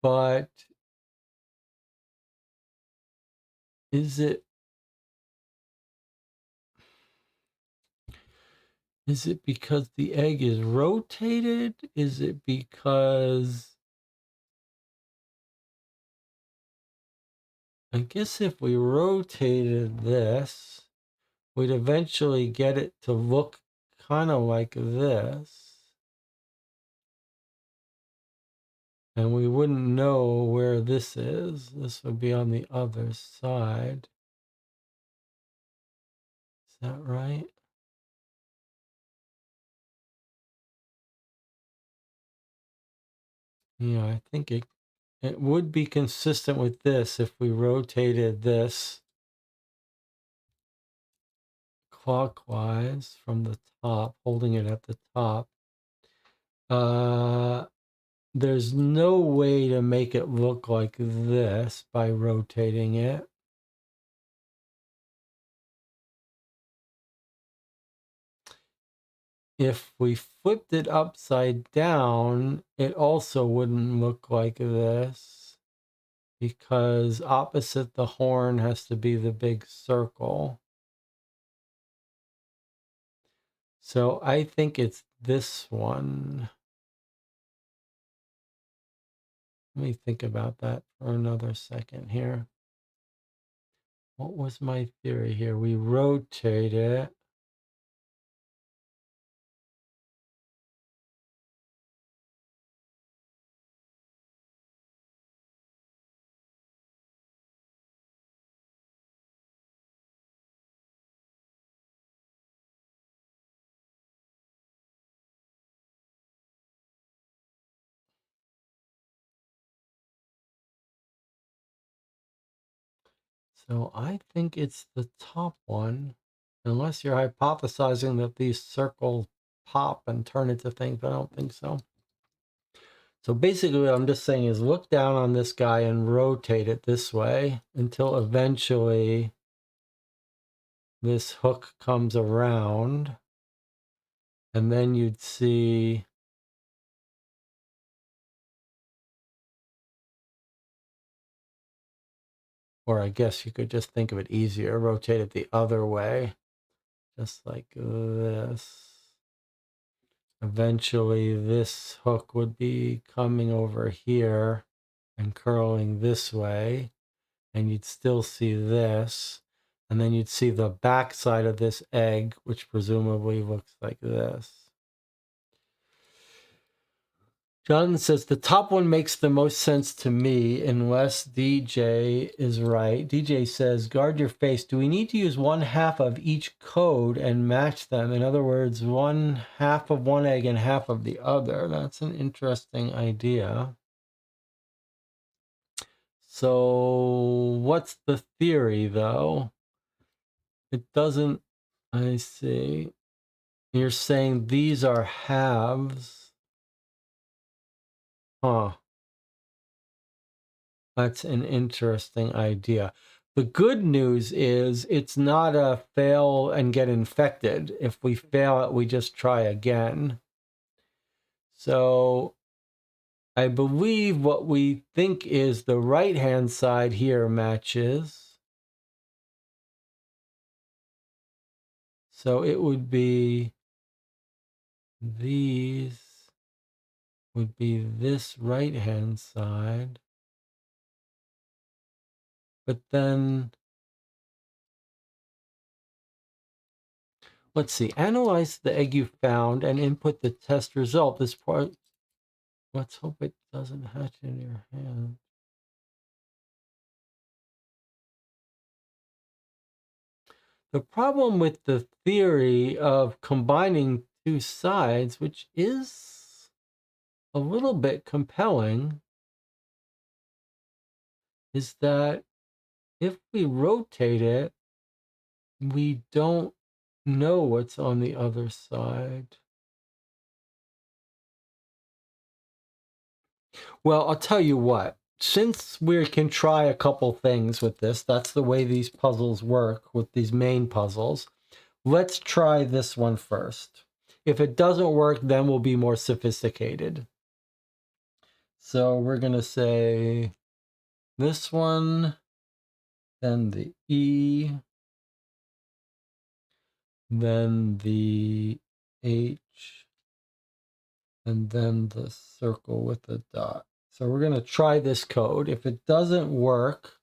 Speaker 1: but is it because the egg is rotated? Is it because, I guess if we rotated this, we'd eventually get it to look kind of like this. And we wouldn't know where this is. This would be on the other side. Is that right? Yeah, I think it would be consistent with this if we rotated this clockwise from the top, holding it at the top. There's no way to make it look like this by rotating it. If we flipped it upside down, it also wouldn't look like this, because opposite the horn has to be the big circle. So I think it's this one. Let me think about that for another second here. What was my theory here? We rotate it. So I think it's the top one, unless you're hypothesizing that these circles pop and turn into things, but I don't think so. So basically what I'm just saying is look down on this guy and rotate it this way until eventually this hook comes around, and then you'd see or I guess you could just think of it easier, rotate it the other way, just like this. Eventually this hook would be coming over here and curling this way, and you'd still see this, and then you'd see the back side of this egg, which presumably looks like this. Jonathan says the top one makes the most sense to me, unless DJ is right. DJ says, guard your face. Do we need to use one half of each code and match them? In other words, one half of one egg and half of the other. That's an interesting idea. So what's the theory, though? It doesn't, I see. You're saying these are halves. Huh. That's an interesting idea. The good news is it's not a fail and get infected. If we fail it, we just try again. So I believe what we think is the right-hand side here matches. So it would be these would be this right-hand side. But then, let's see, analyze the egg you found and input the test result. This part, let's hope it doesn't hatch in your hand. The problem with the theory of combining two sides, which is a little bit compelling, is that if we rotate it, we don't know what's on the other side. Well, I'll tell you what. Since we can try a couple things with this, that's the way these puzzles work with these main puzzles. Let's try this one first. If it doesn't work, then we'll be more sophisticated. So we're going to say this one, then the E, then the H, and then the circle with the dot. So we're going to try this code. If it doesn't work,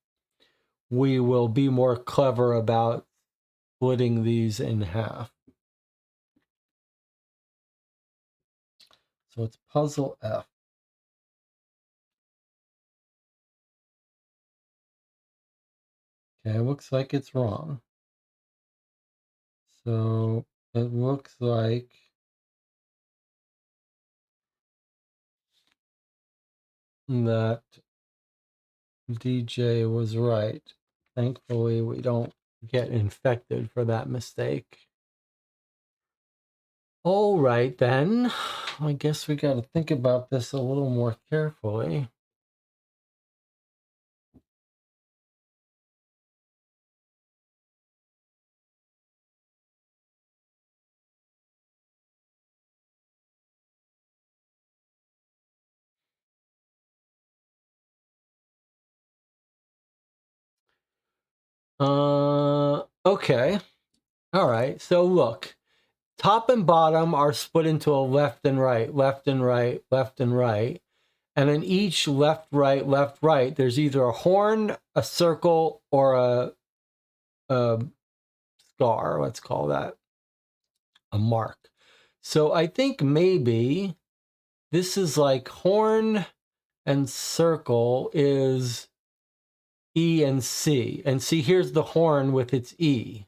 Speaker 1: we will be more clever about splitting these in half. So it's puzzle F. Okay, it looks like it's wrong. So it looks like that DJ was right. Thankfully, we don't get infected for that mistake. All right, then. I guess we got to think about this a little more carefully. Okay. All right. So look, top and bottom are split into a left and right, left and right, left and right. And in each left, right, there's either a horn, a circle, or a scar, let's call that a mark. So I think maybe this is like horn and circle is E and C. And see, here's the horn with its E.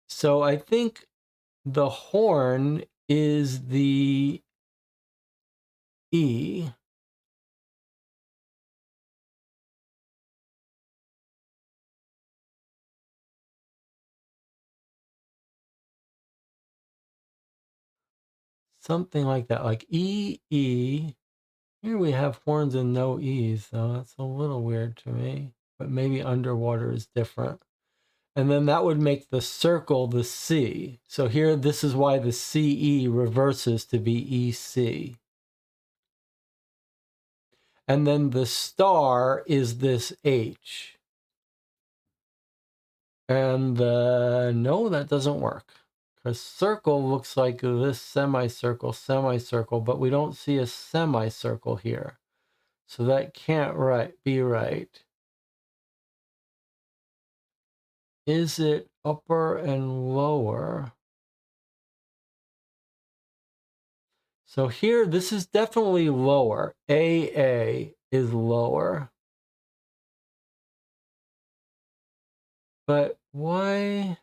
Speaker 1: So I think the horn is the E. Something like that, like E, E. Here we have horns and no E's, so that's a little weird to me. But maybe underwater is different. And then that would make the circle the C. So here, this is why the CE reverses to be EC. And then the star is this H. And no, that doesn't work. Because circle looks like this semicircle, but we don't see a semicircle here. So that can't be right. Is it upper and lower? So here, this is definitely lower. AA is lower. But why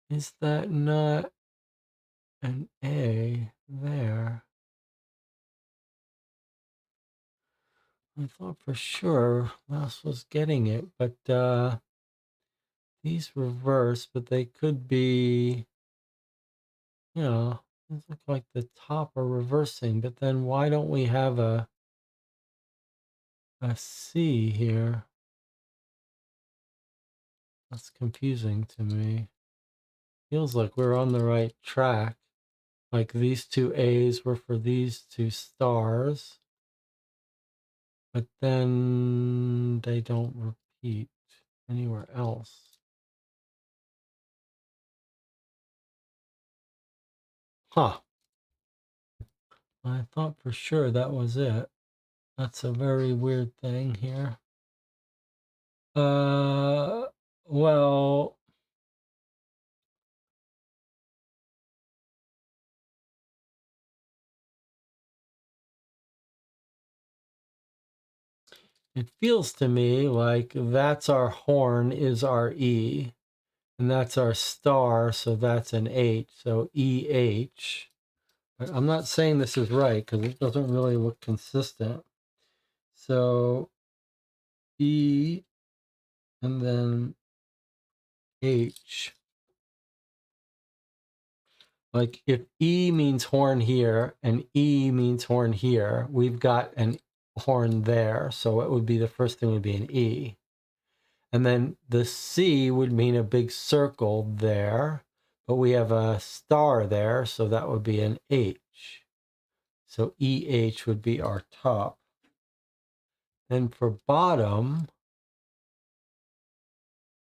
Speaker 1: is that not an A there? I thought for sure Mouse was getting it, but these reverse, but they could be, you know, these look like the top are reversing, but then why don't we have a C here? That's confusing to me. Feels like we're on the right track. Like these two A's were for these two stars, but then they don't repeat anywhere else. Huh. I thought for sure that was it. That's a very weird thing here. Well, it feels to me like that's our horn is our E, and that's our star, so that's an H, so EH. But I'm not saying this is right because it doesn't really look consistent. So E and then H. Like if E means horn here and E means horn here, we've got an horn there. So it would be the first thing would be an E. And then the C would mean a big circle there. but we have a star there, so that would be an H. So EH would be our top. Then for bottom,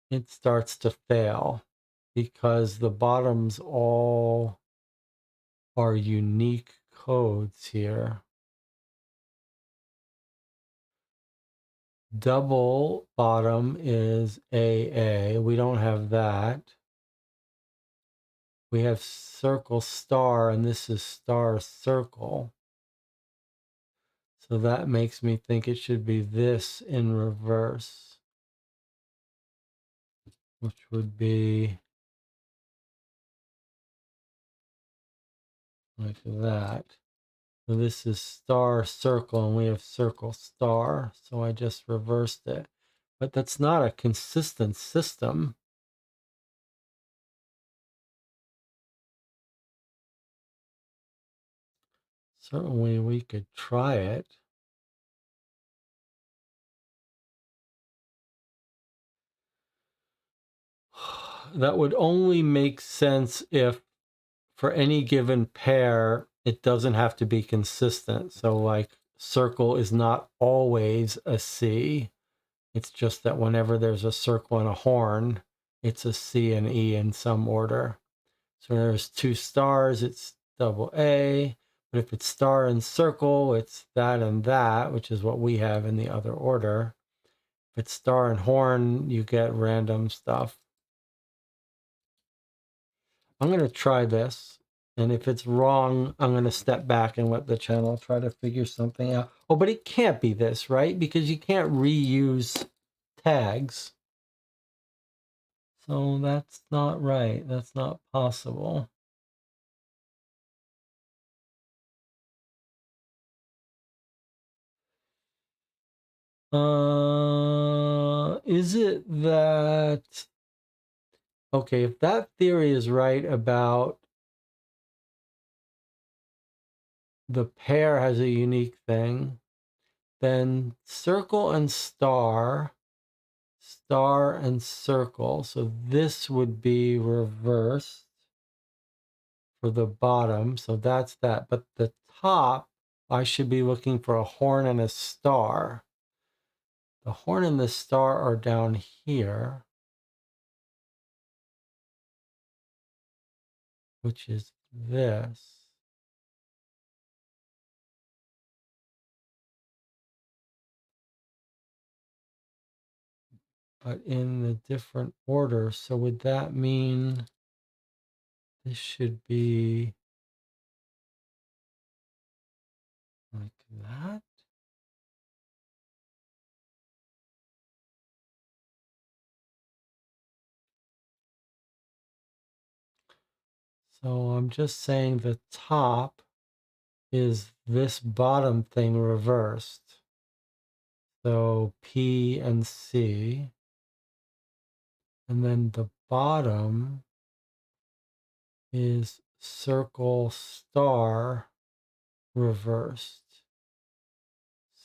Speaker 1: it starts to fail because the bottoms all are unique codes here. Double bottom is AA. We don't have that. We have circle star, and this is star circle. So that makes me think it should be this in reverse, which would be like that. So this is star circle, and we have circle star. So I just reversed it. But that's not a consistent system. Certainly we could try it. That would only make sense if for any given pair, it doesn't have to be consistent. So like circle is not always a C. It's just that whenever there's a circle and a horn, it's a C and E in some order. So there's two stars, it's double A. But if it's star and circle, it's that and that, which is what we have in the other order. If it's star and horn, you get random stuff. I'm going to try this. And if it's wrong, I'm going to step back and let the channel try to figure something out. Oh, but it can't be this, right? Because you can't reuse tags. So that's not right. That's not possible. Is it that... Okay, if that theory is right about the pair has a unique thing, then circle and star and circle. So this would be reversed for the bottom. So that's that. But the top, I should be looking for a horn and a star. The horn and the star are down here, which is this. But in the different order. So would that mean this should be like that? So I'm just saying the top is this bottom thing reversed. So P and C. And then the bottom is circle star reversed.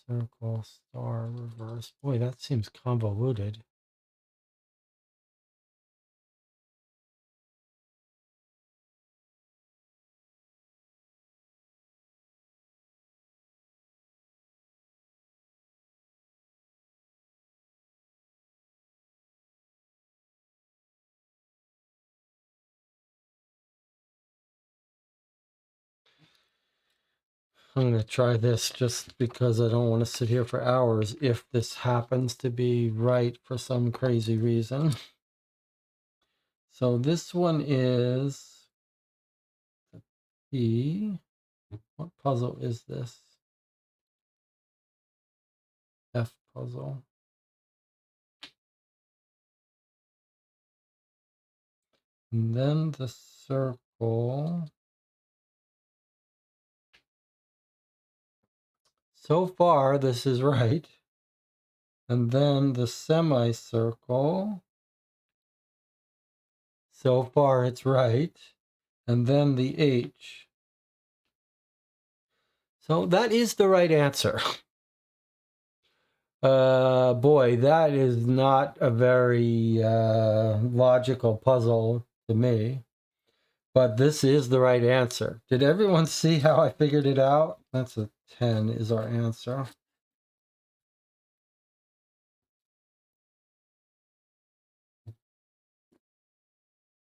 Speaker 1: Circle star reversed. Boy, that seems convoluted. I'm going to try this just because I don't want to sit here for hours if this happens to be right for some crazy reason. So this one is the P. What puzzle is this? F puzzle. And then the circle. So far, this is right. And then the semicircle. So far, it's right. And then the H. So that is the right answer. Boy, that is not a very logical puzzle to me. But this is the right answer. Did everyone see how I figured it out? That's a 10 is our answer.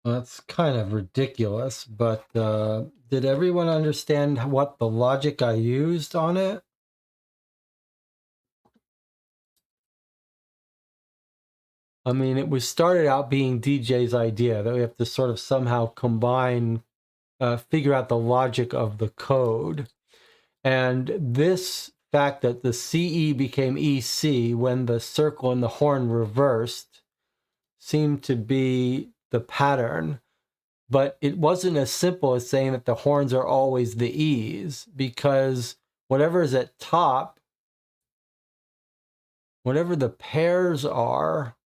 Speaker 1: That's kind of ridiculous, but did everyone understand what the logic I used on it? I mean, it was started out being DJ's idea that we have to sort of somehow combine, figure out the logic of the code. And this fact that the CE became EC when the circle and the horn reversed seemed to be the pattern. But it wasn't as simple as saying that the horns are always the E's, because whatever is at top, whatever the pairs are,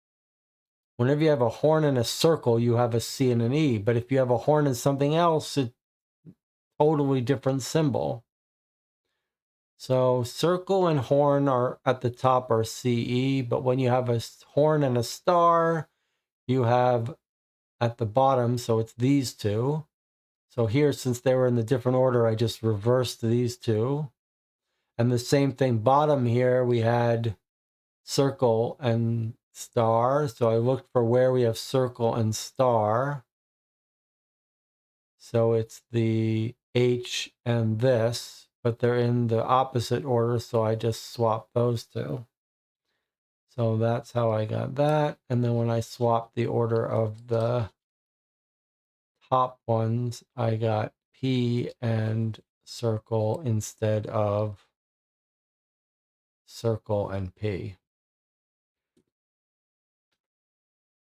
Speaker 1: whenever you have a horn and a circle, you have a C and an E. But if you have a horn and something else, it's a totally different symbol. So circle and horn are at the top are CE, but when you have a horn and a star, you have at the bottom, so it's these two. So here, since they were in the different order, I just reversed these two. And the same thing, bottom here, we had circle and star. So I looked for where we have circle and star. So it's the H and this, but they're in the opposite order, so I just swapped those two. So that's how I got that. And then when I swapped the order of the top ones, I got P and circle instead of circle and P.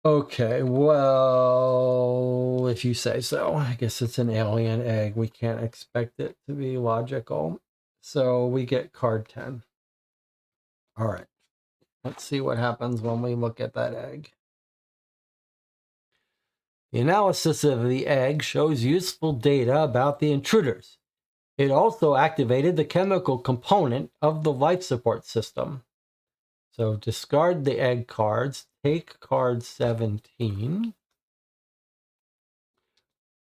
Speaker 1: Okay, well, if you say so. I guess it's an alien egg. We can't expect it to be logical. So we get card 10. All right. Let's see what happens when we look at that egg. The analysis of the egg shows useful data about the intruders. It also activated the chemical component of the life support system. So discard the egg cards, take card 17,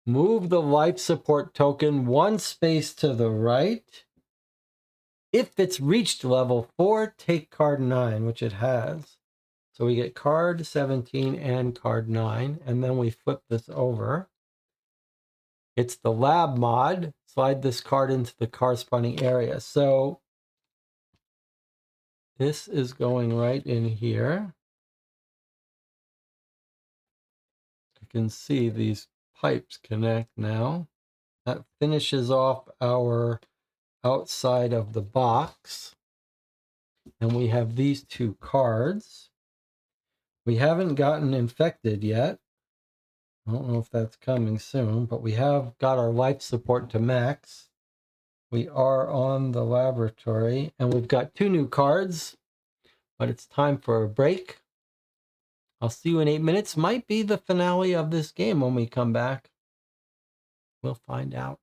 Speaker 1: move the life support token one space to the right. If it's reached level 4, take card 9, which it has. So we get card 17 and card 9, and then we flip this over. It's the lab mod. Slide this card into the corresponding area. So this is going right in here. You can see these pipes connect now. That finishes off our outside of the box. And we have these two cards. We haven't gotten infected yet. I don't know if that's coming soon, but we have got our life support to max. We are on the laboratory, and we've got 2 new cards, but it's time for a break. I'll see you in 8 minutes. Might be the finale of this game when we come back. We'll find out.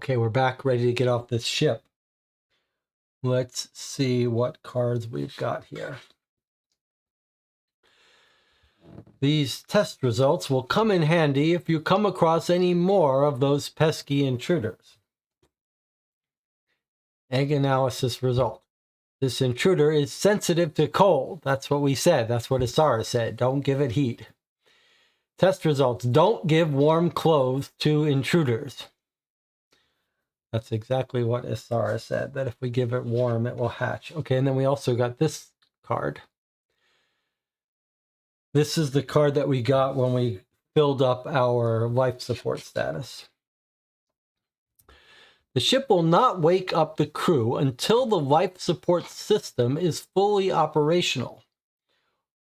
Speaker 1: Okay, we're back, ready to get off this ship. Let's see what cards we've got here. These test results will come in handy if you come across any more of those pesky intruders. Egg analysis result. This intruder is sensitive to cold. That's what we said. That's what Asara said. Don't give it heat. Test results. Don't give warm clothes to intruders. That's exactly what Asara said, that if we give it warm, it will hatch. Okay, and then we also got this card. This is the card that we got when we filled up our life support status. The ship will not wake up the crew until the life support system is fully operational.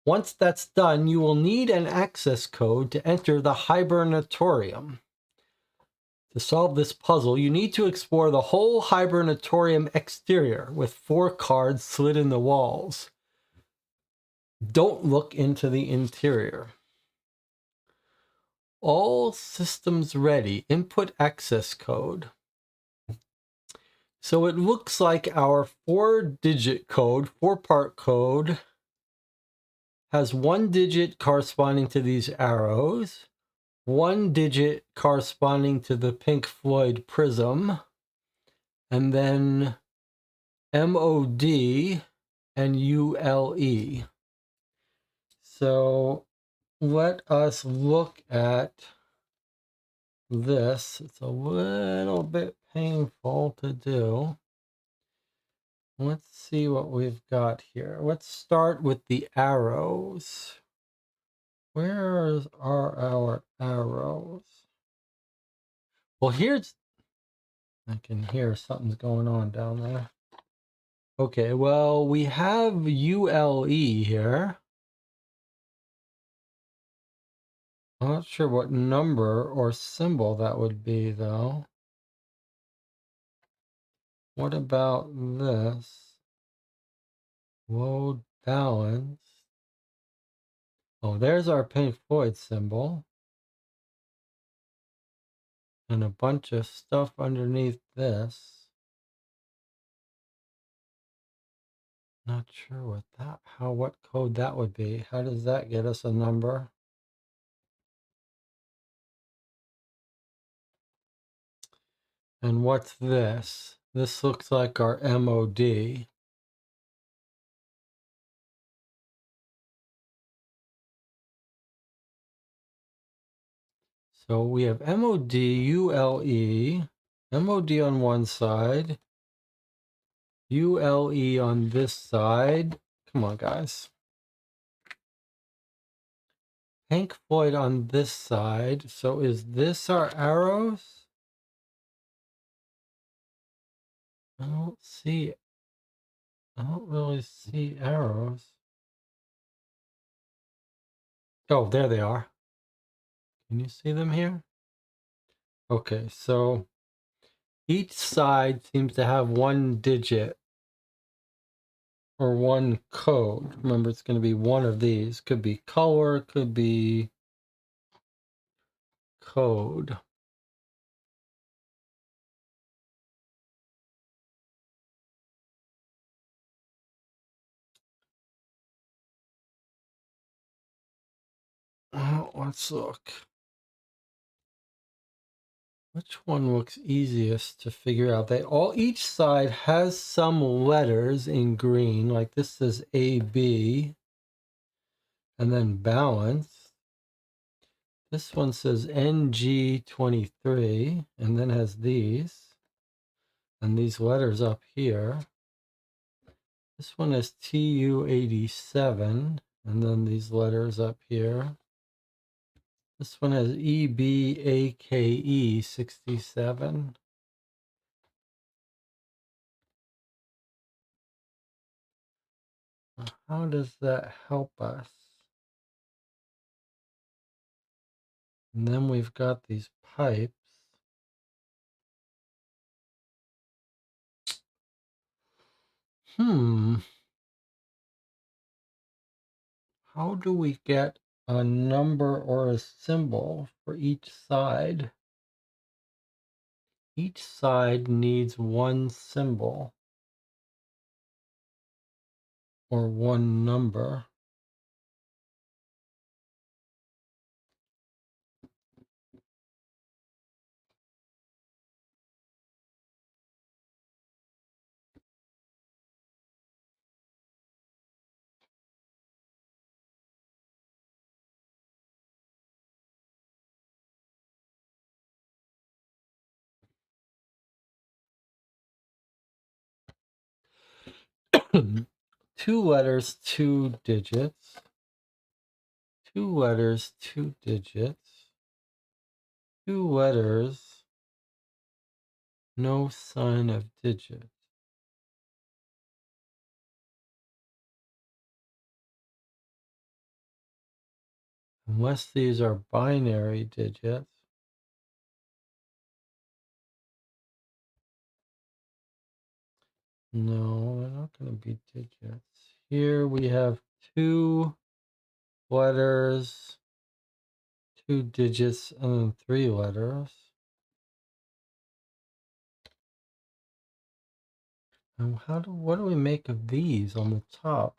Speaker 1: Once that's done, you will need an access code to enter the hibernatorium. To solve this puzzle, you need to explore the whole hibernatorium exterior with 4 cards slid in the walls. Don't look into the interior. All systems ready. Input access code. So it looks like our 4-digit code, 4-part code, has 1 digit corresponding to these arrows, 1 digit corresponding to the Pink Floyd prism, and then MOD and ULE. So let us look at this. It's a little bit painful to do. Let's see what we've got here. Let's start with the arrows. Where are our arrows? Well, here's... I can hear something's going on down there. Okay, well, we have ULE here. I'm not sure what number or symbol that would be, though. What about this? Load balance. Oh, there's our Pink Floyd symbol. And a bunch of stuff underneath this. Not sure what code that would be. How does that get us a number? And what's this? This looks like our MOD. So we have MOD, ULE, MOD on one side, ULE on this side. Come on, guys. Pink Floyd on this side. So is this our arrows? I don't really see arrows. Oh, there they are. Can you see them here? Okay, so each side seems to have 1 digit or 1 code. Remember, it's going to be one of these. Could be color, could be code. Let's look. Which one looks easiest to figure out? Each side has some letters in green, like this says AB, and then balance. This one says NG23, and then has these, and these letters up here. This one has TU87, and then these letters up here. This one has EBAKE67. How does that help us? And then we've got these pipes. How do we get a number or a symbol for each side? Each side needs one symbol or one number. Two letters, two digits. Two letters, two digits. Two letters, no sign of digit. Unless these are binary digits. No, they're not going to be digits. Here we have two letters, two digits, and then three letters. And what do we make of these on the top?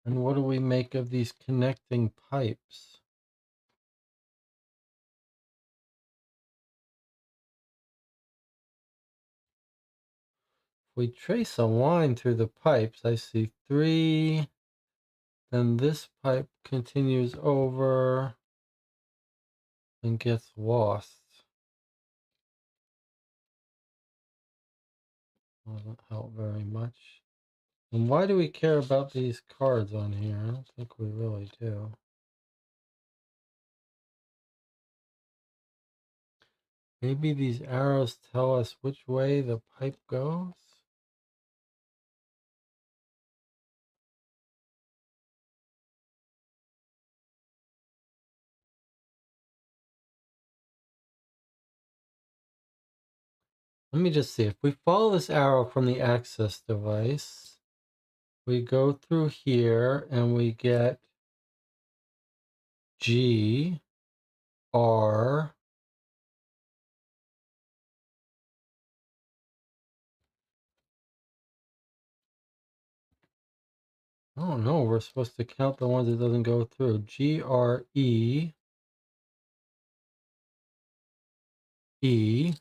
Speaker 1: And what do we make of these connecting pipes? If we trace a line through the pipes, I see three, then this pipe continues over and gets lost. Doesn't help very much. And why do we care about these cards on here? I don't think we really do. Maybe these arrows tell us which way the pipe goes? Let me just see. If we follow this arrow from the access device, we go through here and we get G, R, oh no, we're supposed to count the ones it doesn't go through. G, R, E, E,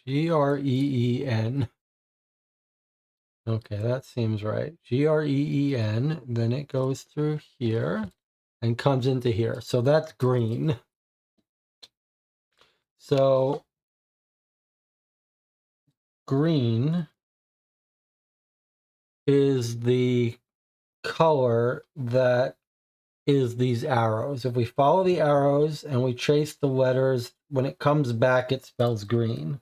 Speaker 1: G, R, E, E, N. Okay, that seems right. G, R, E, E, N. Then it goes through here and comes into here. So that's green. So green is the color that is these arrows. If we follow the arrows and we trace the letters, when it comes back, it spells green.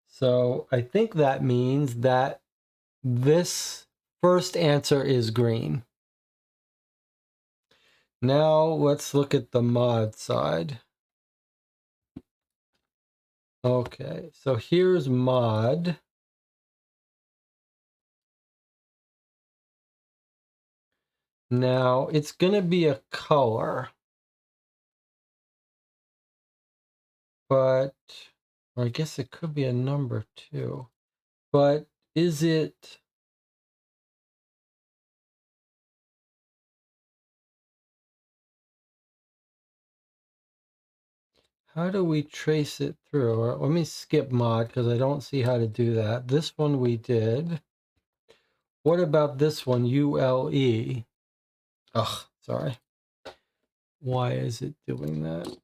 Speaker 1: So I think that means that this first answer is green. Now let's look at the mod side. Okay, so here's mod. Now it's going to be a color, but, or I guess it could be a number too, but is it, how do we trace it through? Or let me skip mod because I don't see how to do that. This one we did. What about this one, ULE? Ugh, sorry. Why is it doing that?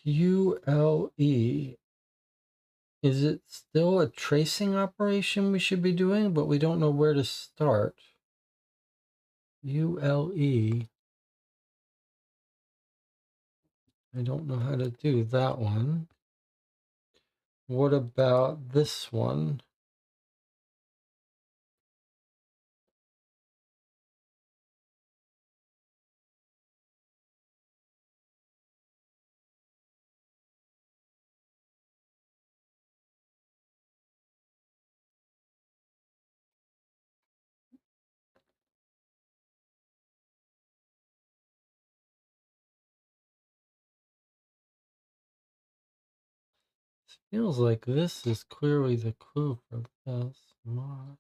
Speaker 1: ULE. Is it still a tracing operation we should be doing, but we don't know where to start? ULE. I don't know how to do that one. What about this one? Feels like this is clearly the clue for this. Mod.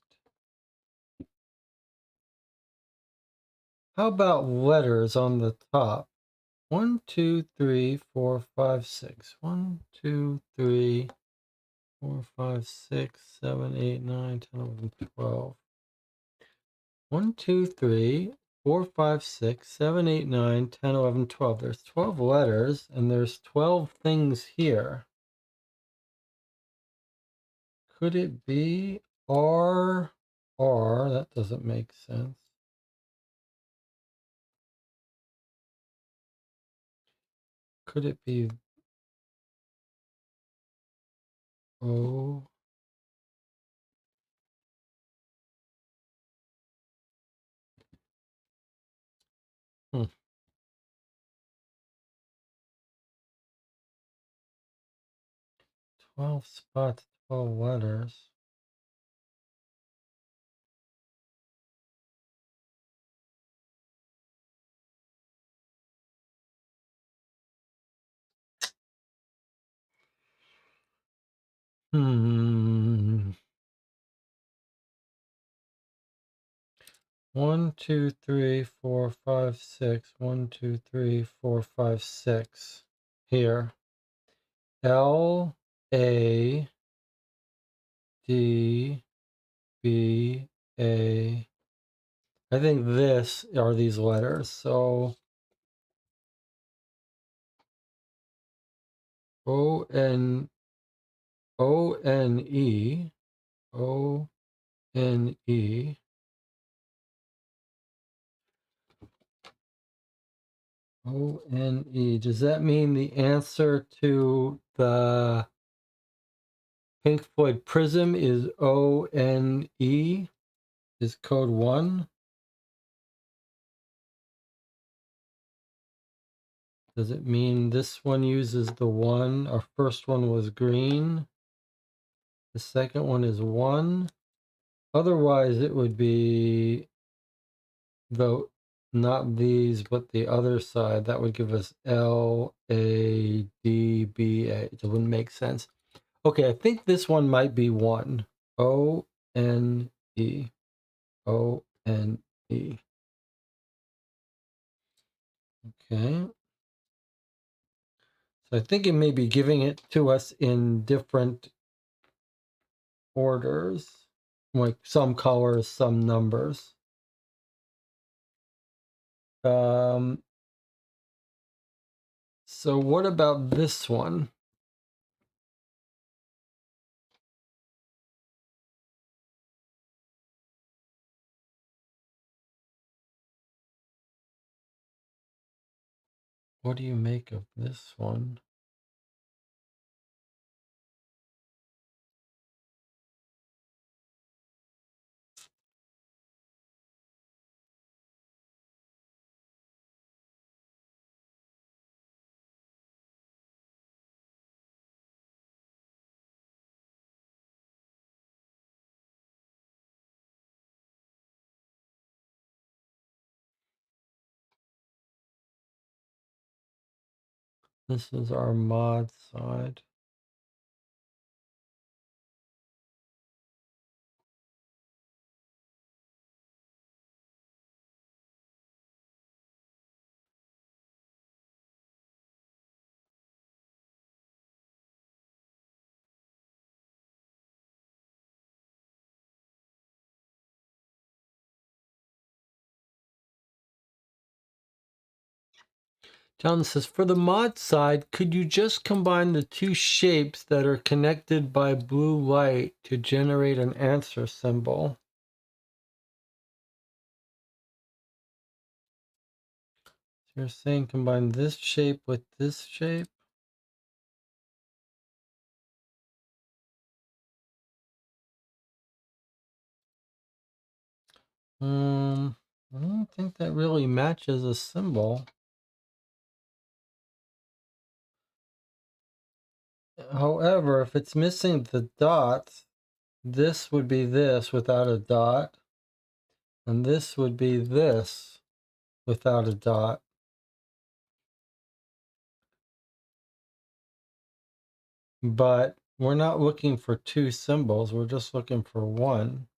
Speaker 1: How about letters on the top? 1, 2, 3, 4, 5, 6. 1, 2, 3, 4, 5, 6, 7, 8, 9, 10, 11, 12. 1, 2, 3, 4, 5, 6, 7, 8, 9, 10, 11, 12. There's 12 letters and there's 12 things here. Could it be R? R? That doesn't make sense. Could it be O? Hmm. 12 spots, 12 letters. Hmm. 1, 2, 3, 4, 5, 6. 1, 2, 3, 4, 5, 6. Here. L, A, D, B, A. I think this are these letters. So O, N, O, N, E, O, N, E. O, N, E. Does that mean the answer to the Pink Floyd Prism is O, N, E? Is code 1? Does it mean this one uses the 1? Our first one was green. The second one is 1. Otherwise, it would be not these, but the other side. That would give us L, A, D, B, A. It wouldn't make sense. Okay, I think this one might be 1. O, N, E. O, N, E. Okay. So I think it may be giving it to us in different orders, like some colors, some numbers. So what about this one? What do you make of this one? This is our mod side. John says, for the mod side, could you just combine the two shapes that are connected by blue light to generate an answer symbol? So you're saying combine this shape with this shape? I don't think that really matches a symbol. However, if it's missing the dots, this would be this without a dot, and this would be this without a dot. But We're not looking for two symbols. We're just looking for one.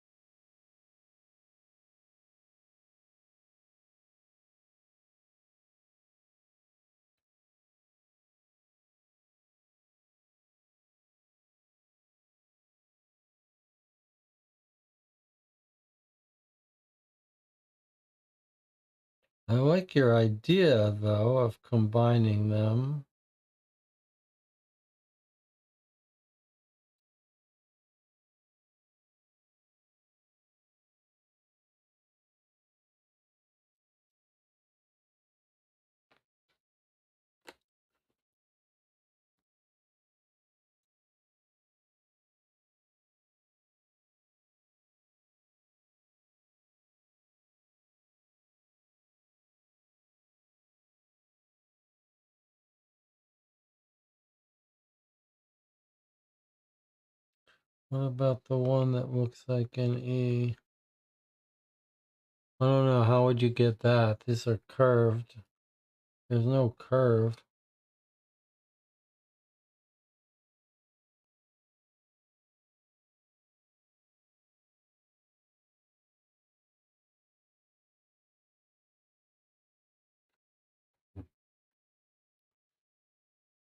Speaker 1: I like your idea, though, of combining them. What about the one that looks like an E? I don't know. How would you get that? These are curved. There's no curve.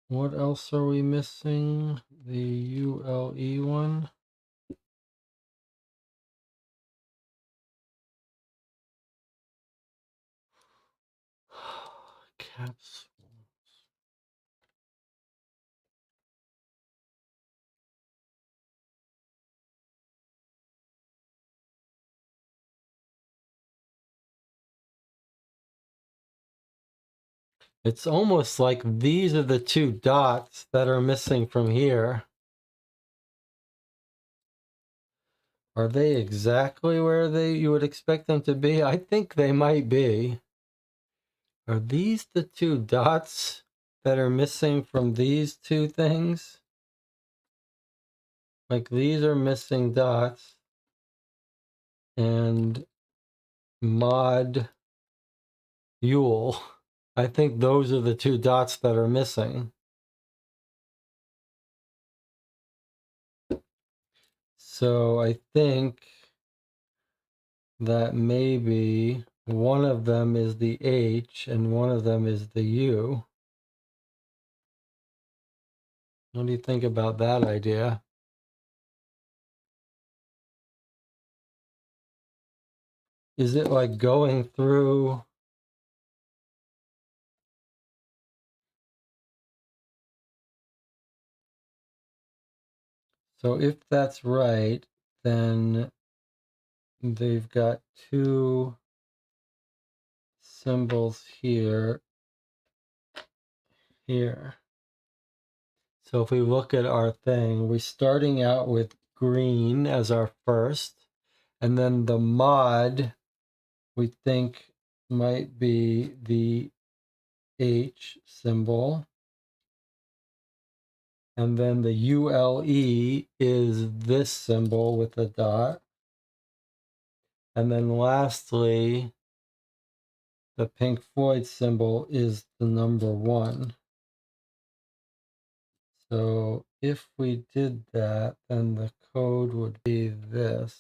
Speaker 1: What else are we missing? The ULE one? Caps. It's almost like these are the two dots that are missing from here. Are they exactly where you would expect them to be? I think they might be. Are these the two dots that are missing from these two things? Like these are missing dots and mod Yule. I think those are the two dots that are missing. So I think that maybe one of them is the H and one of them is the U. What do you think about that idea? Is it like going through? So if that's right, then they've got two symbols here, here. So if we look at our thing, we're starting out with green as our first, and then the mod we think might be the H symbol. And then the ULE is this symbol with a dot. And then lastly, the Pink Floyd symbol is the number 1. So if we did that, then the code would be this.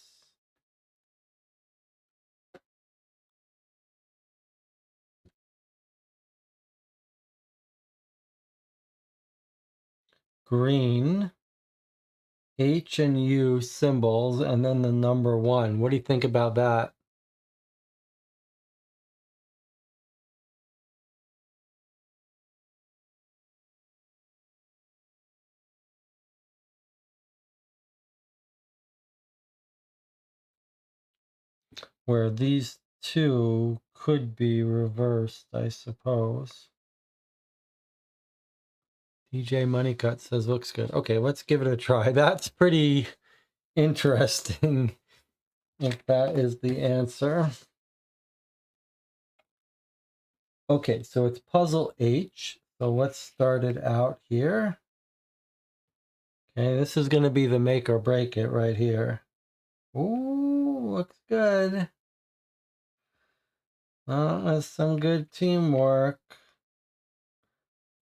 Speaker 1: Green, H and U symbols, and then the number 1. What do you think about that? Where these two could be reversed, I suppose. DJ Moneycut says looks good. Okay, let's give it a try. That's pretty interesting if that is the answer. Okay, so it's puzzle H. So let's start it out here. Okay, this is going to be the make or break it right here. Ooh, looks good. With some good teamwork.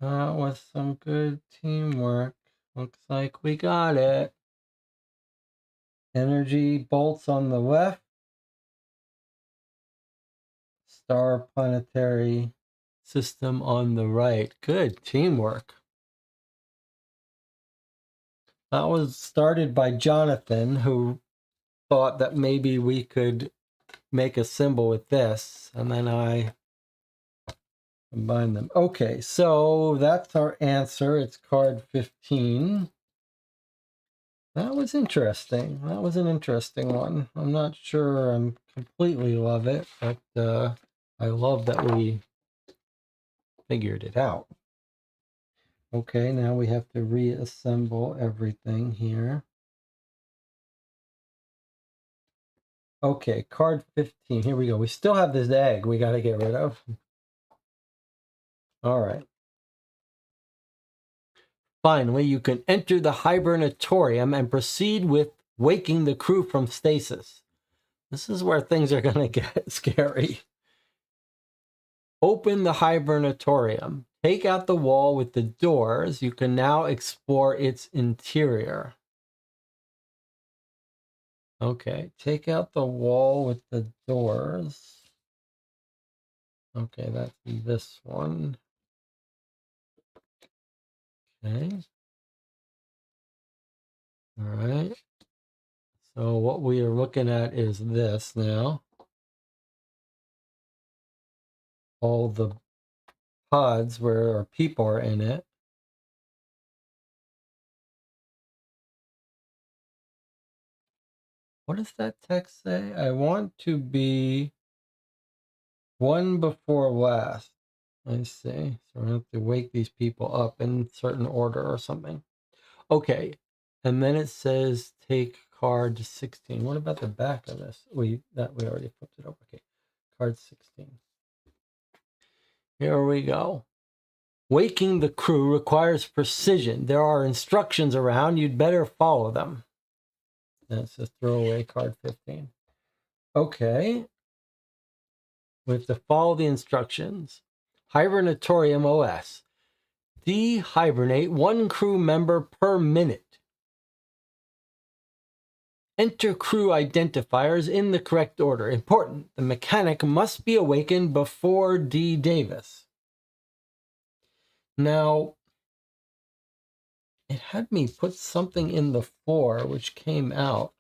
Speaker 1: With some good teamwork. Looks like we got it. Energy bolts on the left. Star planetary system on the right. Good teamwork. That was started by Jonathan, who thought that maybe we could make a symbol with this, and then I combine them. Okay, so that's our answer. It's card 15. That was interesting. That was an interesting one. I'm not sure I'm completely love it, but I love that we figured it out. Okay, now we have to reassemble everything here. Okay, card 15. Here we go. We still have this egg we got to get rid of. All right. Finally, you can enter the hibernatorium and proceed with waking the crew from stasis. This is where things are going to get scary. Open the hibernatorium. Take out the wall with the doors. You can now explore its interior. Okay, take out the wall with the doors. Okay, that's this one. Okay. All right. So what we are looking at is this now. All the pods where our people are in it. What does that text say? I want to be one before last. I see. So we have to wake these people up in certain order or something. Okay. And then it says take card 16. What about the back of this? We already flipped it over. Okay. Card 16. Here we go. Waking the crew requires precision. There are instructions around. You'd better follow them. That's a throwaway card 15. Okay. We have to follow the instructions. Hibernatorium OS. Dehibernate one crew member per minute. Enter crew identifiers in the correct order. Important. The mechanic must be awakened before D. Davis. Now, it had me put something in the floor which came out.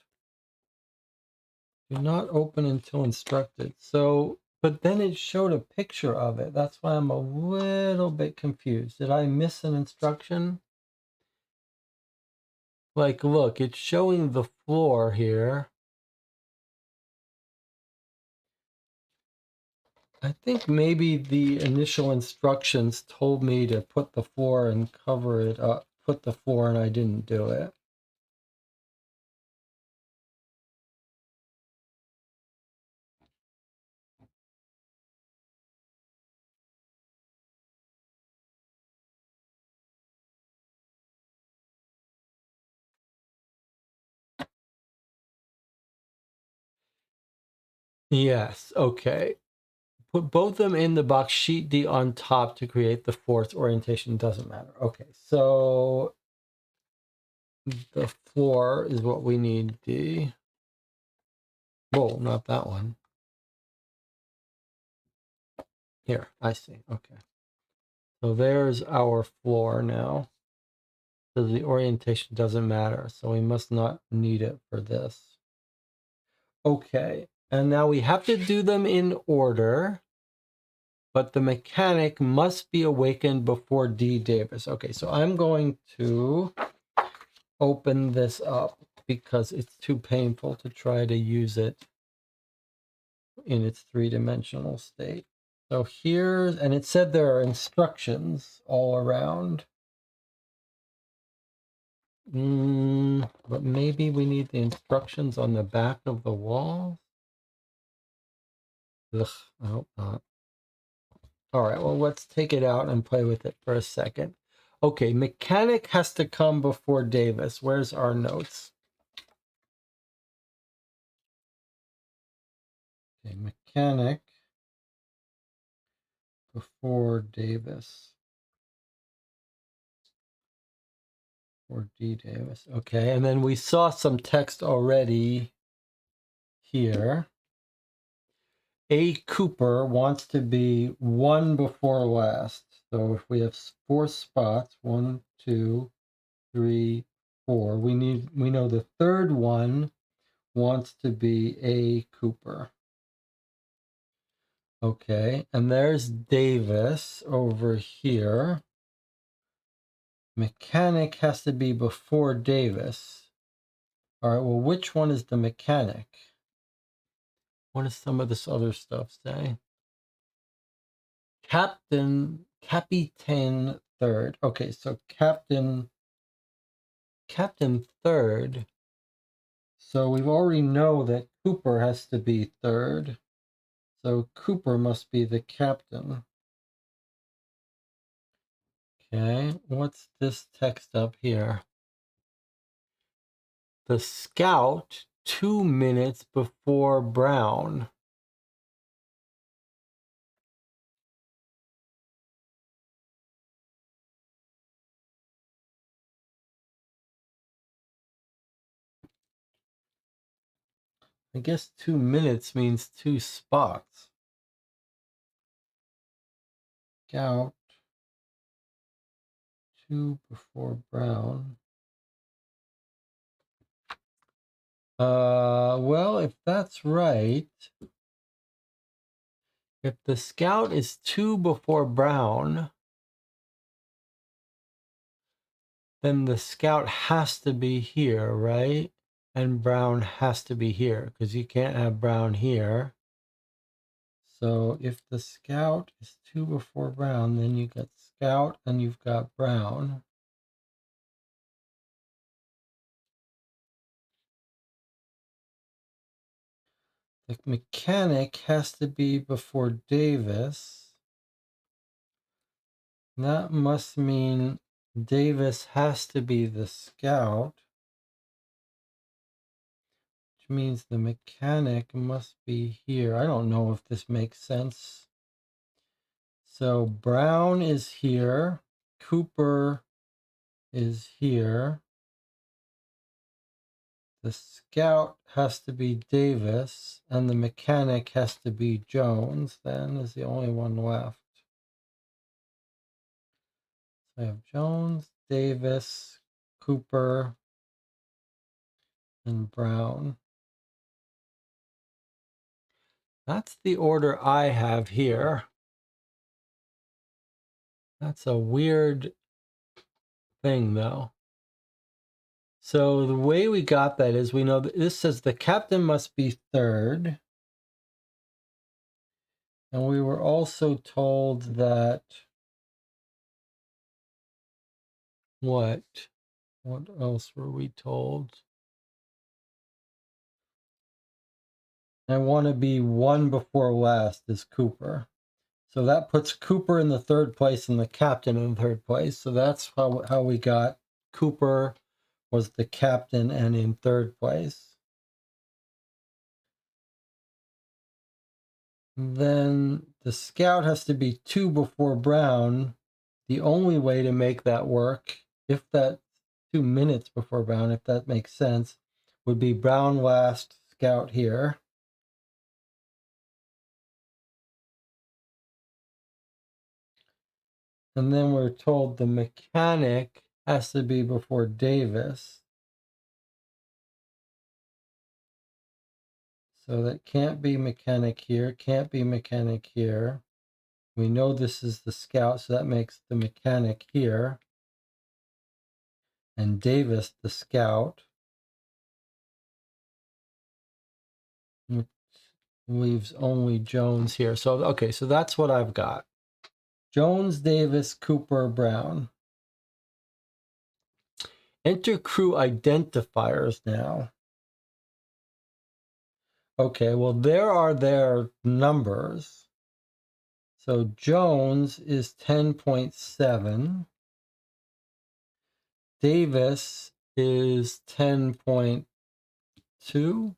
Speaker 1: Do not open until instructed. So, but then it showed a picture of it. That's why I'm a little bit confused. Did I miss an instruction? Like, look, it's showing the floor here. I think maybe the initial instructions told me to put the floor and cover it up, put the floor, and I didn't do it. Yes, okay. Put both of them in the box, sheet D on top to create the fourth orientation. Doesn't matter. Okay, so the floor is what we need, D. Whoa, not that one. Here, I see. Okay. So there's our floor now. So the orientation doesn't matter. So we must not need it for this. Okay. And now we have to do them in order. But the mechanic must be awakened before D. Davis. Okay, so I'm going to open this up because it's too painful to try to use it in its three-dimensional state. So here's, and it said there are instructions all around. But maybe we need the instructions on the back of the wall. Ugh, I hope not. All right, well, let's take it out and play with it for a second. Okay, mechanic has to come before Davis. Where's our notes? Okay, mechanic before Davis. Or D Davis. Okay, and then we saw some text already here. A Cooper wants to be one before last. So if we have 4 spots, 1, 2, 3, 4, we know the third one wants to be A Cooper. Okay, and there's Davis over here. Mechanic has to be before Davis. All right, well, which one is the mechanic? What does some of this other stuff say? Captain third. Okay, so Captain third. So we already know that Cooper has to be third. So Cooper must be the captain. Okay, what's this text up here? The scout 2 minutes before Brown. I guess 2 minutes means 2 spots. Scout 2 before Brown. Well, if that's right, if the scout is 2 before Brown, then the scout has to be here, right? And Brown has to be here because you can't have Brown here. So if the scout is 2 before Brown, then you got scout and you've got Brown. The mechanic has to be before Davis. That must mean Davis has to be the scout, which means the mechanic must be here. I don't know if this makes sense. So Brown is here, Cooper is here. The scout has to be Davis, and the mechanic has to be Jones, then is the only one left. So I have Jones, Davis, Cooper, and Brown. That's the order I have here. That's a weird thing, though. So the way we got that is we know that this says the captain must be third. And we were also told that what else were we told? I want to be one before last is Cooper. So that puts Cooper in the third place and the captain in the third place. So that's how we got Cooper was the captain and in third place. Then the scout has to be 2 before Brown. The only way to make that work, if that 2 minutes before Brown, if that makes sense, would be Brown last, scout here. And then we're told the mechanic has to be before Davis. So that can't be mechanic here, can't be mechanic here. We know this is the scout, so that makes the mechanic here. And Davis the scout. Which leaves only Jones here. So, okay, so that's what I've got. Jones, Davis, Cooper, Brown. Enter crew identifiers now. Okay, well, there are their numbers. So Jones is 10.7. Davis is 10.2.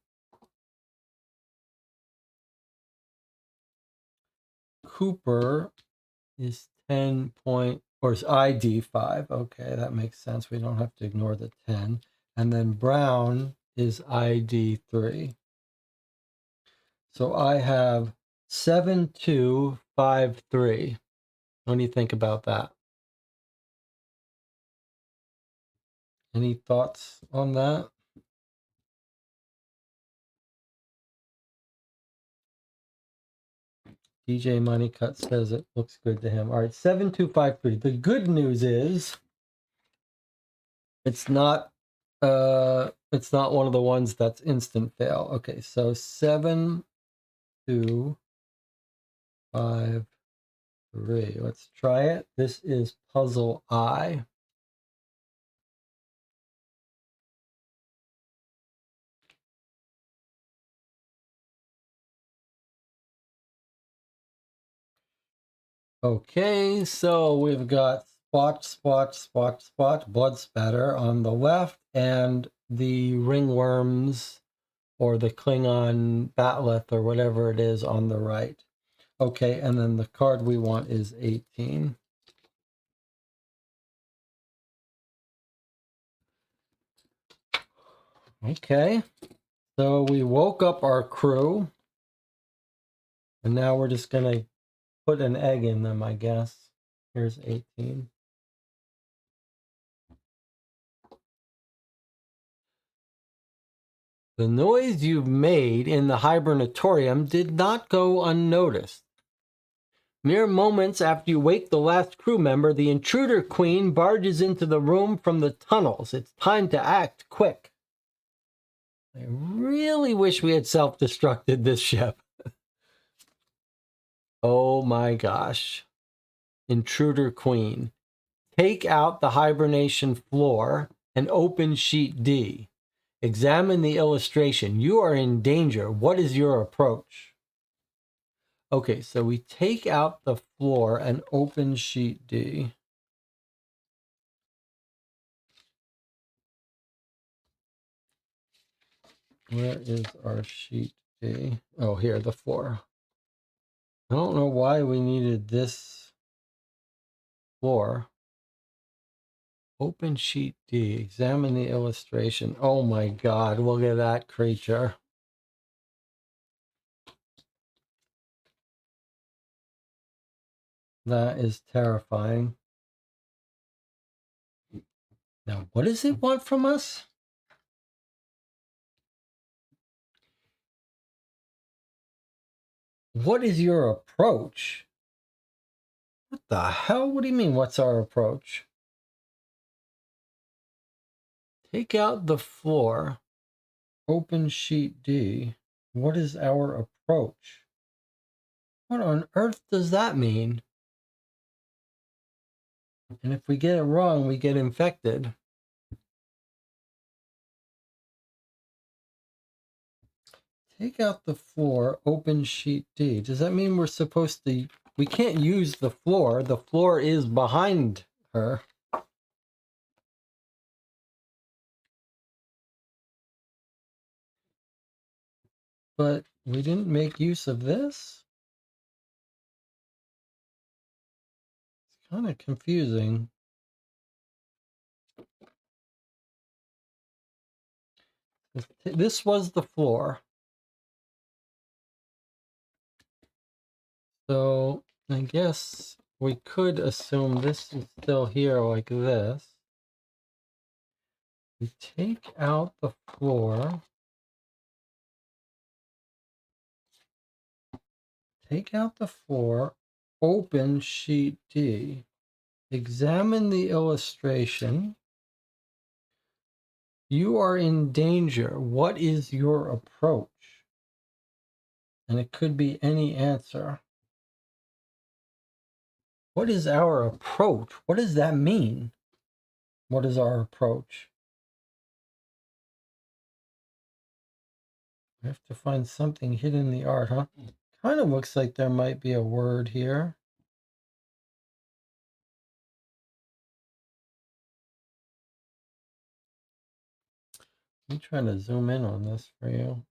Speaker 1: Cooper is 10.3. Or is ID5? Okay, that makes sense. We don't have to ignore the 10. And then brown is ID3. So I have 7253. What do you think about that? Any thoughts on that? DJ Moneycut says it looks good to him. All right, 7253. The good news is it's not one of the ones that's instant fail. Okay, so 7253. Let's try it. This is puzzle I. Okay, so we've got blood spatter on the left, and the ringworms or the Klingon batleth or whatever it is on the right. Okay, and then the card we want is 18. Okay, so we woke up our crew, and now we're just going to put an egg in them, I guess. Here's 18. The noise you've made in the hibernatorium did not go unnoticed. Mere moments after you wake the last crew member, the intruder queen barges into the room from the tunnels. It's time to act quick. I really wish we had self-destructed this ship. Oh my gosh. Intruder queen. Take out the hibernation floor and open sheet D. Examine the illustration. You are in danger. What is your approach? Okay, so we take out the floor and open sheet D. Where is our sheet D? Oh, here, the floor. I don't know why we needed this floor. Open sheet D. Examine the illustration. Oh my God, look at that creature. That is terrifying. Now, what does it want from us? What is your approach? What the hell? What do you mean, what's our approach? Take out the floor. Open sheet D. What is our approach? What on earth does that mean? And if we get it wrong, we get infected. Take out the floor, open sheet D. Does that mean we're supposed to... We can't use the floor. The floor is behind her. But we didn't make use of this? It's kind of confusing. This was the floor. So I guess we could assume this is still here like this. We take out the floor. Take out the floor. Open sheet D. Examine the illustration. You are in danger. What is your approach? And it could be any answer. What is our approach? What does that mean? What is our approach? We have to find something hidden in the art, huh? Kind of looks like there might be a word here. I'm trying to zoom in on this for you.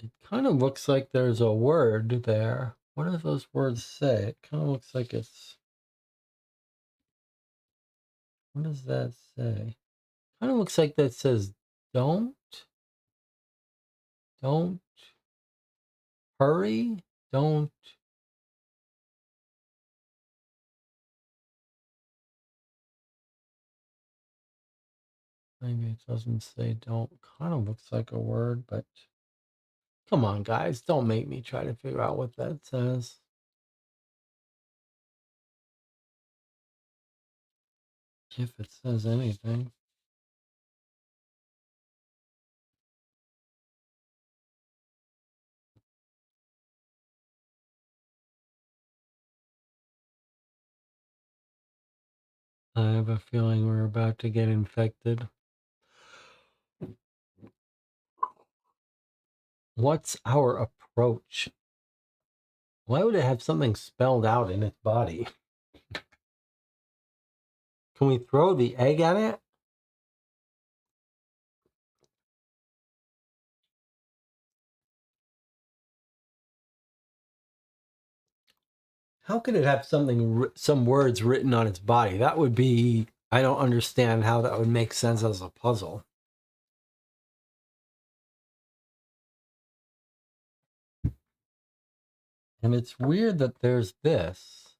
Speaker 1: It kind of looks like there's a word there. What do those words say? It kind of looks like it's... What does that say? Kind of looks like that says don't hurry, don't... Maybe it doesn't say don't. Kind of looks like a word, but come on, guys, don't make me try to figure out what that says. If it says anything. I have a feeling we're about to get infected. What's our approach? Why would it have something spelled out in its body? Can we throw the egg at it? How could it have some words written on its body? That would be... I don't understand how that would make sense as a puzzle. And it's weird that there's this.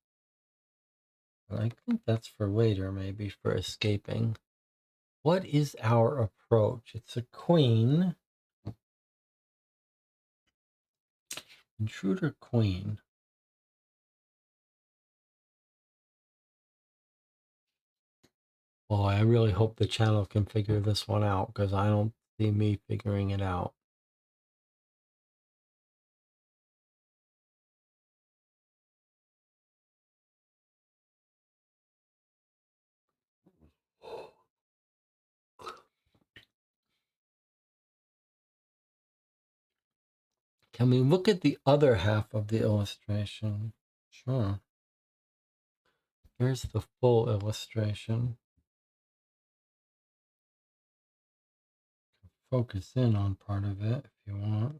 Speaker 1: I think that's for later, maybe for escaping. What is our approach? It's a queen. Intruder queen. Well, I really hope the channel can figure this one out, because I don't see me figuring it out. Can we look at the other half of the illustration? Sure. Here's the full illustration. Focus in on part of it if you want.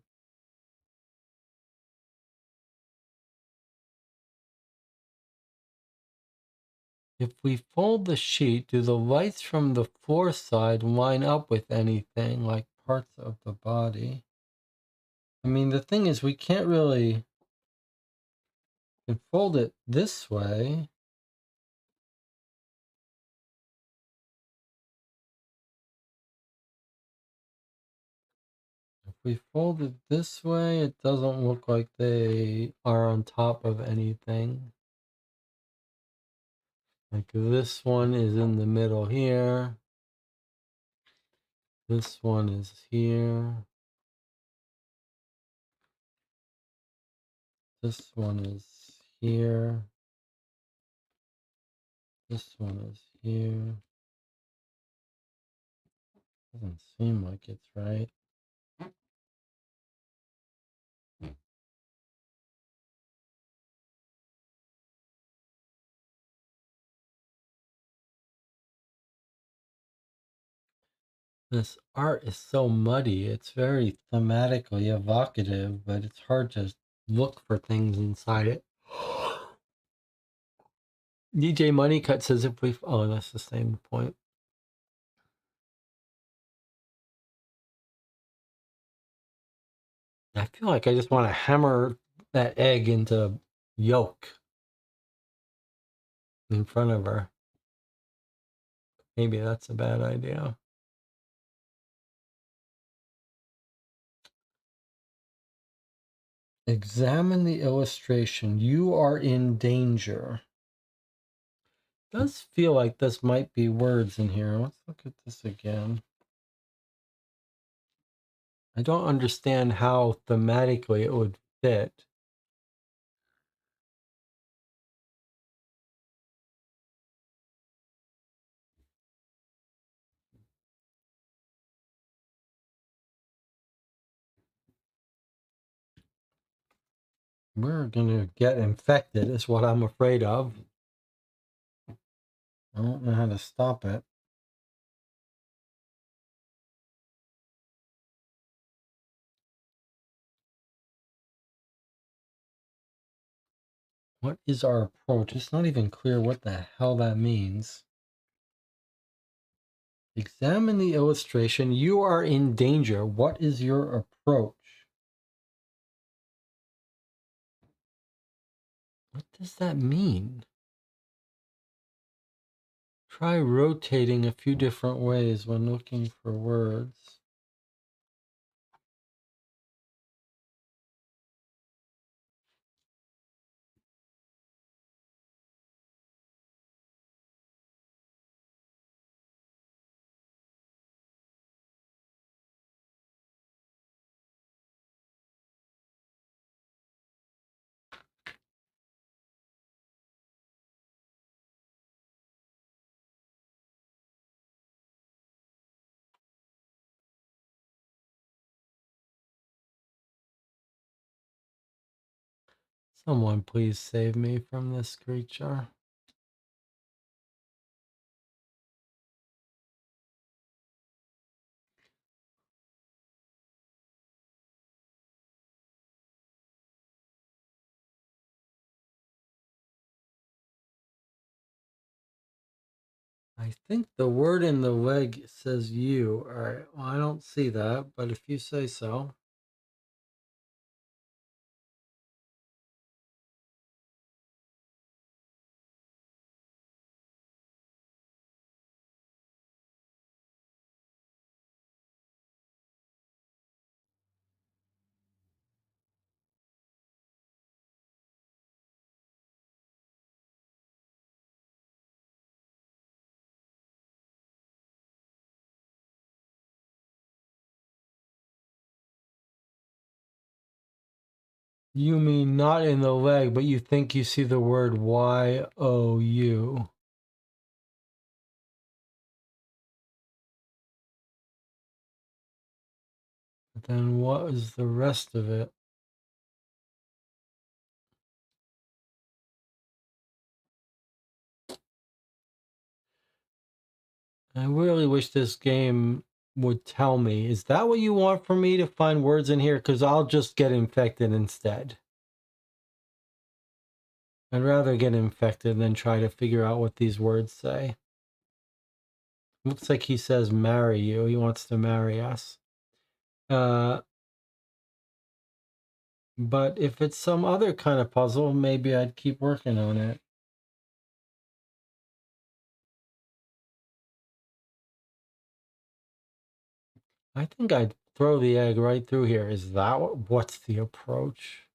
Speaker 1: If we fold the sheet, do the lights from the floor side line up with anything, like parts of the body? I mean, the thing is, we can't really... We can fold it this way. If we fold it this way, it doesn't look like they are on top of anything. Like this one is in the middle here. This one is here. This one is here. This one is here. Doesn't seem like it's right. This art is so muddy. It's very thematically evocative, but it's hard to look for things inside it. DJ Moneycut says if we... Oh, that's the same point. I feel like I just want to hammer that egg into yolk in front of her. Maybe that's a bad idea. Examine the illustration. You are in danger. It does feel like this might be words in here. Let's look at this again. I don't understand how thematically it would fit. We're gonna get infected is what I'm afraid of. I don't know how to stop it. What is our approach? It's not even clear what the hell that means. Examine the illustration. You are in danger. What is your approach? What does that mean? Try rotating a few different ways when looking for words. Someone please save me from this creature. I think the word in the leg says you. All right, well, I don't see that, but if you say so. You mean not in the leg, but you think you see the word Y-O-U. But then what is the rest of it? I really wish this game would tell me. Is that what you want from me, to find words in here? Because I'll just get infected instead. I'd rather get infected than try to figure out what these words say. Looks like he says marry you. He wants to marry us. But if it's some other kind of puzzle, maybe I'd keep working on it. I think I'd throw the egg right through here. Is that what's the approach?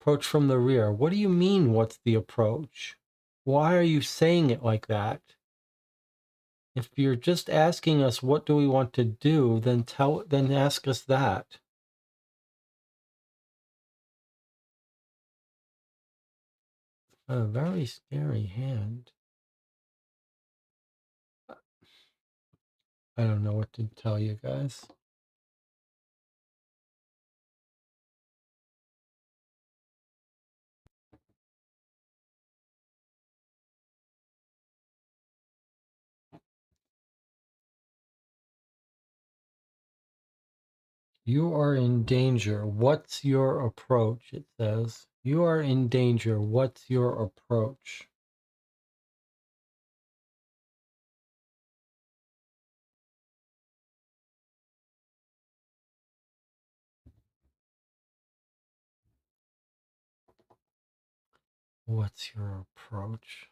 Speaker 1: Approach from the rear. What do you mean, what's the approach? Why are you saying it like that? If you're just asking us what do we want to do, then ask us that. A very scary hand. I don't know what to tell you guys. You are in danger. What's your approach? It says. You are in danger. What's your approach? What's your approach?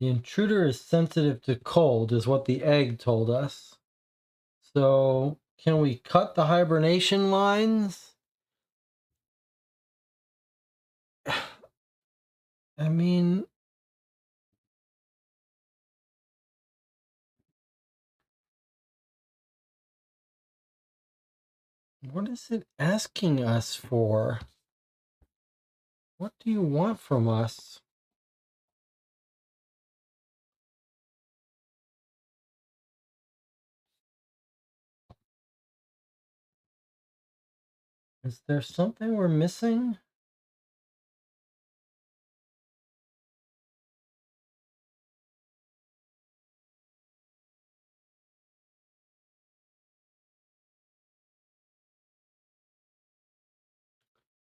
Speaker 1: The intruder is sensitive to cold, is what the egg told us. So, can we cut the hibernation lines? I mean, what is it asking us for? What do you want from us? Is there something we're missing?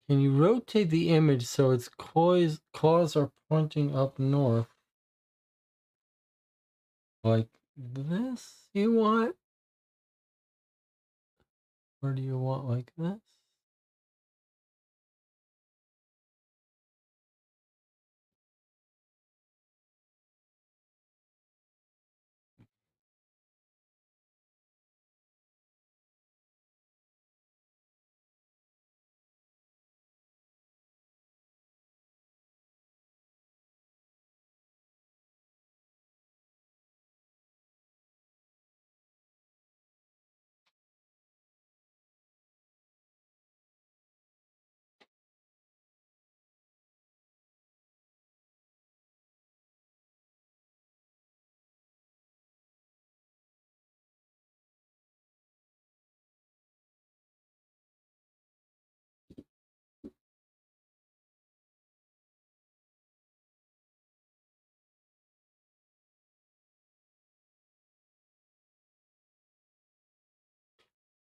Speaker 1: Can you rotate the image so its claws are pointing up north? Like this, you want? Or do you want like this?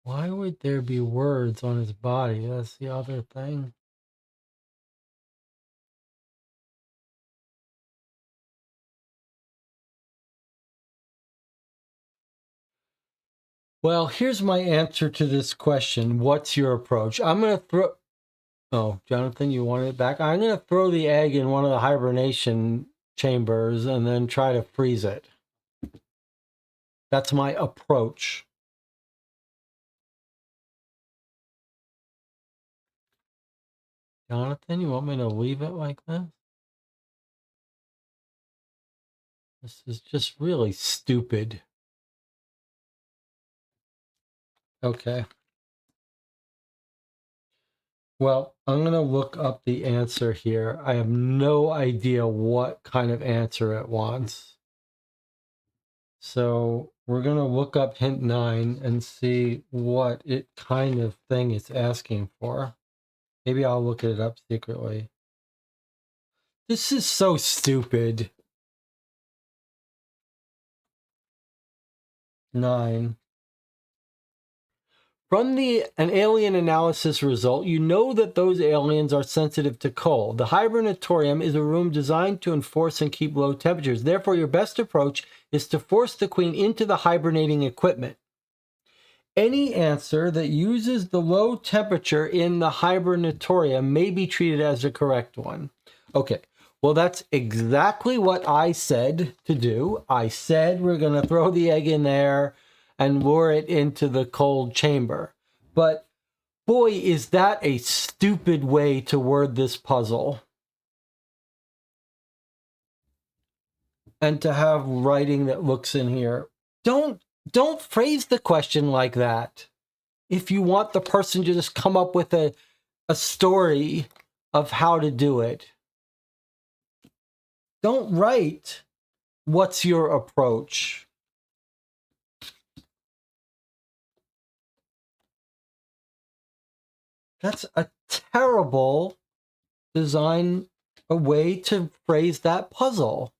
Speaker 1: Why would there be words on his body? That's the other thing. Well, here's my answer to this question. What's your approach? I'm going to throw... Oh, Jonathan, you want it back? I'm going to throw the egg in one of the hibernation chambers and then try to freeze it. That's my approach. Jonathan, you want me to leave it like this? This is just really stupid. Okay. Well, I'm going to look up the answer here. I have no idea what kind of answer it wants. So we're going to look up hint 9 and see what it kind of thing it's asking for. Maybe I'll look it up secretly. This is so stupid. 9. From an alien analysis result, you know that those aliens are sensitive to cold. The hibernatorium is a room designed to enforce and keep low temperatures. Therefore, your best approach is to force the queen into the hibernating equipment. Any answer that uses the low temperature in the hibernatorium may be treated as a correct one. Okay, well, that's exactly what I said to do. I said we're going to throw the egg in there and lure it into the cold chamber. But boy, is that a stupid way to word this puzzle. And to have writing that looks in here. Don't phrase the question like that. If you want the person to just come up with a story of how to do it. Don't write, what's your approach? That's a terrible design, a way to phrase that puzzle.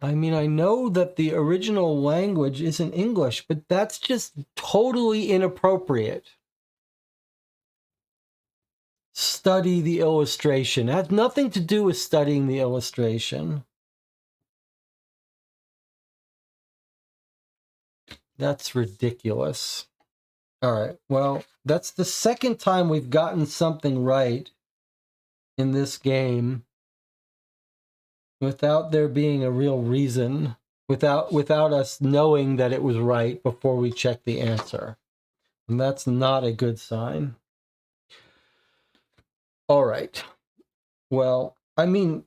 Speaker 1: I mean, I know that the original language isn't English, but that's just totally inappropriate. Study the illustration. It has nothing to do with studying the illustration. That's ridiculous. All right, well, that's the second time we've gotten something right in this game without there being a real reason, without us knowing that it was right before we check the answer. And that's not a good sign. All right. Well, I mean,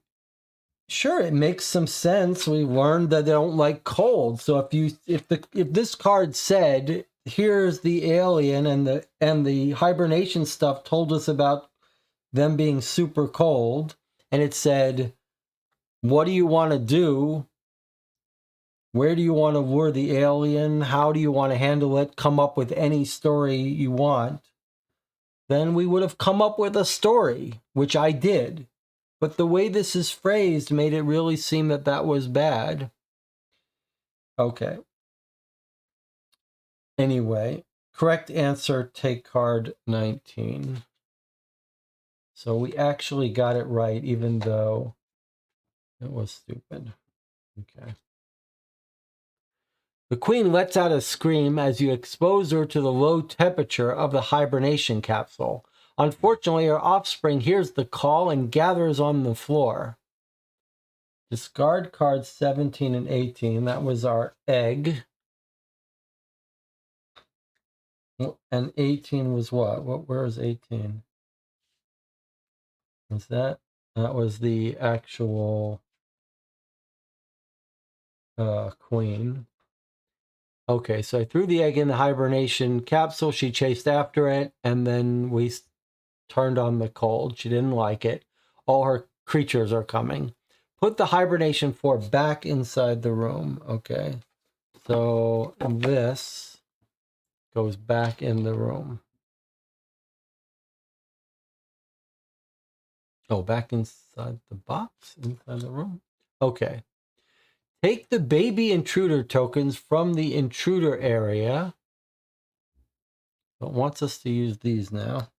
Speaker 1: sure, it makes some sense. We learned that they don't like cold. So if this card said, here's the alien and the hibernation stuff told us about them being super cold, and it said, what do you want to do? Where do you want to lure the alien? How do you want to handle it? Come up with any story you want. Then we would have come up with a story, which I did. But the way this is phrased made it really seem that that was bad. Okay. Anyway, Correct answer, take card 19. So we actually got it right, even though it was stupid. Okay. The queen lets out a scream as you expose her to the low temperature of the hibernation capsule. Unfortunately, her offspring hears the call and gathers on the floor. Discard cards 17 and 18. That was our egg. And 18 was what? Where was 18? Was that? That was the actual queen. Okay, so I threw the egg in the hibernation capsule. She chased after it, and then we turned on the cold. She didn't like it. All her creatures are coming. Put the hibernation floor back inside the room. Okay, so this goes back in the room. Oh, back inside the box, inside the room. Okay. Take the baby intruder tokens from the intruder area. It wants us to use these now.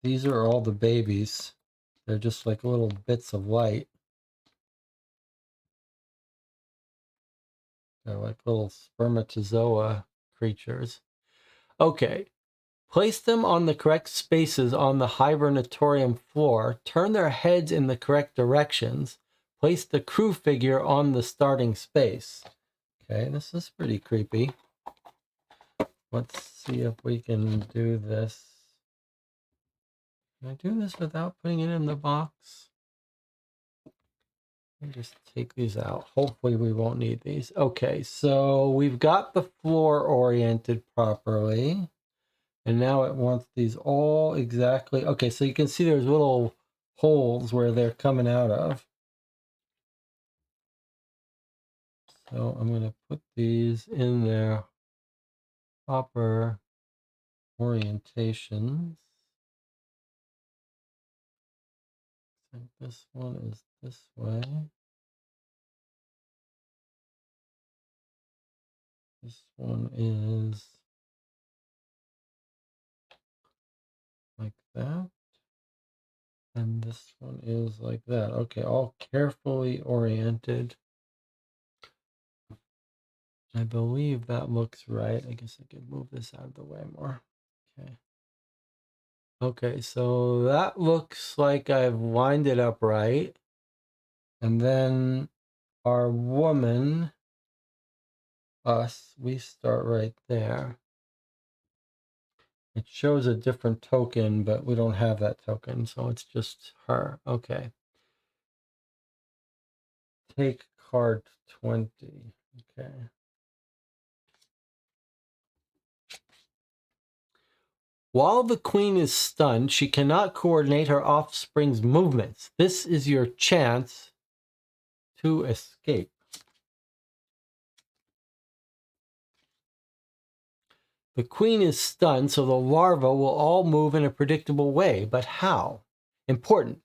Speaker 1: These are all the babies. They're just like little bits of light. They're like little spermatozoa creatures. Okay. Place them on the correct spaces on the hibernatorium floor. Turn their heads in the correct directions. Place the crew figure on the starting space. Okay, this is pretty creepy. Let's see if we can do this. Can I do this without putting it in the box? Let me just take these out. Hopefully we won't need these. Okay, so we've got the floor oriented properly. And now it wants these all exactly. Okay, so you can see there's little holes where they're coming out of. So I'm going to put these in their proper orientations. I think this one is this way. This one is like that. And this one is like that. Okay, all carefully oriented. I believe that looks right. I guess I could move this out of the way more. Okay. Okay, so that looks like I've lined it up right. And then our woman, us, we start right there. It shows a different token, but we don't have that token, so it's just her. Okay. Take card 20. Okay. While the queen is stunned, she cannot coordinate her offspring's movements. This is your chance to escape. The queen is stunned, so the larvae will all move in a predictable way. But how? Important.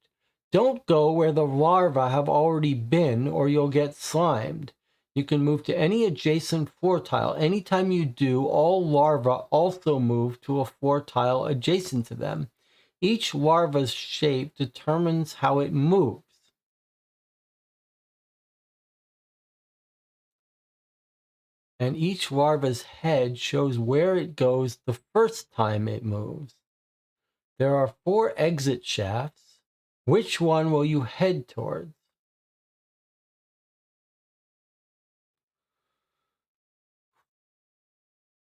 Speaker 1: Don't go where the larvae have already been, or you'll get slimed. You can move to any adjacent floor tile. Anytime you do, all larvae also move to a floor tile adjacent to them. Each larva's shape determines how it moves. And each larva's head shows where it goes the first time it moves. There are 4 exit shafts. Which one will you head towards?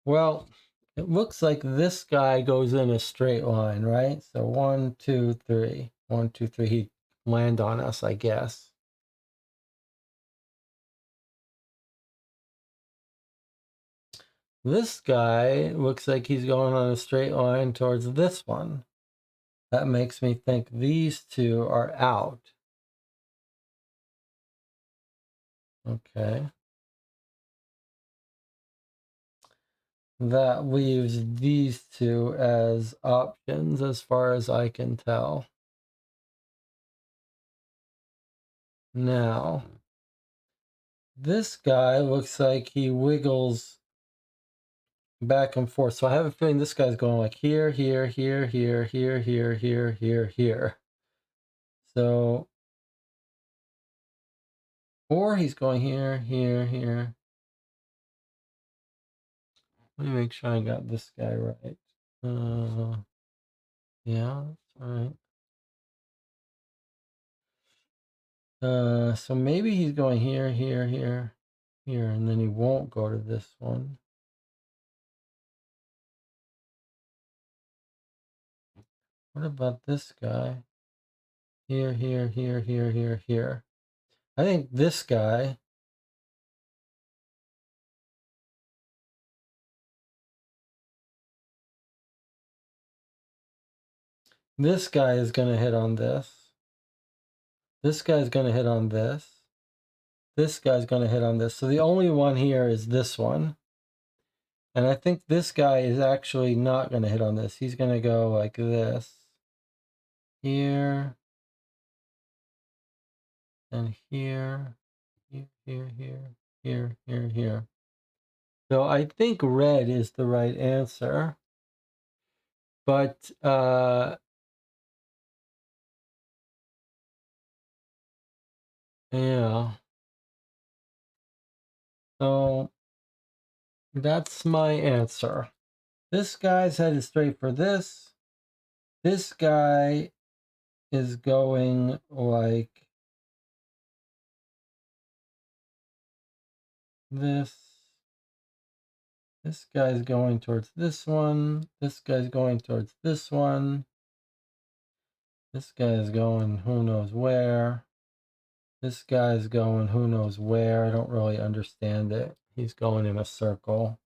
Speaker 1: Well, it looks like this guy goes in a straight line, right? So 1, 2, 3. 1, 2, 3. He'd land on us, I guess. This guy looks like he's going on a straight line towards this one. That makes me think these two are out. Okay. That leaves these two as options as far as I can tell. Now, This guy looks like he wiggles back and forth. So I have a feeling this guy's going like here, here, here, here, here, here, here, here, here. So, or he's going here, here, here. Let me make sure I got this guy right. Yeah, that's right. So maybe he's going here, here, here, here, and then he won't go to this one. What about this guy? Here, here, here, here, here, here. I think this guy is going to hit on this. This guy's going to hit on this. This guy's going to hit on this. So the only one here is this one. And I think this guy is actually not going to hit on this. He's going to go like this. Here. And here. Here, here, here, here, here, here. So I think red is the right answer. But, yeah. So that's my answer. This guy's headed straight for this. This guy is going like this. This guy's going towards this one. This guy's going towards this one. This guy's going who knows where. This guy's going who knows where. I don't really understand it. He's going in a circle.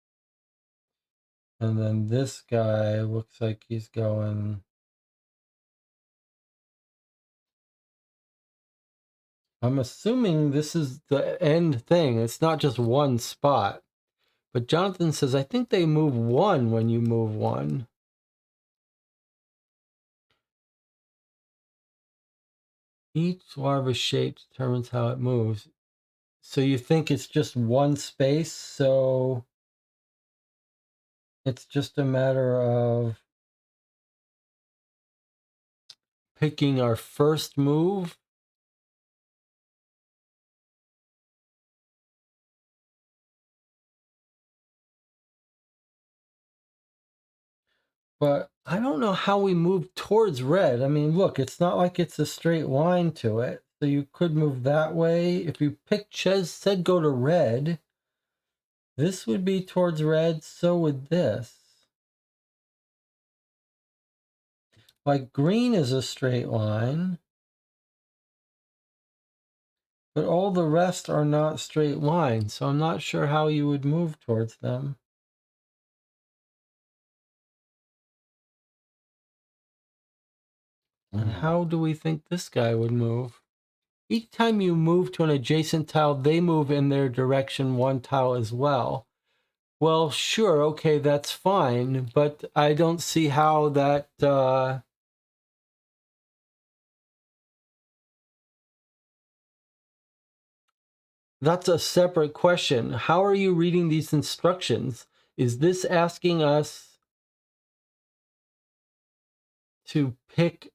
Speaker 1: And then this guy looks like he's going... I'm assuming this is the end thing. It's not just one spot. But Jonathan says, I think they move one when you move one. Each larva shape determines how it moves. So you think it's just one space, so it's just a matter of picking our first move. But I don't know how we move towards red. I mean, look, it's not like it's a straight line to it. So you could move that way. If you picked Ches said go to red, this would be towards red, so would this. Like green is a straight line, but all the rest are not straight lines, so I'm not sure how you would move towards them. And how do we think this guy would move? Each time you move to an adjacent tile, they move in their direction one tile as well. Well, sure, okay, that's fine, but I don't see how that... That's a separate question. How are you reading these instructions? Is this asking us to pick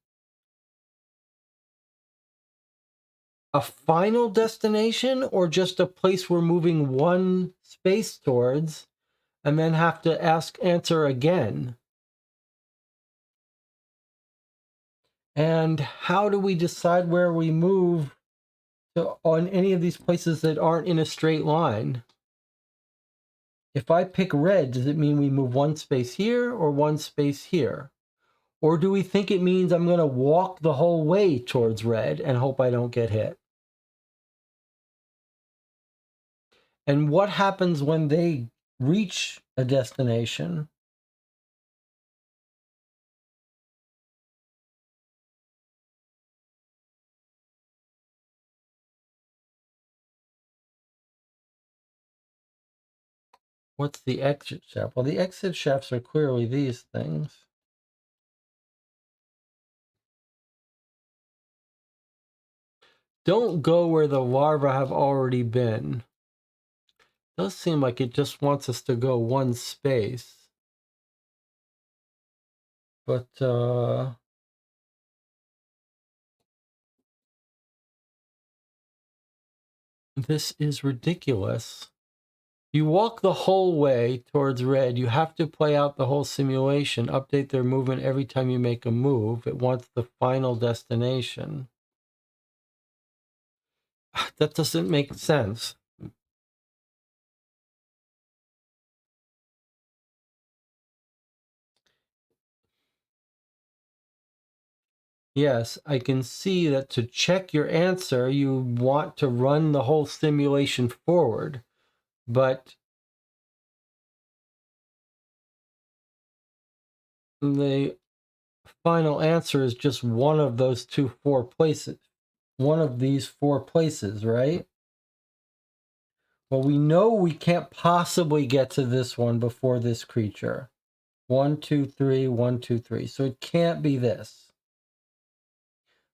Speaker 1: a final destination or just a place we're moving one space towards and then have to answer again? And how do we decide where we move on any of these places that aren't in a straight line? If I pick red, does it mean we move one space here or one space here? Or do we think it means I'm going to walk the whole way towards red and hope I don't get hit? And what happens when they reach a destination? What's the exit shaft? Well, the exit shafts are clearly these things. Don't go where the larvae have already been. Does seem like it just wants us to go one space. But, this is ridiculous. You walk the whole way towards red. You have to play out the whole simulation, update their movement every time you make a move. It wants the final destination. That doesn't make sense. Yes, I can see that to check your answer, you want to run the whole simulation forward, but the final answer is just one of those four places. One of these four places, right? Well, we know we can't possibly get to this one before this creature. 1, 2, 3, 1, 2, 3. So it can't be this.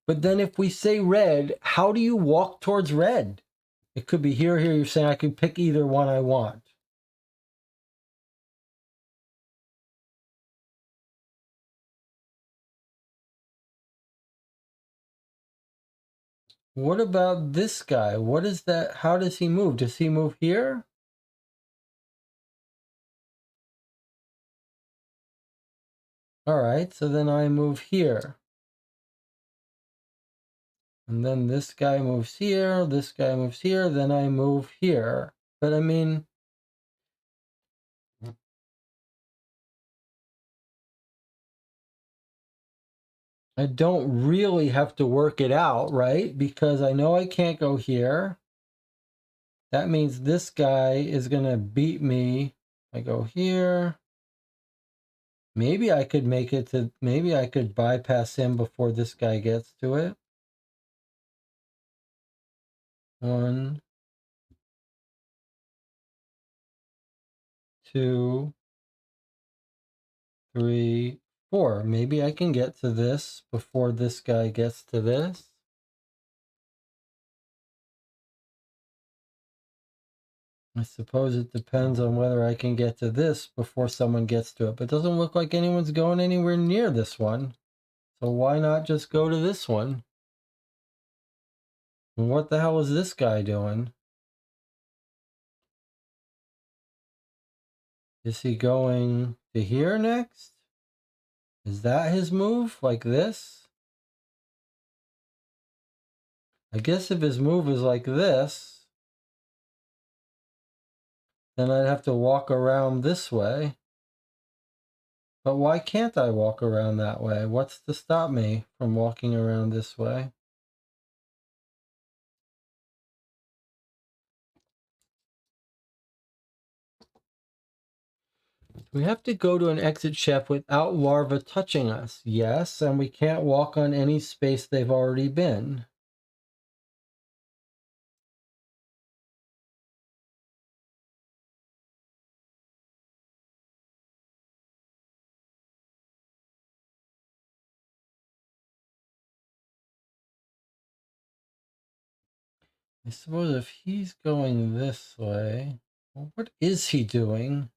Speaker 1: But then if we say red, how do you walk towards red? It could be here, here. You're saying I could pick either one I want. What about this guy? What is that? How does he move? Does he move here? All right, so then I move here. And then this guy moves here, this guy moves here, then I move here. But I mean, I don't really have to work it out, right? Because I know I can't go here. That means this guy is going to beat me. I go here. Maybe I could make it to, maybe I could bypass him before this guy gets to it. 1, 2, 3, 4. Maybe I can get to this before this guy gets to this. I suppose it depends on whether I can get to this before someone gets to it. But it doesn't look like anyone's going anywhere near this one. So why not just go to this one? And what the hell is this guy doing? Is he going to here next? Is that his move? Like this? I guess if his move is like this, then I'd have to walk around this way. But why can't I walk around that way? What's to stop me from walking around this way? We have to go to an exit chef without larva touching us. Yes, and we can't walk on any space they've already been. I suppose if he's going this way, well, what is he doing?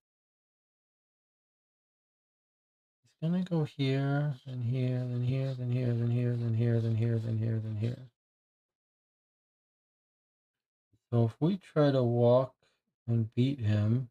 Speaker 1: He's gonna go here, then here, then here, then here, then here, then here, then here, then here, then here. So if we try to walk and beat him,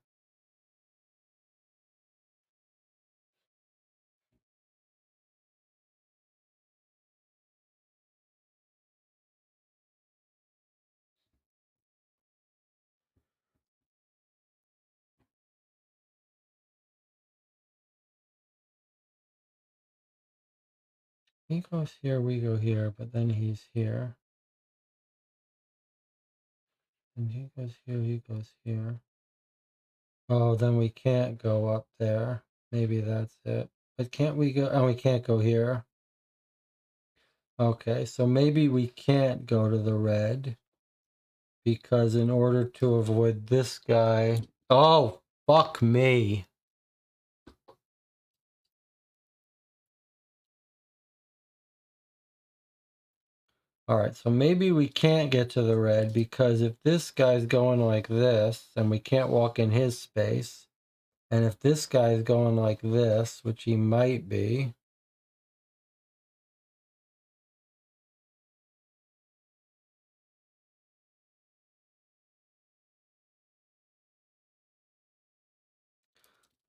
Speaker 1: he goes here, we go here, but then he's here. And he goes here, he goes here. Oh, then we can't go up there. Maybe that's it. But can't we go? Oh, we can't go here. Okay, so maybe we can't go to the red because in order to avoid this guy. Oh, fuck me. All right, so maybe we can't get to the red because if this guy's going like this, then we can't walk in his space. And if this guy's going like this, which he might be,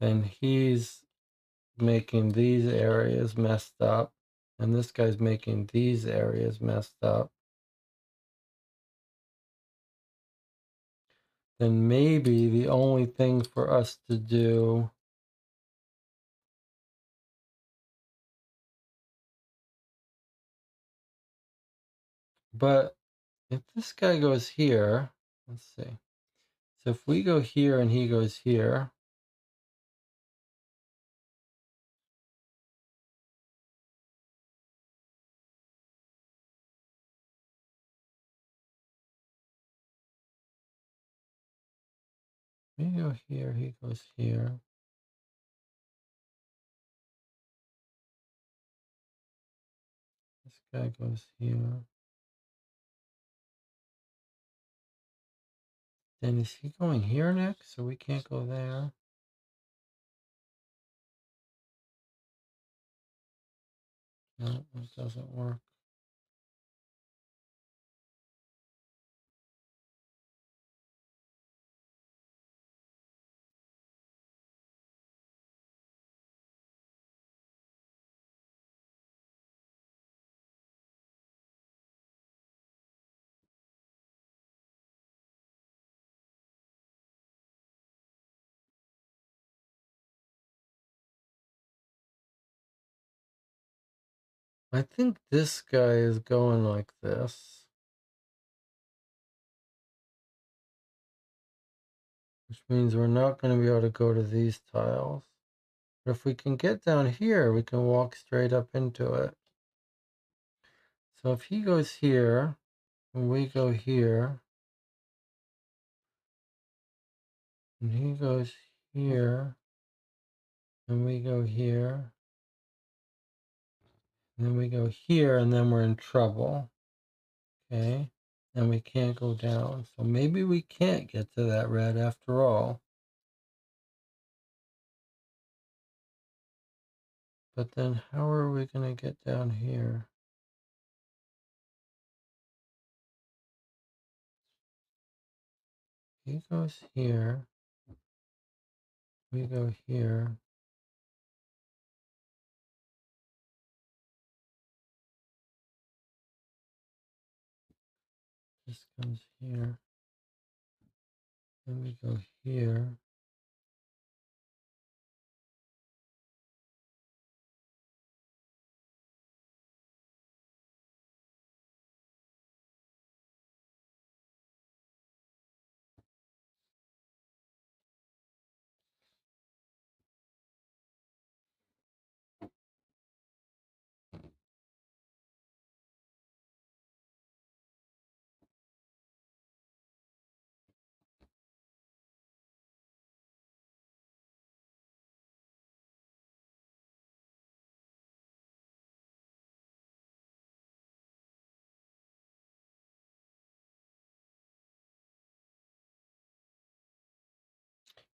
Speaker 1: then he's making these areas messed up. And this guy's making these areas messed up. Then maybe the only thing for us to do but if this guy goes here, let's see. So if we go here and he goes here, we go here, he goes here. This guy goes here. Then is he going here next? So we can't go there. No, it doesn't work. I think this guy is going like this, which means we're not going to be able to go to these tiles. But if we can get down here, we can walk straight up into it. So if he goes here, and we go here, and he goes here, and we go here, and then we go here, and then we're in trouble. Okay, and we can't go down. So maybe we can't get to that red after all. But then how are we going to get down here? He goes here. We go here. This comes here. Then we go here.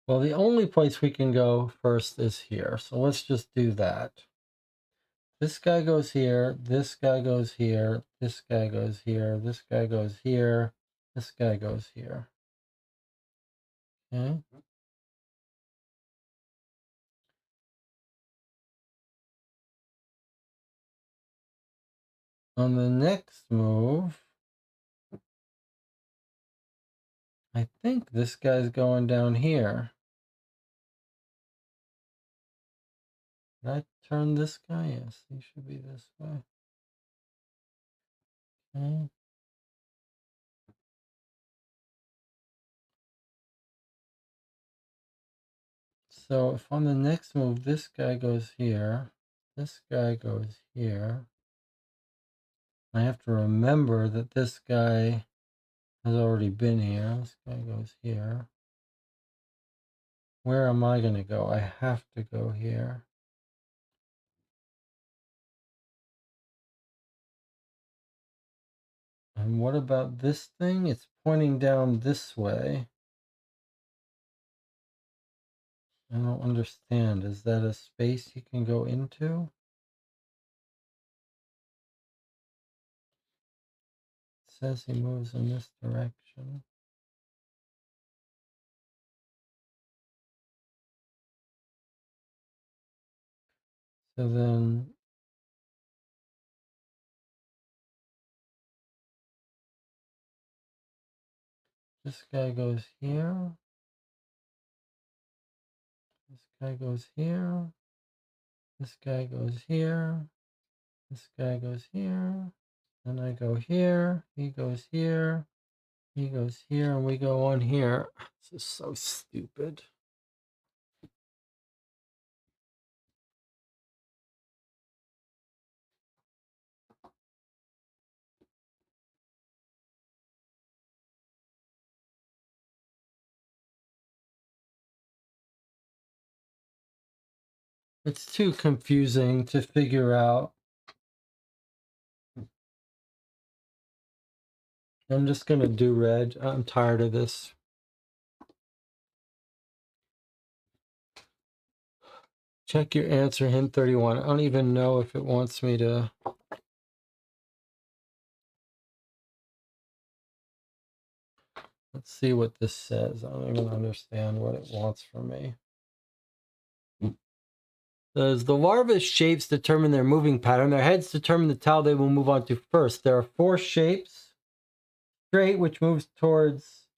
Speaker 1: Well, the only place we can go first is here. So let's just do that. This guy goes here. This guy goes here. This guy goes here. This guy goes here. This guy goes here. Okay. On the next move, I think this guy's going down here. Did I turn this guy? Yes, he should be this way. Okay. So if on the next move, this guy goes here, this guy goes here, I have to remember that this guy has already been here. This guy goes here. Where am I going to go? I have to go here. And what about this thing? It's pointing down this way. I don't understand. Is that a space you can go into? It says he moves in this direction. So then this guy goes here. This guy goes here. This guy goes here. This guy goes here. Then I go here. He goes here. He goes here. And we go on here. This is so stupid. It's too confusing to figure out. I'm just going to do red. I'm tired of this. Check your answer, hint 31. I don't even know if it wants me to. Let's see what this says. I don't even understand what it wants from me. Says the larva's shapes determine their moving pattern. Their heads determine the tile they will move on to first. There are 4 shapes. Straight, which moves towards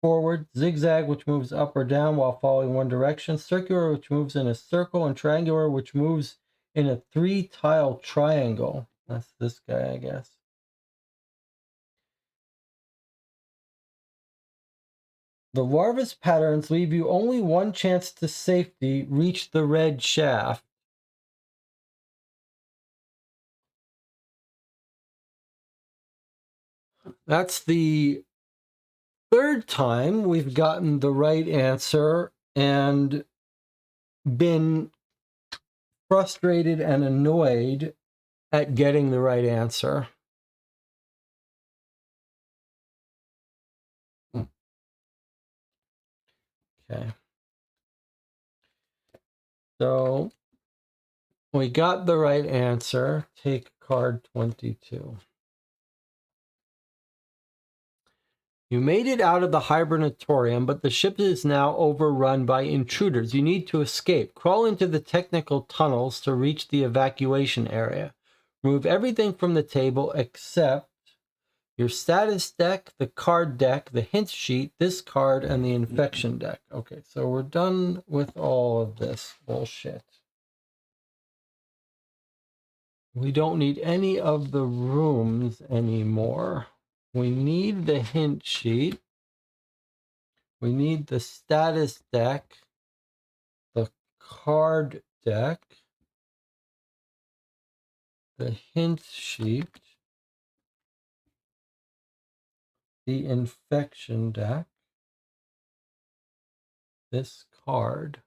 Speaker 1: forward. Zigzag, which moves up or down while following one direction. Circular, which moves in a circle. And triangular, which moves in a 3-tile triangle. That's this guy, I guess. The larva's patterns leave you only one chance to safety. Reach the red shaft. That's the 3rd time we've gotten the right answer and been frustrated and annoyed at getting the right answer. Okay. So we got the right answer. Take card 22. You made it out of the hibernatorium, but the ship is now overrun by intruders. You need to escape. Crawl into the technical tunnels to reach the evacuation area. Remove everything from the table except your status deck, the card deck, the hint sheet, this card, and the infection deck. Okay, so we're done with all of this bullshit. We don't need any of the rooms anymore. We need the hint sheet. We need the status deck, the card deck, the hint sheet, the infection deck, this card.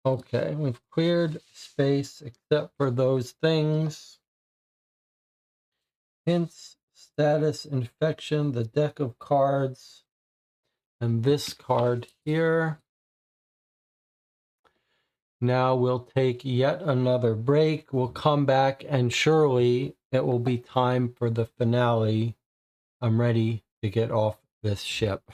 Speaker 1: Okay, we've cleared space except for those things. Hints, status, infection, the deck of cards, and this card here. Now we'll take yet another break. We'll come back and surely it will be time for the finale. I'm ready to get off this ship.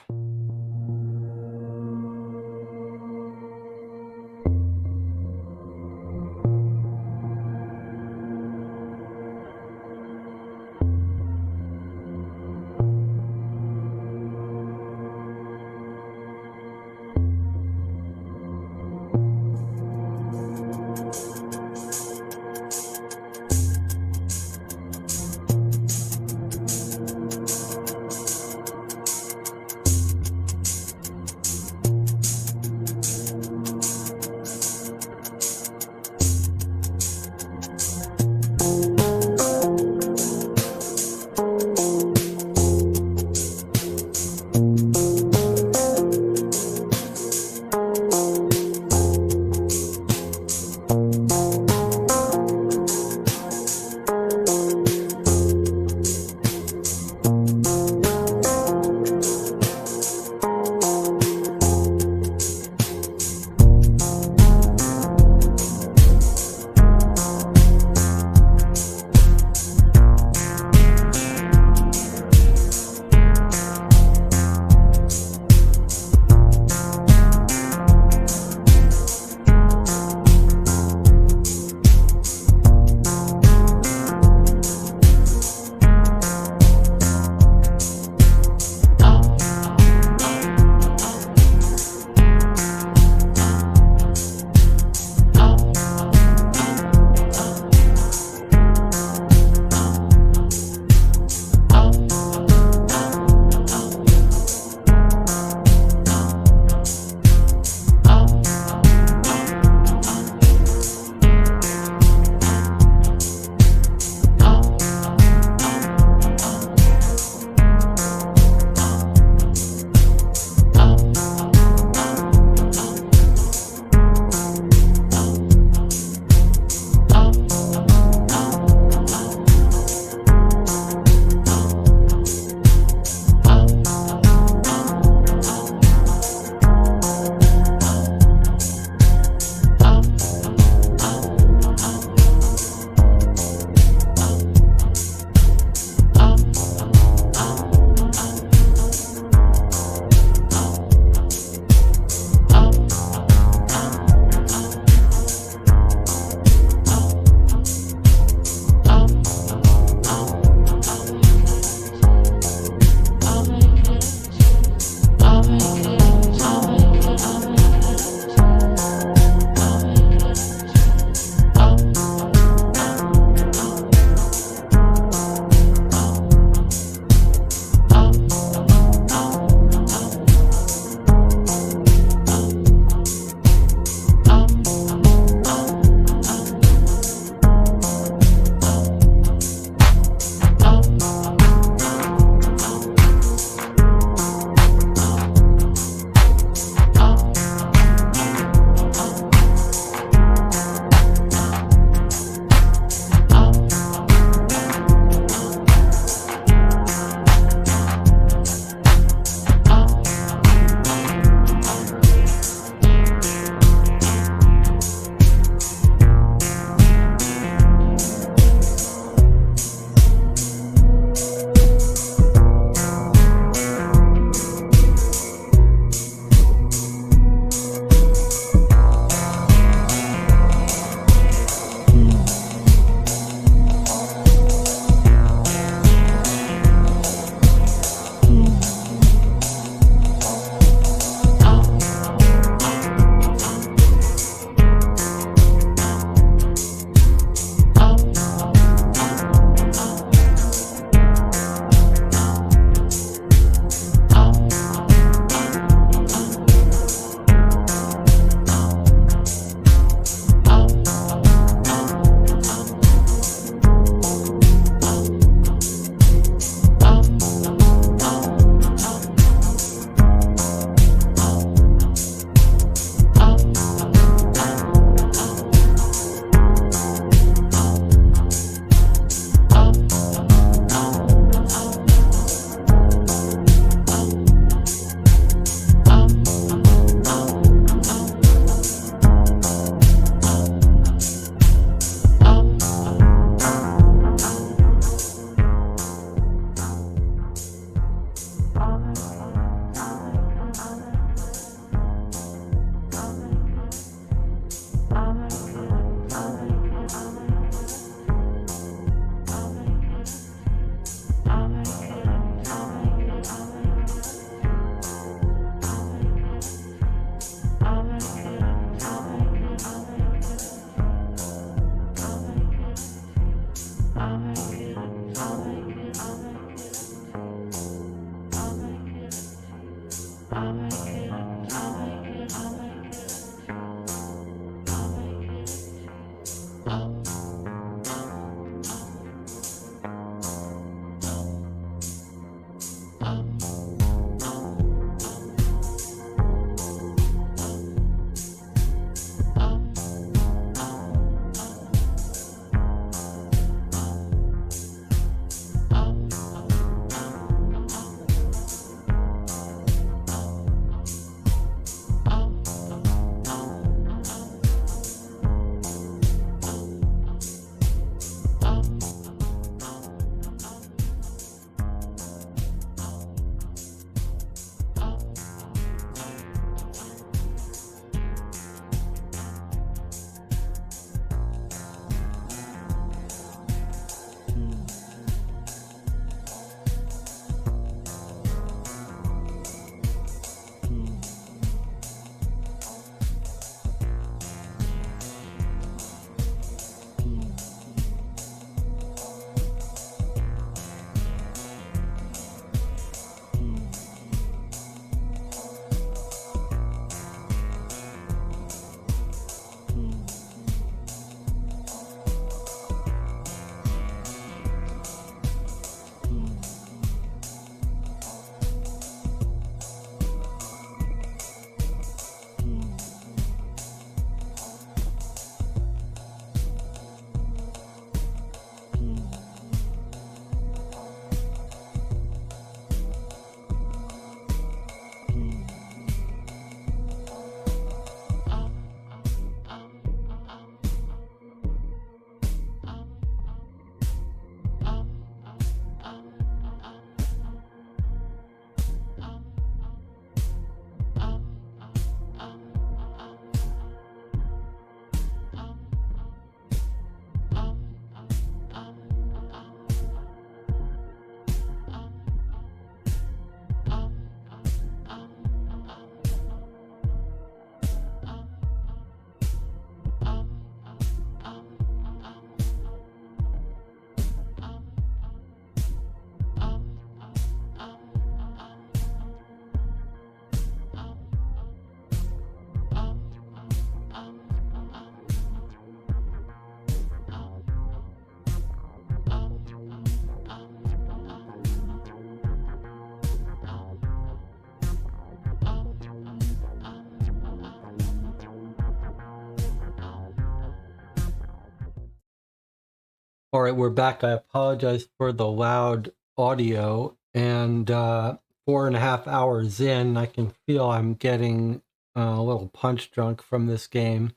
Speaker 1: All right, we're back. I apologize for the loud audio. And 4.5 hours in, I can feel I'm getting a little punch drunk from this game.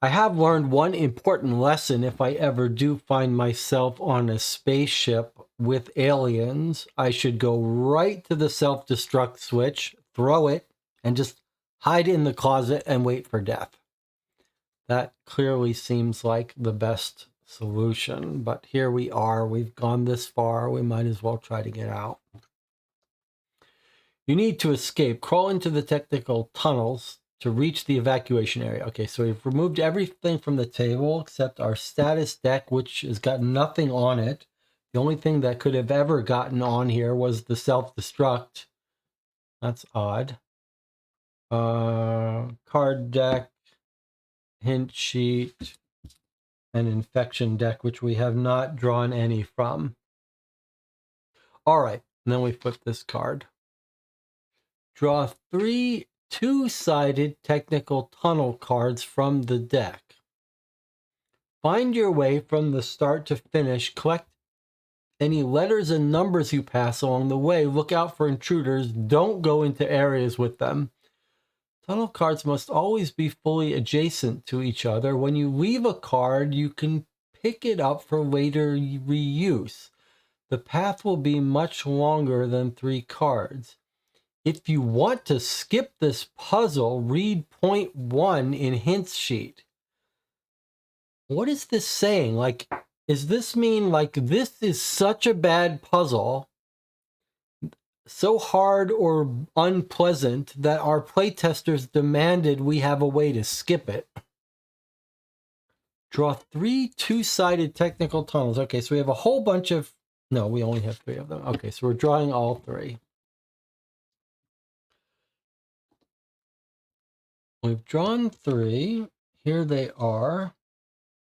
Speaker 1: I have learned one important lesson. If I ever do find myself on a spaceship with aliens, I should go right to the self-destruct switch, throw it, and just hide in the closet and wait for death. That clearly seems like the best solution, but here we are. We've gone this far. We might as well try to get out. You need to escape. Crawl into the technical tunnels to reach the evacuation area. Okay, so we've removed everything from the table except our status deck, which has got nothing on it. The only thing that could have ever gotten on here was the self-destruct. That's odd. Card deck, hint sheet, an infection deck, which we have not drawn any from. All right, and then we flip this card. Draw 3 two-sided technical tunnel cards from the deck. Find your way from the start to finish. Collect any letters and numbers you pass along the way. Look out for intruders. Don't go into areas with them. Tunnel cards must always be fully adjacent to each other. When you leave a card, you can pick it up for later reuse. The path will be much longer than 3 cards. If you want to skip this puzzle, read point 1 in hints sheet. What is this saying? Like, does this mean like this is such a bad puzzle, so hard or unpleasant that our playtesters demanded we have a way to skip it? Draw 3 two-sided technical tunnels. Okay, so we have a whole bunch of... No, we only have 3 of them. Okay, so we're drawing all 3. We've drawn 3. Here they are.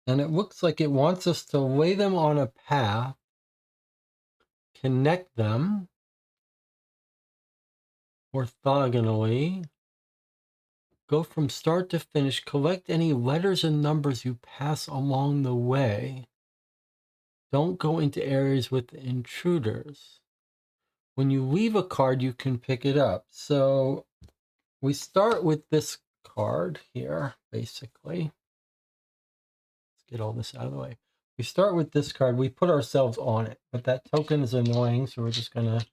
Speaker 1: And it looks like it wants us to lay them on a path, connect them orthogonally, go from start to finish, collect any letters and numbers you pass along the way. Don't go into areas with intruders. When you leave a card, you can pick it up. So we start with this card here, basically. Let's get all this out of the way. We start with this card. We put ourselves on it, but that token is annoying, so we're just going to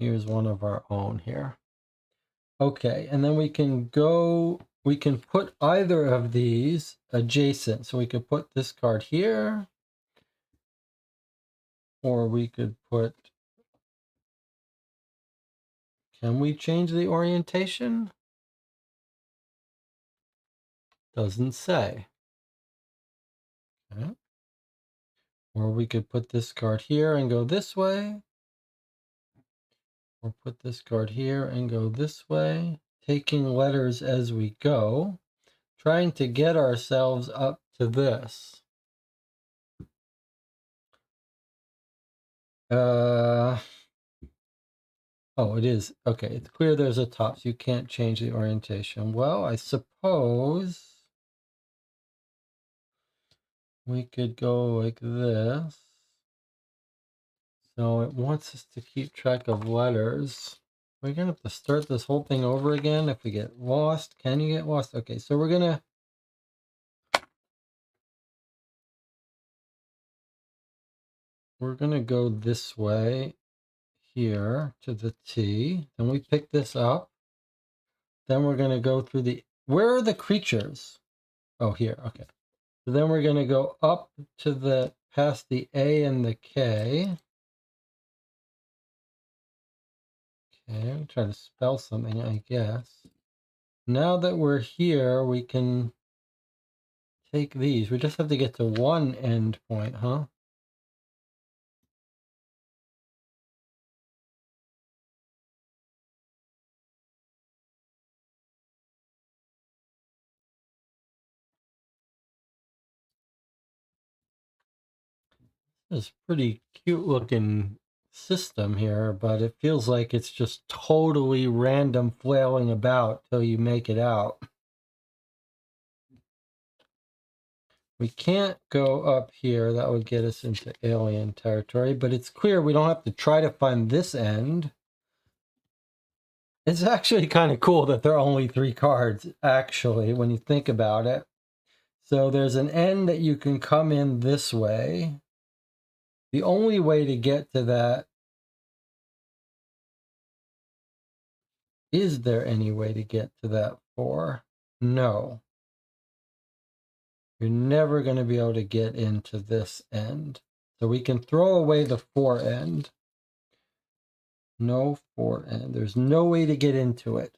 Speaker 1: use one of our own here. Okay, and then we can put either of these adjacent. So we could put this card here, or we could put... Can we change the orientation? Doesn't say. Okay. Or we could put this card here and go this way. Or put this card here and go this way. Taking letters as we go. Trying to get ourselves up to this. Oh, it is. Okay, it's clear there's a top, so you can't change the orientation. Well, I suppose we could go like this. So it wants us to keep track of letters. We're going to have to start this whole thing over again if we get lost. Can you get lost? Okay, so we're going to go this way here to the T. Then we pick this up. Then we're going to go through the... Where are the creatures? Oh, here. Okay. So then we're going to go up to the... past the A and the K. Okay, I'm trying to spell something, I guess. Now that we're here, we can take these. We just have to get to one end point, huh? It's a pretty cute looking system here, but it feels like it's just totally random flailing about till you make it out. We can't go up here. That would get us into alien territory, but it's clear we don't have to try to find this end. It's actually kind of cool that there are only 3 cards, actually, when you think about it. So there's an end that you can come in this way. The only way to get to that, is there any way to get to that 4? No. You're never going to be able to get into this end. So we can throw away the 4 end. No 4 end. There's no way to get into it.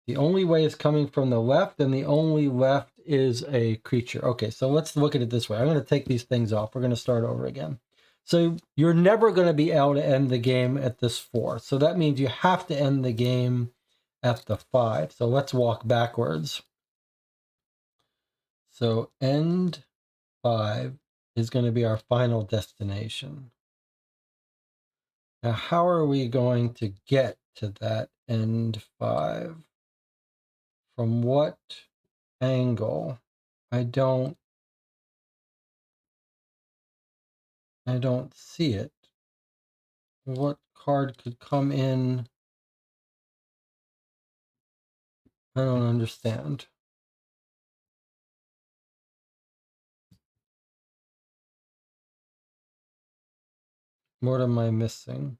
Speaker 1: The only way is coming from the left, and the only left is a creature. Okay, so let's look at it this way. I'm going to take these things off. We're going to start over again. So you're never going to be able to end the game at this 4. So that means you have to end the game at the 5. So let's walk backwards. So end 5 is going to be our final destination. Now, how are we going to get to that end 5? From what angle? I don't see it. What card could come in? I don't understand. What am I missing?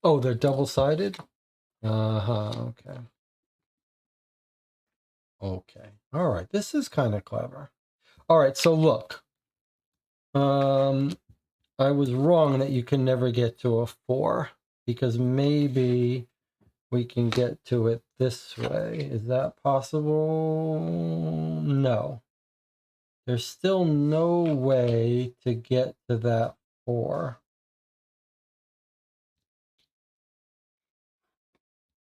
Speaker 1: Oh, they're double-sided? Okay. Okay. All right, this is kind of clever. All right, so look. I was wrong that you can never get to a 4, because maybe we can get to it this way. Is that possible? No. There's still no way to get to that 4.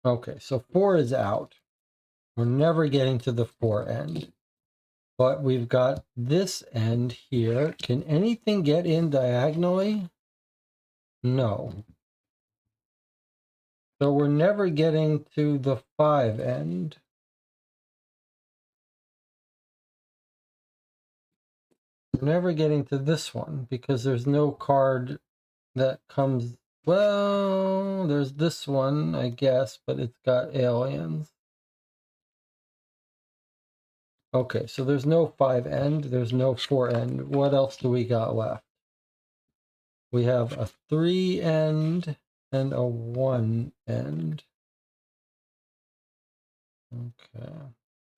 Speaker 1: Okay, so 4 is out. We're never getting to the 4 end. But we've got this end here. Can anything get in diagonally? No. So we're never getting to the 5 end. We're never getting to this one because there's no card that comes. Well, there's this one, I guess, but it's got aliens. Okay, so there's no 5 end, there's no 4 end. What else do we got left? We have a 3 end and a 1 end. Okay,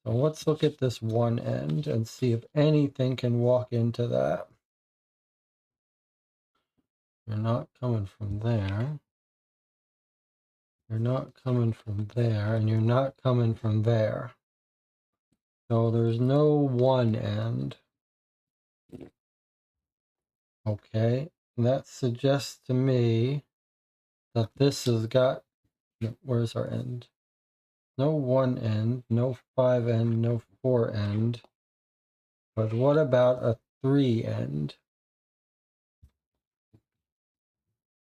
Speaker 1: so let's look at this 1 end and see if anything can walk into that. You're not coming from there. You're not coming from there, and you're not coming from there. So there's no 1 end. Okay, and that suggests to me that this has got, where's our end? No 1 end, no 5 end, no 4 end. But what about a 3 end?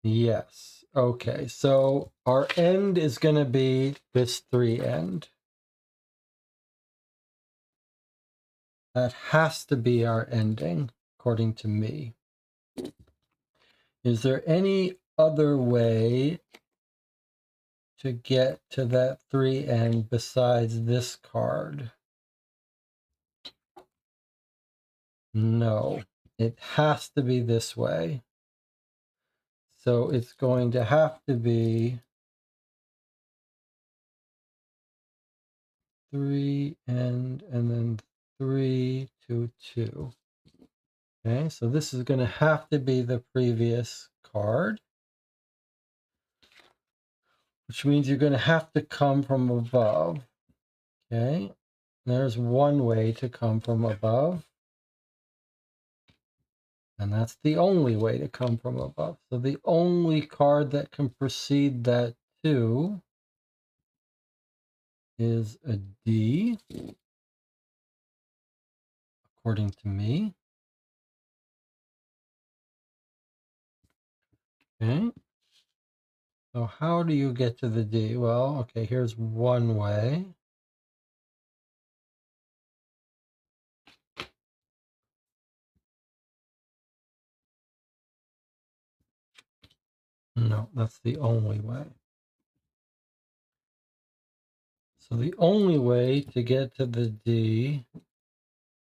Speaker 1: Yes. Okay, so our end is going to be this 3 end. That has to be our ending, according to me. Is there any other way to get to that 3 end besides this card? No, it has to be this way. So it's going to have to be 3 end and then 3 to 2. Okay, so this is going to have to be the previous card, which means you're going to have to come from above. Okay, there's one way to come from above, and that's the only way to come from above. So the only card that can precede that 2 is a D, according to me. Okay. So how do you get to the D? Well, okay, here's one way. No, that's the only way. So the only way to get to the D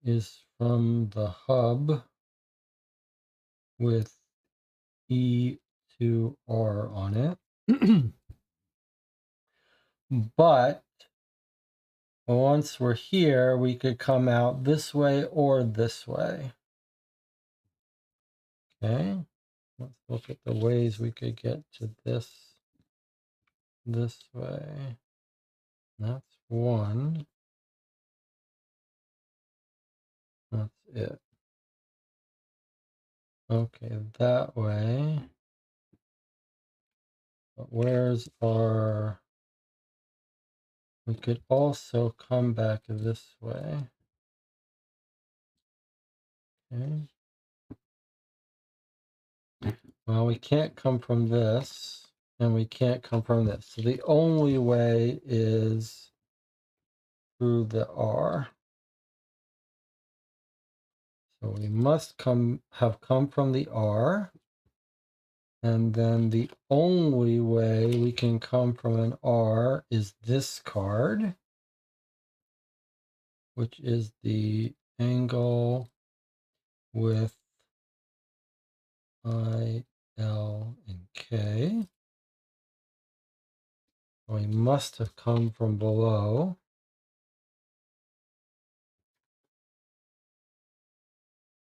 Speaker 1: is from the hub with E to R on it. But once we're here, we could come out this way or this way. Okay, let's look at the ways we could get to this way. That's one. That's it. Okay, that way. But where's our... We could also come back this way. Okay. Well, we can't come from this, and we can't come from this. So the only way is through the R. So we must have come from the R. And then the only way we can come from an R is this card, which is the angle with I, L, and K. We must have come from below.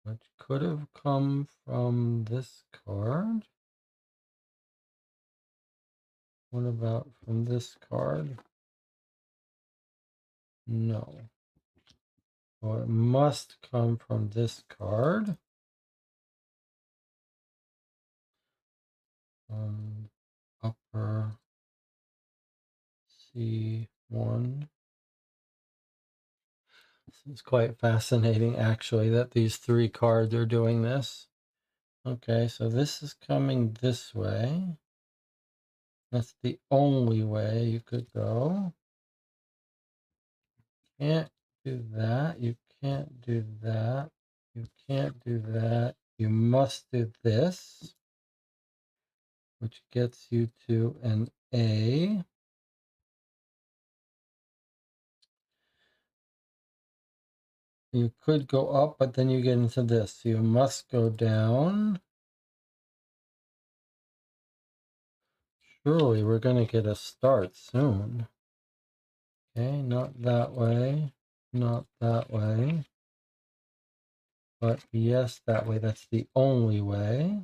Speaker 1: Which could have come from this card. What about from this card? No. Well, it must come from this card. Upper C1. It's quite fascinating, actually, that these three cards are doing this. Okay, so this is coming this way. That's the only way you could go. Can't do that. You can't do that. You can't do that. You must do this, which gets you to an A. You could go up, but then you get into this. You must go down. Surely we're going to get a start soon. Okay, not that way. Not that way. But yes, that way. That's the only way.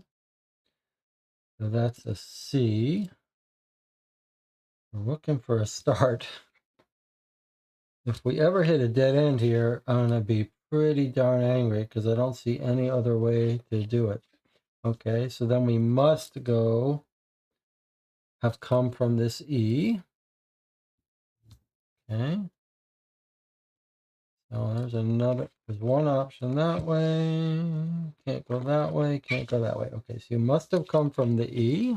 Speaker 1: So that's a C. We're looking for a start. If we ever hit a dead end here, I'm going to be pretty darn angry because I don't see any other way to do it. Okay, so then we must have come from this E. Okay. So there's one option that way. Can't go that way, can't go that way. Okay, so you must have come from the E.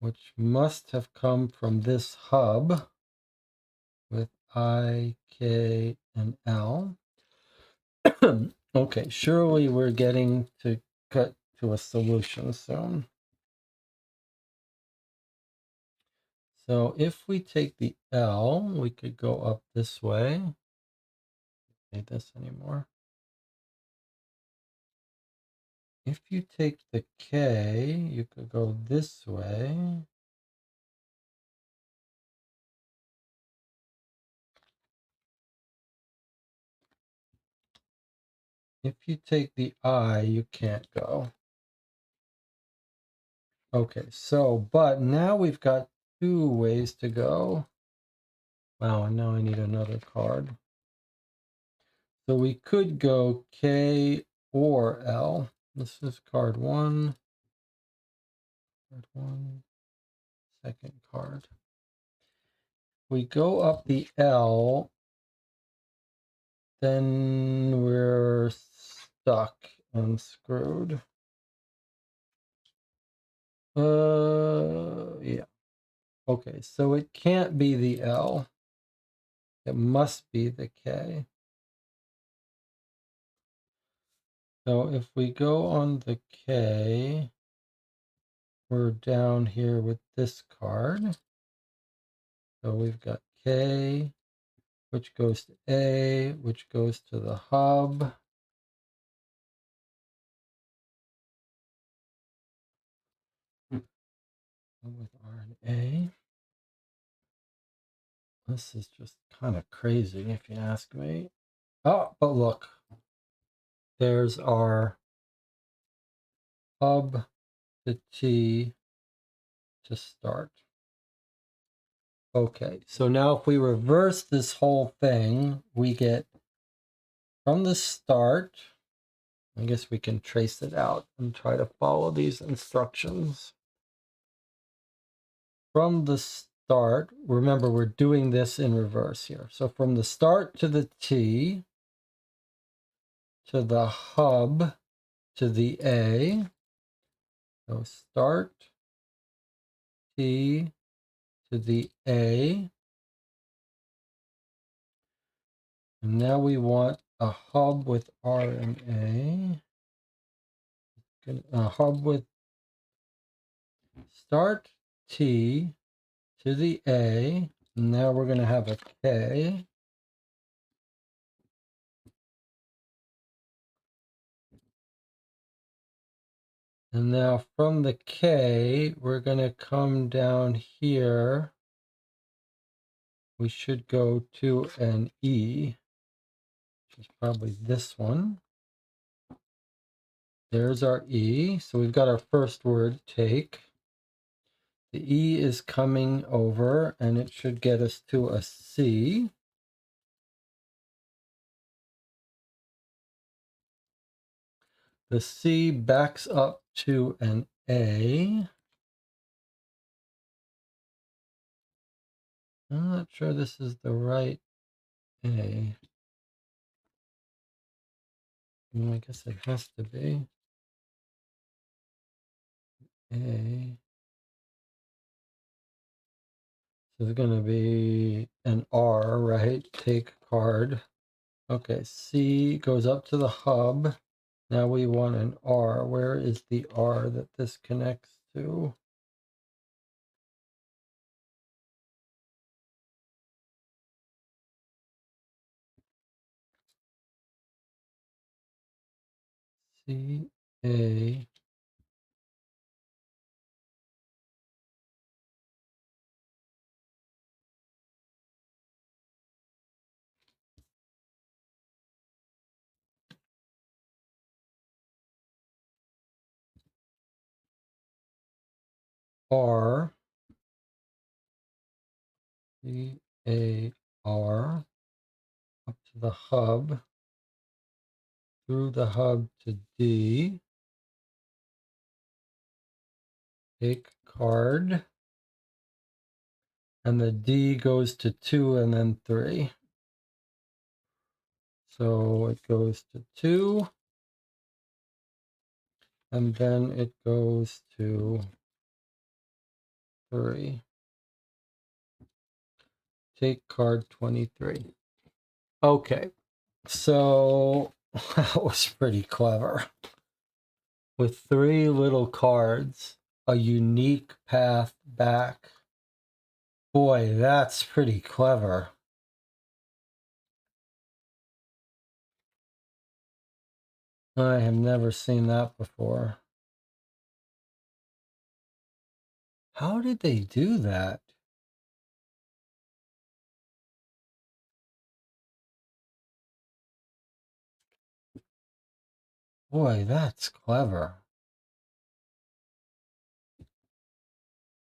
Speaker 1: Which must have come from this hub with I, K, and L. Okay, surely we're getting to cut to a solution soon. So if we take the L, we could go up this way. Don't need this anymore. If you take the K, you could go this way. If you take the I, you can't go. Okay, so, but now we've got two ways to go. Wow, and now I need another card. So we could go K or L. This is card one. Card one. Second card. We go up the L, then we're stuck unscrewed. Yeah. Okay, so it can't be the L. It must be the K. So if we go on the K, we're down here with this card. So we've got K, which goes to A, which goes to the hub. With R and A. This is just kind of crazy if you ask me. Oh, but look, there's our hub to T to start. Okay, so now if we reverse this whole thing, we get from the start, I guess we can trace it out and try to follow these instructions. From the start, remember we're doing this in reverse here. So from the start to the T, to the hub, to the A. So start T to the A. And now we want a hub with R and A. A hub with start T to the A. Now we're going to have a K. And now from the K, we're going to come down here. We should go to an E, which is probably this one. There's our E. So we've got our first word, take. The E is coming over, and it should get us to a C. The C backs up to an A. I'm not sure this is the right A. I guess it has to be A. So there's going to be an R, right? Take card. Okay, C goes up to the hub. Now we want an R. Where is the R that this connects to? C, A, R, C, A, R, up to the hub, through the hub to D, take card, and the D goes to 2 and then 3. So it goes to 2, and then it goes to 3. Take card 23. Okay, so that was pretty clever. With 3 little cards, a unique path back. Boy, that's pretty clever. I have never seen that before. How did they do that? Boy, that's clever.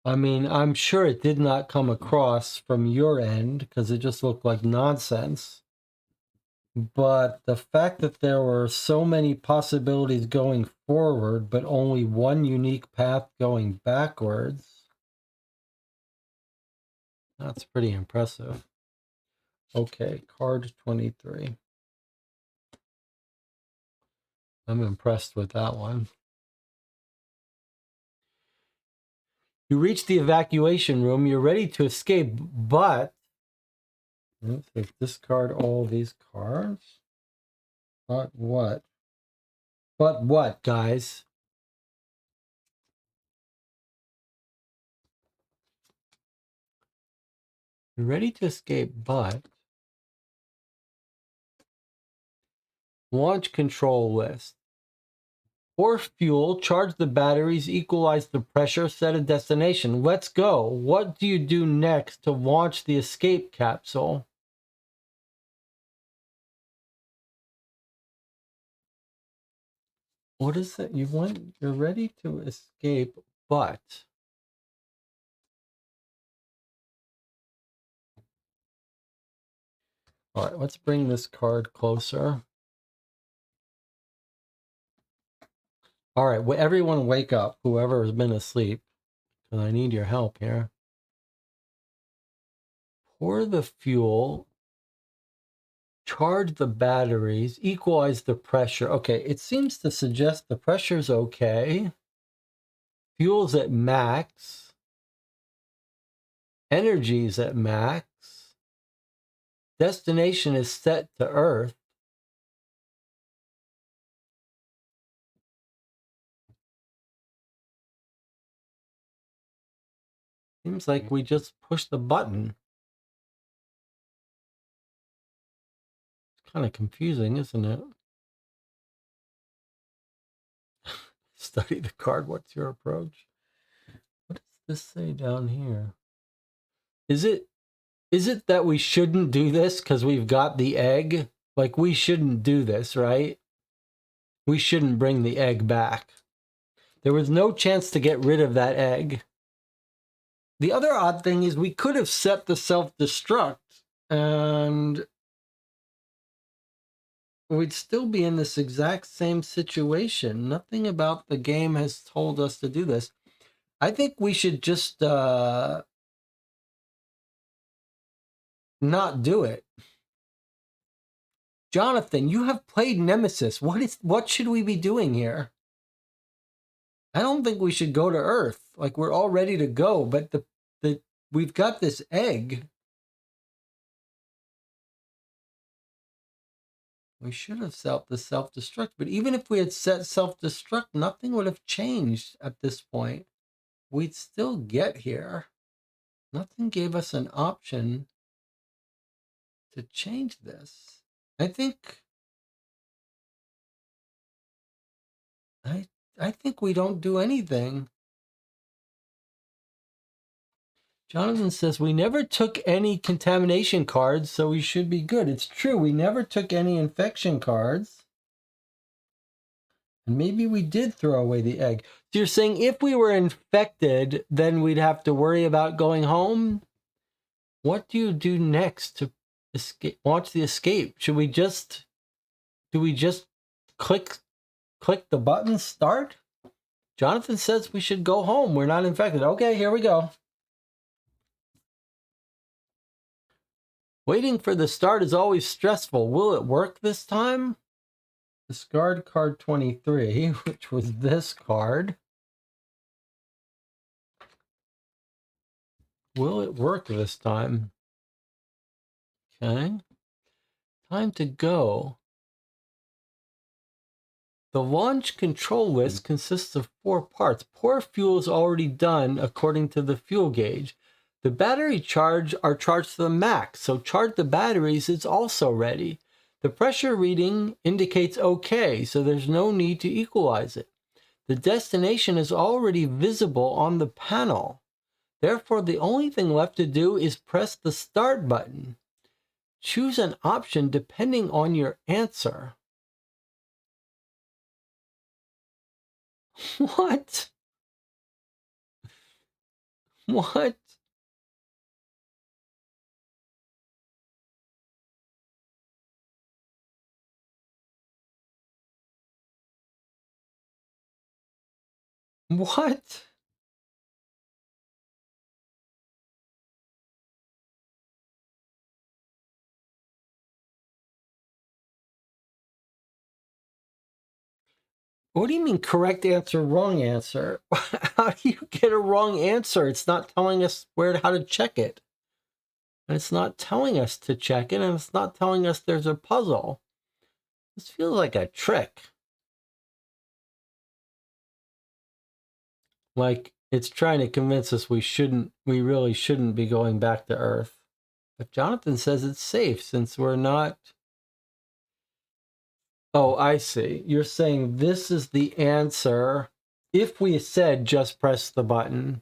Speaker 1: I mean, I'm sure it did not come across from your end because it just looked like nonsense. But the fact that there were so many possibilities going forward, but only one unique path going backwards, that's pretty impressive. Okay, card 23. I'm impressed with that one. You reach the evacuation room. You're ready to escape, but let's discard all these cards. But what? But what, guys? You're ready to escape, but launch control list. Pour fuel, charge the batteries, equalize the pressure, set a destination. Let's go. What do you do next to launch the escape capsule? What is it? You're ready to escape, but all right, let's bring this card closer. All right, everyone wake up, whoever has been asleep, because I need your help here. Pour the fuel, charge the batteries, equalize the pressure. Okay, it seems to suggest the pressure's okay. Fuel's at max. Energy's at max. Destination is set to Earth. Seems like we just push the button. It's kind of confusing, isn't it? Study the card. What's your approach? What does this say down here? Is it that we shouldn't do this because we've got the egg? Like, we shouldn't do this, right? We shouldn't bring the egg back. There was no chance to get rid of that egg. The other odd thing is we could have set the self-destruct and we'd still be in this exact same situation. Nothing about the game has told us to do this. I think we should just not do it. Jonathan, you have played Nemesis. What should we be doing here? I don't think we should go to Earth. Like, we're all ready to go, but we've got this egg. We should have set the self-destruct, but even if we had set self-destruct, nothing would have changed at this point. We'd still get here. Nothing gave us an option to change this. I think we don't do anything. Jonathan says we never took any contamination cards, so we should be good. It's true, we never took any infection cards. And maybe we did throw away the egg. So you're saying if we were infected, then we'd have to worry about going home? What do you do next to escape? Watch the escape. Do we just click the button, start? Jonathan says we should go home. We're not infected. Okay, here we go. Waiting for the start is always stressful. Will it work this time? Discard card 23, which was this card. Will it work this time? Okay. Time to go. The launch control list consists of 4 parts. Pour fuel is already done according to the fuel gauge. The battery charge are charged to the max, so charge the batteries is also ready. The pressure reading indicates okay, so there's no need to equalize it. The destination is already visible on the panel. Therefore, the only thing left to do is press the start button. Choose an option depending on your answer. What? What? What? What do you mean correct answer, wrong answer? How do you get a wrong answer? It's not telling us how to check it. And it's not telling us to check it, and it's not telling us there's a puzzle. This feels like a trick. Like it's trying to convince us we really shouldn't be going back to Earth. But Jonathan says it's safe since we're not. Oh, I see. You're saying this is the answer. If we said just press the button,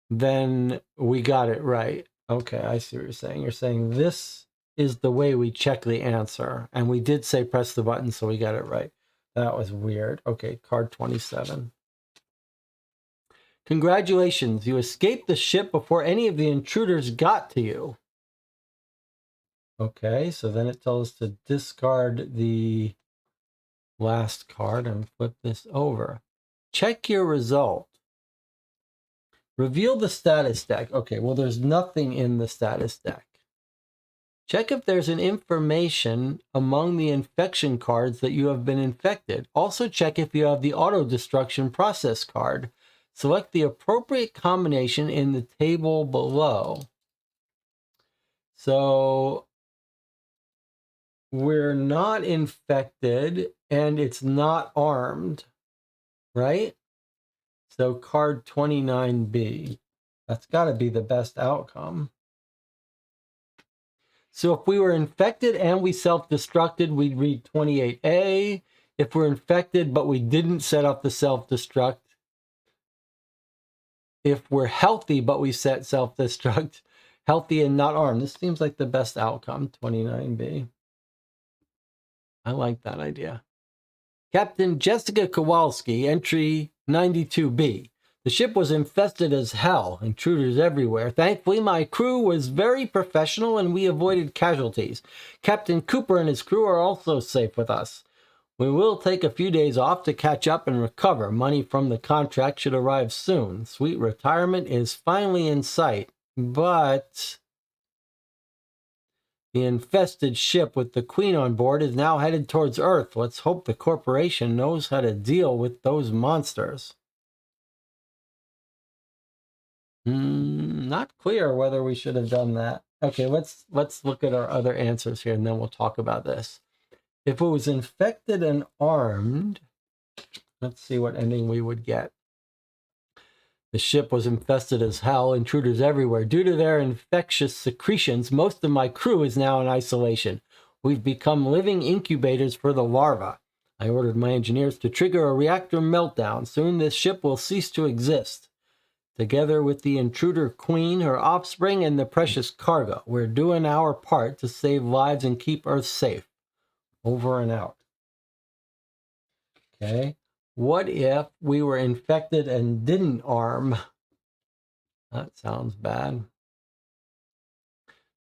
Speaker 1: then we got it right. Okay, I see what you're saying. You're saying this is the way we check the answer. And we did say press the button, so we got it right. That was weird. Okay, card 27. Congratulations, you escaped the ship before any of the intruders got to you. Okay, so then it tells us to discard the last card and flip this over. Check your result. Reveal the status deck. Okay, well, there's nothing in the status deck. Check if there's an information among the infection cards that you have been infected. Also check if you have the auto-destruction process card. Select the appropriate combination in the table below. So we're not infected and it's not armed, right? So card 29B. That's got to be the best outcome. So if we were infected and we self-destructed, we'd read 28A. If we're infected but we didn't set up the self-destruct, if we're healthy but we set self-destruct, healthy and not armed, this seems like the best outcome, 29B. I like that idea. Captain Jessica Kowalski, entry 92B. The ship was infested as hell, intruders everywhere. Thankfully, my crew was very professional and we avoided casualties. Captain Cooper and his crew are also safe with us. We will take a few days off to catch up and recover. Money from the contract should arrive soon. Sweet retirement is finally in sight, but the infested ship with the Queen on board is now headed towards Earth. Let's hope the corporation knows how to deal with those monsters. Not clear whether we should have done that. Okay, let's look at our other answers here, and then we'll talk about this. If it was infected and armed, let's see what ending we would get. The ship was infested as hell, intruders everywhere. Due to their infectious secretions, most of my crew is now in isolation. We've become living incubators for the larva. I ordered my engineers to trigger a reactor meltdown. Soon this ship will cease to exist. Together with the intruder queen, her offspring, and the precious cargo, we're doing our part to save lives and keep Earth safe. Over and out. Okay. What if we were infected and didn't arm? That sounds bad.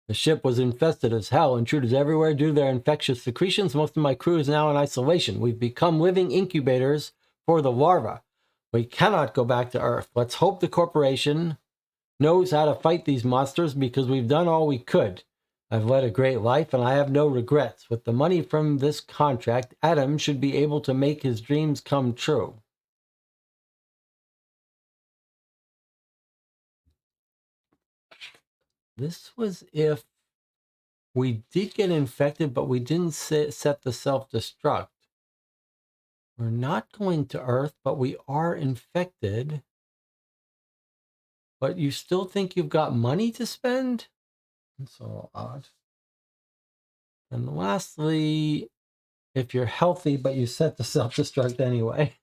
Speaker 1: The ship was infested as hell. Intruders everywhere due to their infectious secretions. Most of my crew is now in isolation. We've become living incubators for the larva. We cannot go back to Earth. Let's hope the corporation knows how to fight these monsters because we've done all we could. I've led a great life and I have no regrets. With the money from this contract, Adam should be able to make his dreams come true. This was if we did get infected, but we didn't set the self-destruct. We're not going to Earth, but we are infected. But you still think you've got money to spend? That's a little odd. And lastly, if you're healthy, but you set the self-destruct anyway.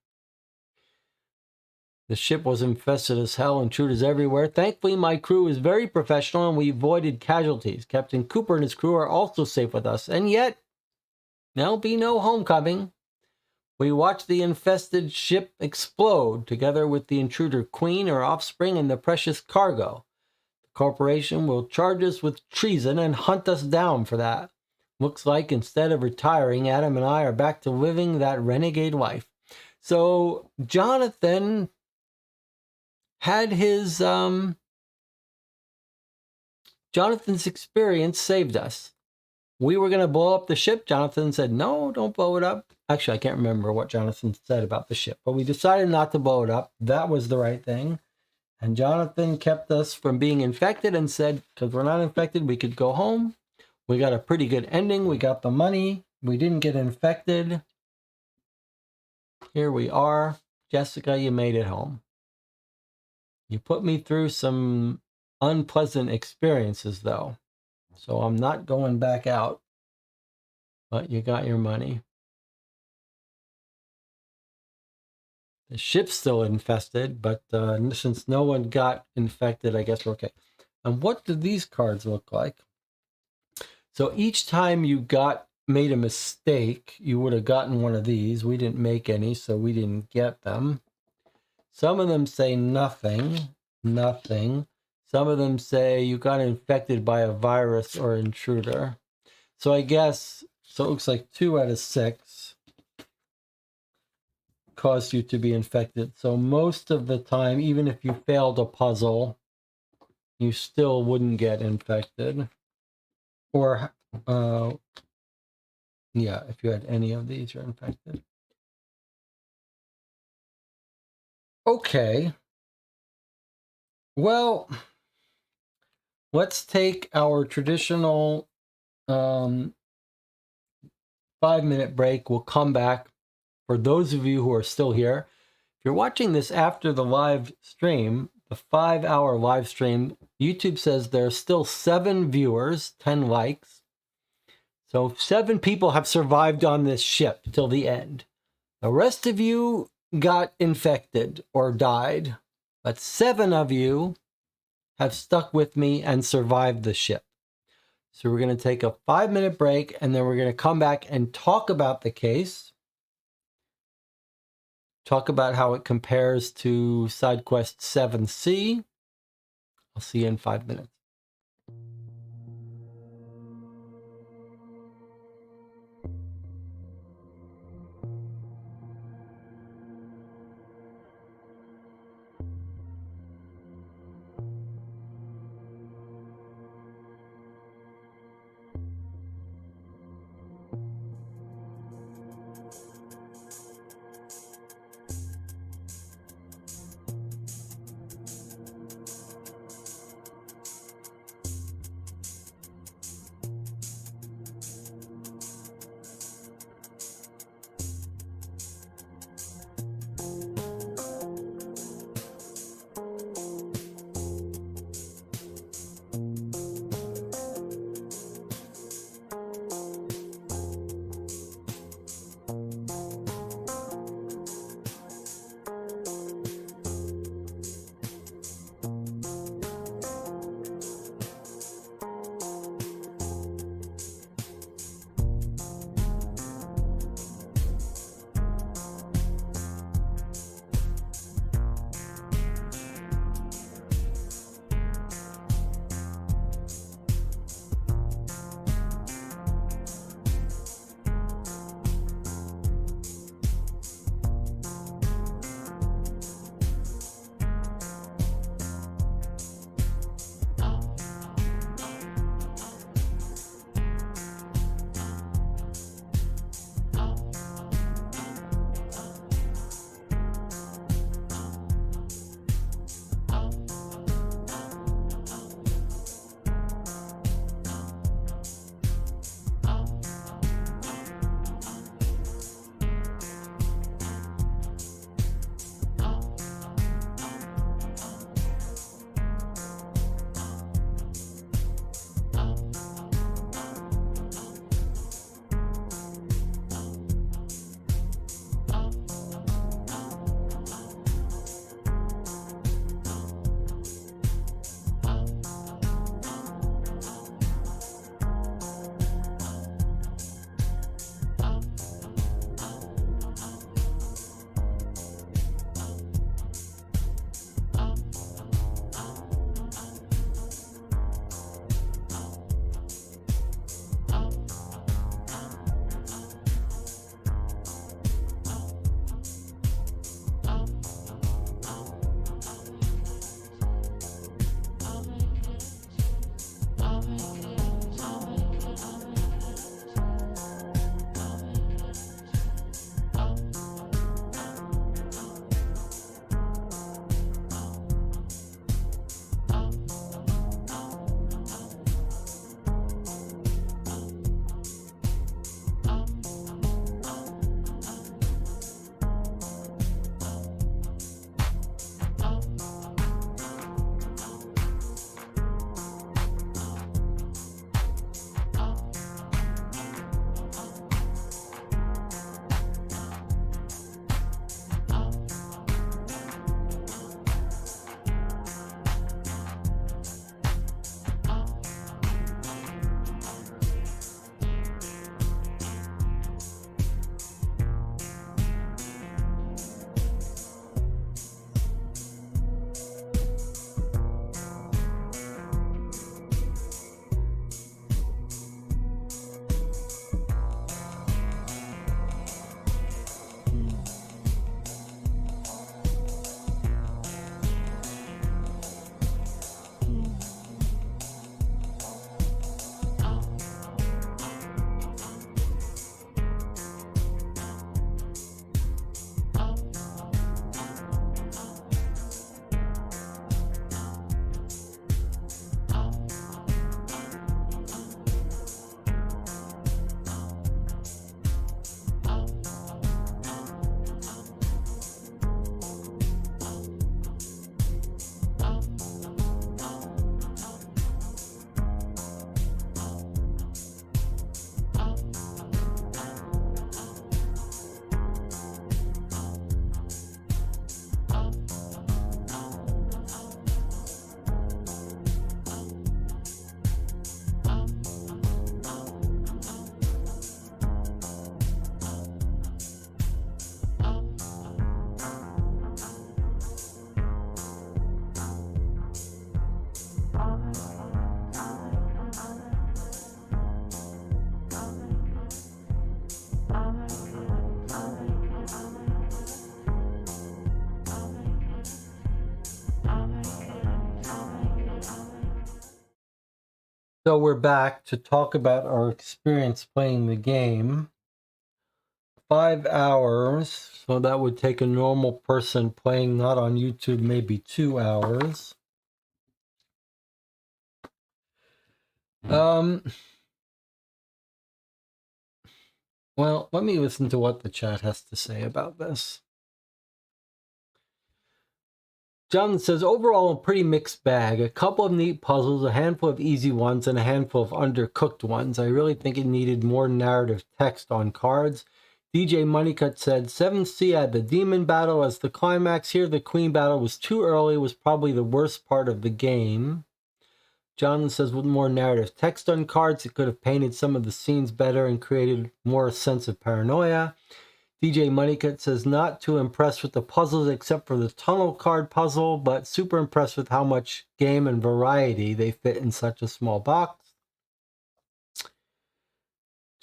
Speaker 1: The ship was infested as hell, intruders everywhere. Thankfully, my crew is very professional and we avoided casualties. Captain Cooper and his crew are also safe with us. And yet, there'll be no homecoming. We watch the infested ship explode, together with the intruder queen, her offspring, and the precious cargo. The corporation will charge us with treason and hunt us down for that. Looks like instead of retiring, Adam and I are back to living that renegade life. So Jonathan had his Jonathan's experience saved us. we were going to blow up the ship. Jonathan said, no, don't blow it up. Actually, I can't remember what Jonathan said about the ship, but we decided not to blow it up. That was the right thing. And Jonathan kept us from being infected and said, because we're not infected, we could go home. We got a pretty good ending. We got the money. We didn't get infected. Here we are. Jessica, you made it home. You put me through some unpleasant experiences, though. So I'm not going back out. But you got your money. The ship's still infested, but since no one got infected, I guess we're okay. And what do these cards look like? So each time you made a mistake, you would have gotten one of these. We didn't make any, so we didn't get them. Some of them say nothing, nothing. Some of them say you got infected by a virus or intruder. So I guess, so it looks like 2 out of 6 caused you to be infected. So most of the time, even if you failed a puzzle, you still wouldn't get infected. Or, yeah, if you had any of these, you're infected. Okay. Well, let's take our traditional 5-minute break. We'll come back. For those of you who are still here, if you're watching this after the live stream, the 5-hour live stream, YouTube says there are still 7 viewers, 10 likes. So 7 people have survived on this ship till the end. The rest of you got infected or died, but 7 of you have stuck with me and survived the ship. So we're going to take a 5-minute break, and then we're going to come back and talk about the case. Talk about how it compares to Side Quest 7C. I'll see you in 5 minutes. So we're back to talk about our experience playing the game. 5 hours, so that would take a normal person playing not on YouTube maybe 2 hours. Well, let me listen to what the chat has to say about this. John says, overall, a pretty mixed bag. A couple of neat puzzles, a handful of easy ones, and a handful of undercooked ones. I really think it needed more narrative text on cards. DJ Moneycut said, 7C had the demon battle as the climax. Here, the queen battle was too early, was probably the worst part of the game. John says, with more narrative text on cards, it could have painted some of the scenes better and created more sense of paranoia. DJ Moneycut says, not too impressed with the puzzles except for the tunnel card puzzle, but super impressed with how much game and variety they fit in such a small box.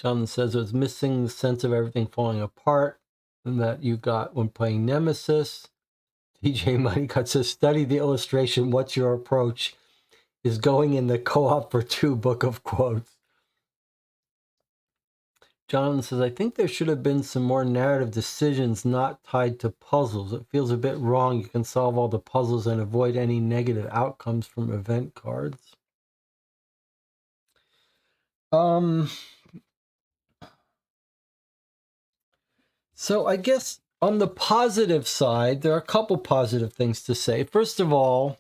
Speaker 1: John says it was missing the sense of everything falling apart that you got when playing Nemesis. DJ Moneycut says, study the illustration. What's your approach? Is going in the co-op for 2 book of quotes. John says, I think there should have been some more narrative decisions not tied to puzzles. It feels a bit wrong. You can solve all the puzzles and avoid any negative outcomes from event cards. So I guess on the positive side, there are a couple positive things to say. First of all,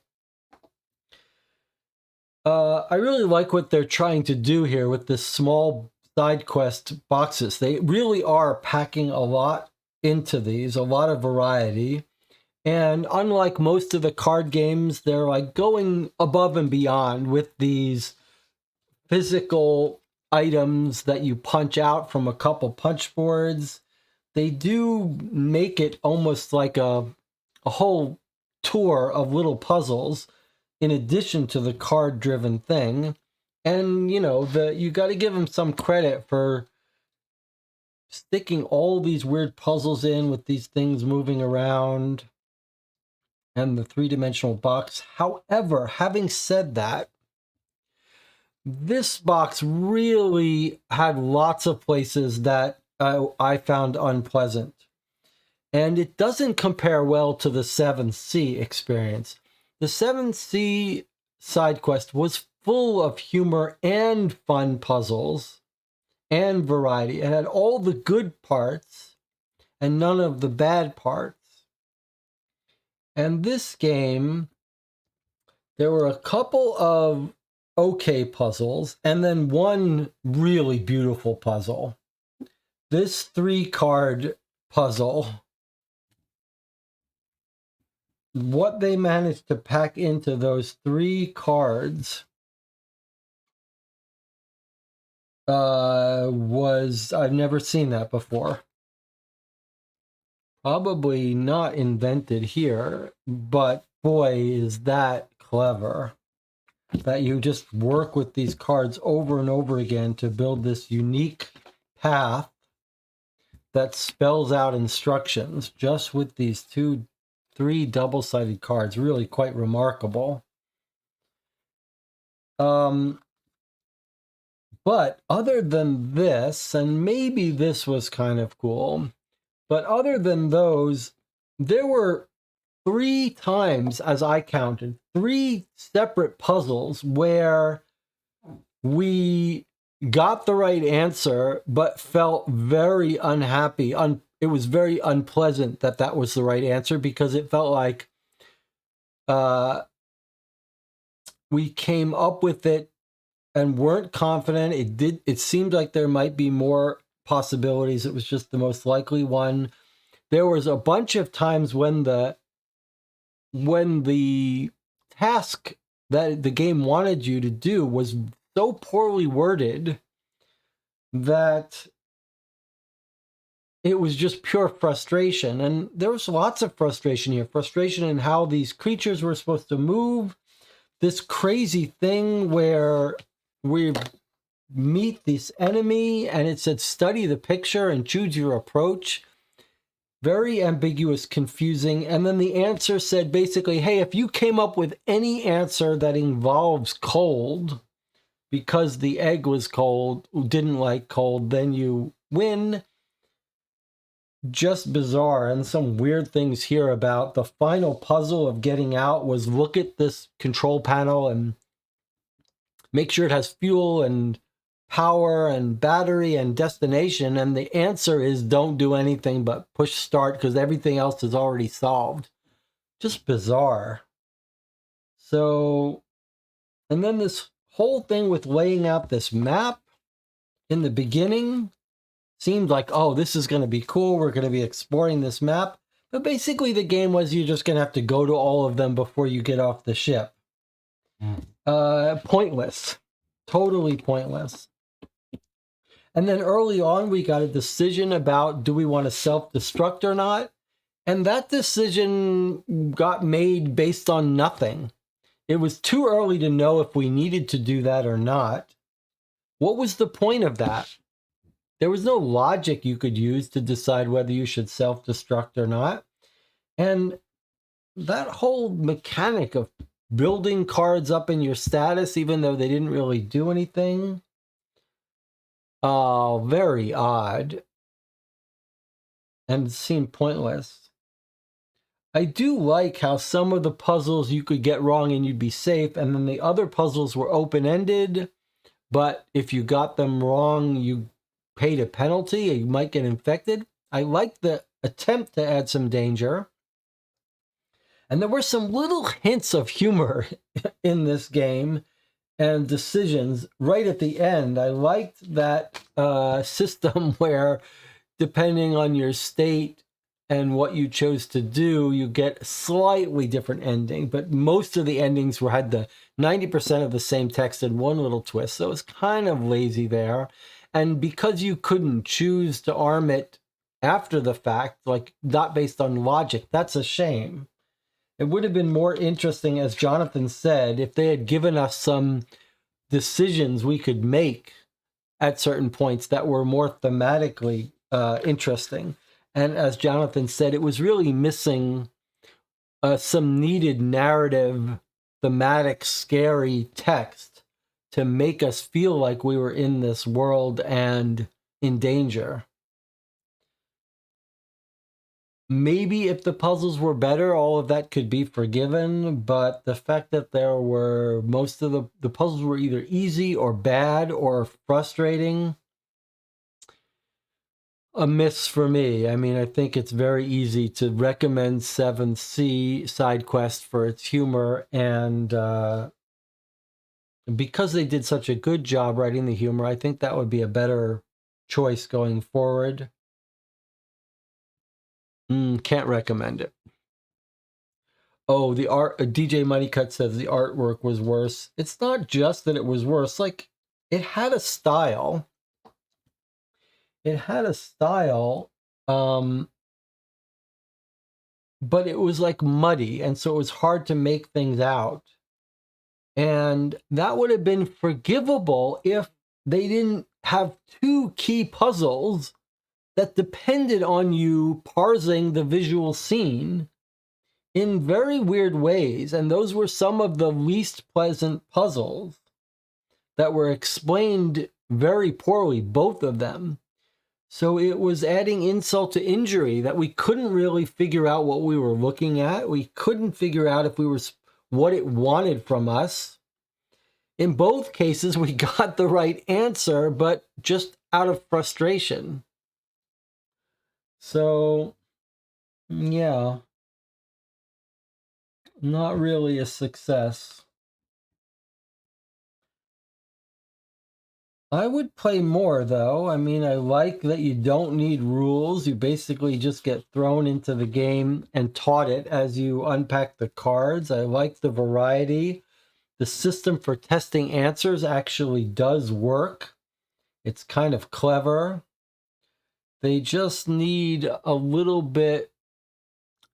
Speaker 1: I really like what they're trying to do here with this small side quest boxes. They really are packing a lot into these, a lot of variety. And unlike most of the card games, they're like going above and beyond with these physical items that you punch out from a couple punch boards. They do make it almost like a whole tour of little puzzles in addition to the card-driven thing. And, you know, you got to give them some credit for sticking all these weird puzzles in with these things moving around and the 3-dimensional box. However, having said that, this box really had lots of places that I found unpleasant. And it doesn't compare well to the 7C experience. The 7C side quest was full of humor and fun puzzles and variety. It had all the good parts and none of the bad parts. And this game, there were a couple of okay puzzles and then one really beautiful puzzle. This 3-card puzzle, what they managed to pack into those 3 cards was, I've never seen that before. Probably not invented here, but boy, is that clever. That you just work with these cards over and over again to build this unique path that spells out instructions just with these 3 double-sided cards. Really quite remarkable. But other than this, and maybe this was kind of cool, but other than those, there were 3 times, as I counted, 3 separate puzzles where we got the right answer, but felt very unhappy. It was very unpleasant that that was the right answer because it felt like we came up with it and weren't confident. It seemed like there might be more possibilities. It was just the most likely one. There was a bunch of times when the task that the game wanted you to do was so poorly worded that it was just pure frustration. And there was lots of frustration here. Frustration in how these creatures were supposed to move. This crazy thing where we meet this enemy and it said study the picture and choose your approach. Very ambiguous, confusing. And then the answer said basically, hey, if you came up with any answer that involves cold, because the egg was cold, didn't like cold, then you win. Just bizarre. And some weird things here about the final puzzle of getting out was look at this control panel and make sure it has fuel and power and battery and destination. And the answer is don't do anything but push start because everything else is already solved. Just bizarre. So, and then this whole thing with laying out this map in the beginning seemed like, oh, this is going to be cool. We're going to be exploring this map. But basically the game was you're just going to have to go to all of them before you get off the ship. Pointless. Totally pointless. And then early on, we got a decision about do we want to self-destruct or not? And that decision got made based on nothing. It was too early to know if we needed to do that or not. What was the point of that? There was no logic you could use to decide whether you should self-destruct or not. And that whole mechanic of building cards up in your status, even though they didn't really do anything, very odd. And seemed pointless. I do like how some of the puzzles you could get wrong and you'd be safe, and then the other puzzles were open-ended, but if you got them wrong, you paid a penalty, you might get infected. I liked the attempt to add some danger. And there were some little hints of humor in this game and decisions right at the end. I liked that system where, depending on your state and what you chose to do, you get a slightly different ending. But most of the endings had the 90% of the same text and one little twist. So it was kind of lazy there. And because you couldn't choose to arm it after the fact, like not based on logic, that's a shame. It would have been more interesting, as Jonathan said, if they had given us some decisions we could make at certain points that were more thematically interesting. And as Jonathan said, it was really missing some needed narrative, thematic, scary text to make us feel like we were in this world and in danger. Maybe if the puzzles were better, all of that could be forgiven, but the fact that there were most of the puzzles were either easy or bad or frustrating, a miss for me. I mean, I think it's very easy to recommend 7th Sea side quest for its humor, and because they did such a good job writing the humor, I think that would be a better choice going forward. Can't recommend it. Oh, the art, DJ Moneycut says the artwork was worse. It's not just that it was worse. Like, it had a style. It had a style, but it was like muddy, and so it was hard to make things out. And that would have been forgivable if they didn't have two key puzzles that depended on you parsing the visual scene in very weird ways. And those were some of the least pleasant puzzles that were explained very poorly, both of them. So it was adding insult to injury that we couldn't really figure out what we were looking at. We couldn't figure out if we were what it wanted from us. In both cases, we got the right answer, but just out of frustration. So, yeah, not really a success. I would play more, though. I mean, I like that you don't need rules. You basically just get thrown into the game and taught it as you unpack the cards. I like the variety. The system for testing answers actually does work. It's kind of clever. They just need a little bit.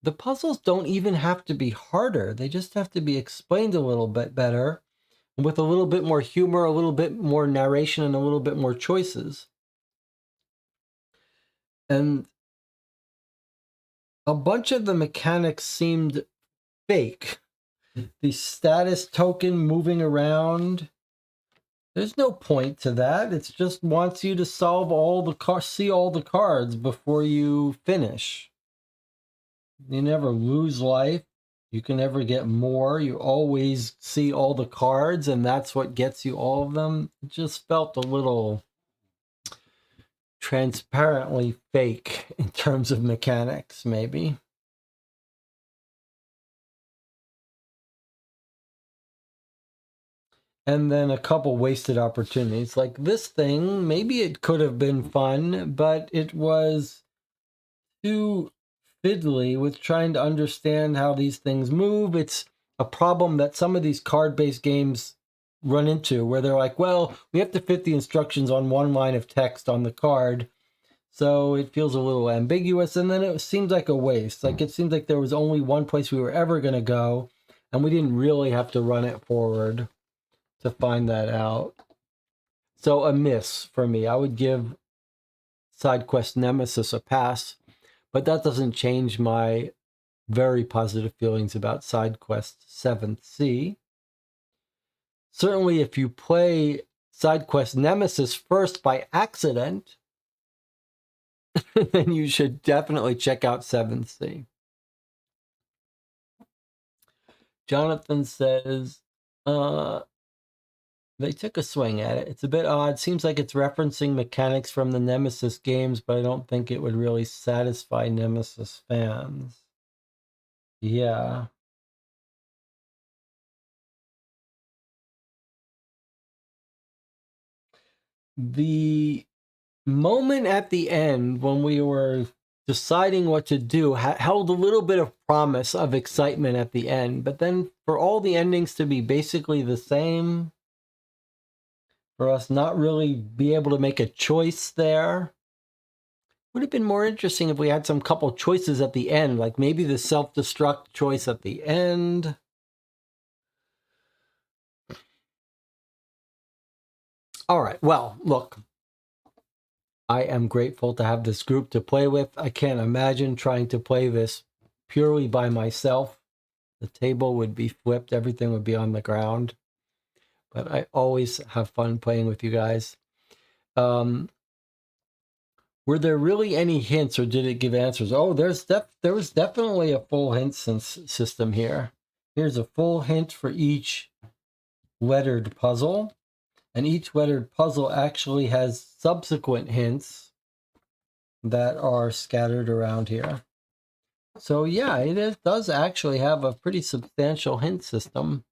Speaker 1: The puzzles don't even have to be harder. They just have to be explained a little bit better, with a little bit more humor, a little bit more narration, and a little bit more choices. And a bunch of the mechanics seemed fake. The status token moving around There's no point to that. It just wants you to solve all the cards, see all the cards before you finish. You never lose life. You can never get more. You always see all the cards, and that's what gets you all of them. It just felt a little transparently fake in terms of mechanics, maybe. And then a couple wasted opportunities. Like this thing, maybe it could have been fun, but it was too fiddly with trying to understand how these things move. It's a problem that some of these card-based games run into, where they're like, well, we have to fit the instructions on one line of text on the card, so it feels a little ambiguous, and then it seems like a waste. Like it seems like there was only one place we were ever going to go, and we didn't really have to run it forward to find that out. So a miss for me. I would give SideQuest Nemesis a pass, but that doesn't change my very positive feelings about SideQuest 7th Sea. Certainly, if you play SideQuest Nemesis first by accident, then you should definitely check out 7th Sea. Jonathan says, they took a swing at it. It's a bit odd. Seems like it's referencing mechanics from the Nemesis games, but I don't think it would really satisfy Nemesis fans. Yeah. The moment at the end when we were deciding what to do held a little bit of promise of excitement at the end, but then for all the endings to be basically the same, for us not really be able to make a choice there, would have been more interesting if we had some couple choices at the end, like maybe the self-destruct choice at the end. All right, well, look, I am grateful to have this group to play with. I can't imagine trying to play this purely by myself. The table would be flipped, everything would be on the ground. But I always have fun playing with you guys. Were there really any hints, or did it give answers? Oh, there was definitely a full hint system here. Here's a full hint for each lettered puzzle, and each lettered puzzle actually has subsequent hints that are scattered around here. So yeah, it does actually have a pretty substantial hint system.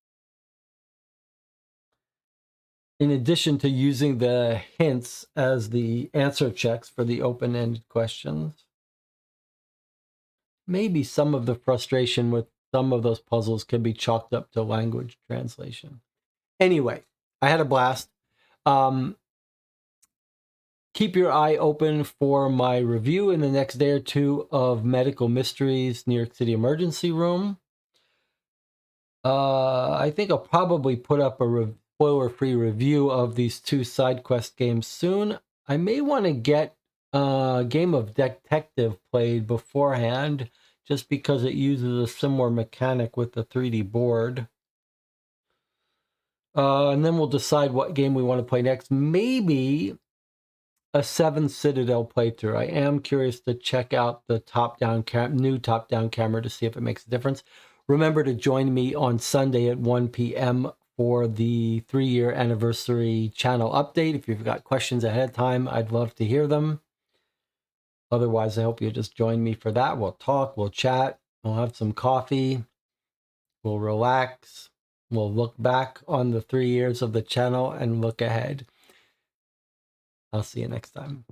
Speaker 1: In addition to using the hints as the answer checks for the open-ended questions. Maybe some of the frustration with some of those puzzles can be chalked up to language translation. Anyway, I had a blast. Keep your eye open for my review in the next day or two of Medical Mysteries New York City Emergency Room. I think I'll probably put up a spoiler-free review of these two side quest games soon. I may want to get a game of Detective played beforehand, just because it uses a similar mechanic with the 3D board. And then we'll decide what game we want to play next. Maybe a 7 Citadel playthrough. I am curious to check out the new top-down camera to see if it makes a difference. Remember to join me on Sunday at 1 p.m. for the 3-year anniversary channel update. If you've got questions ahead of time, I'd love to hear them. Otherwise, I hope you just join me for that. We'll talk, we'll chat, we'll have some coffee, we'll relax, we'll look back on the 3 years of the channel and look ahead. I'll see you next time.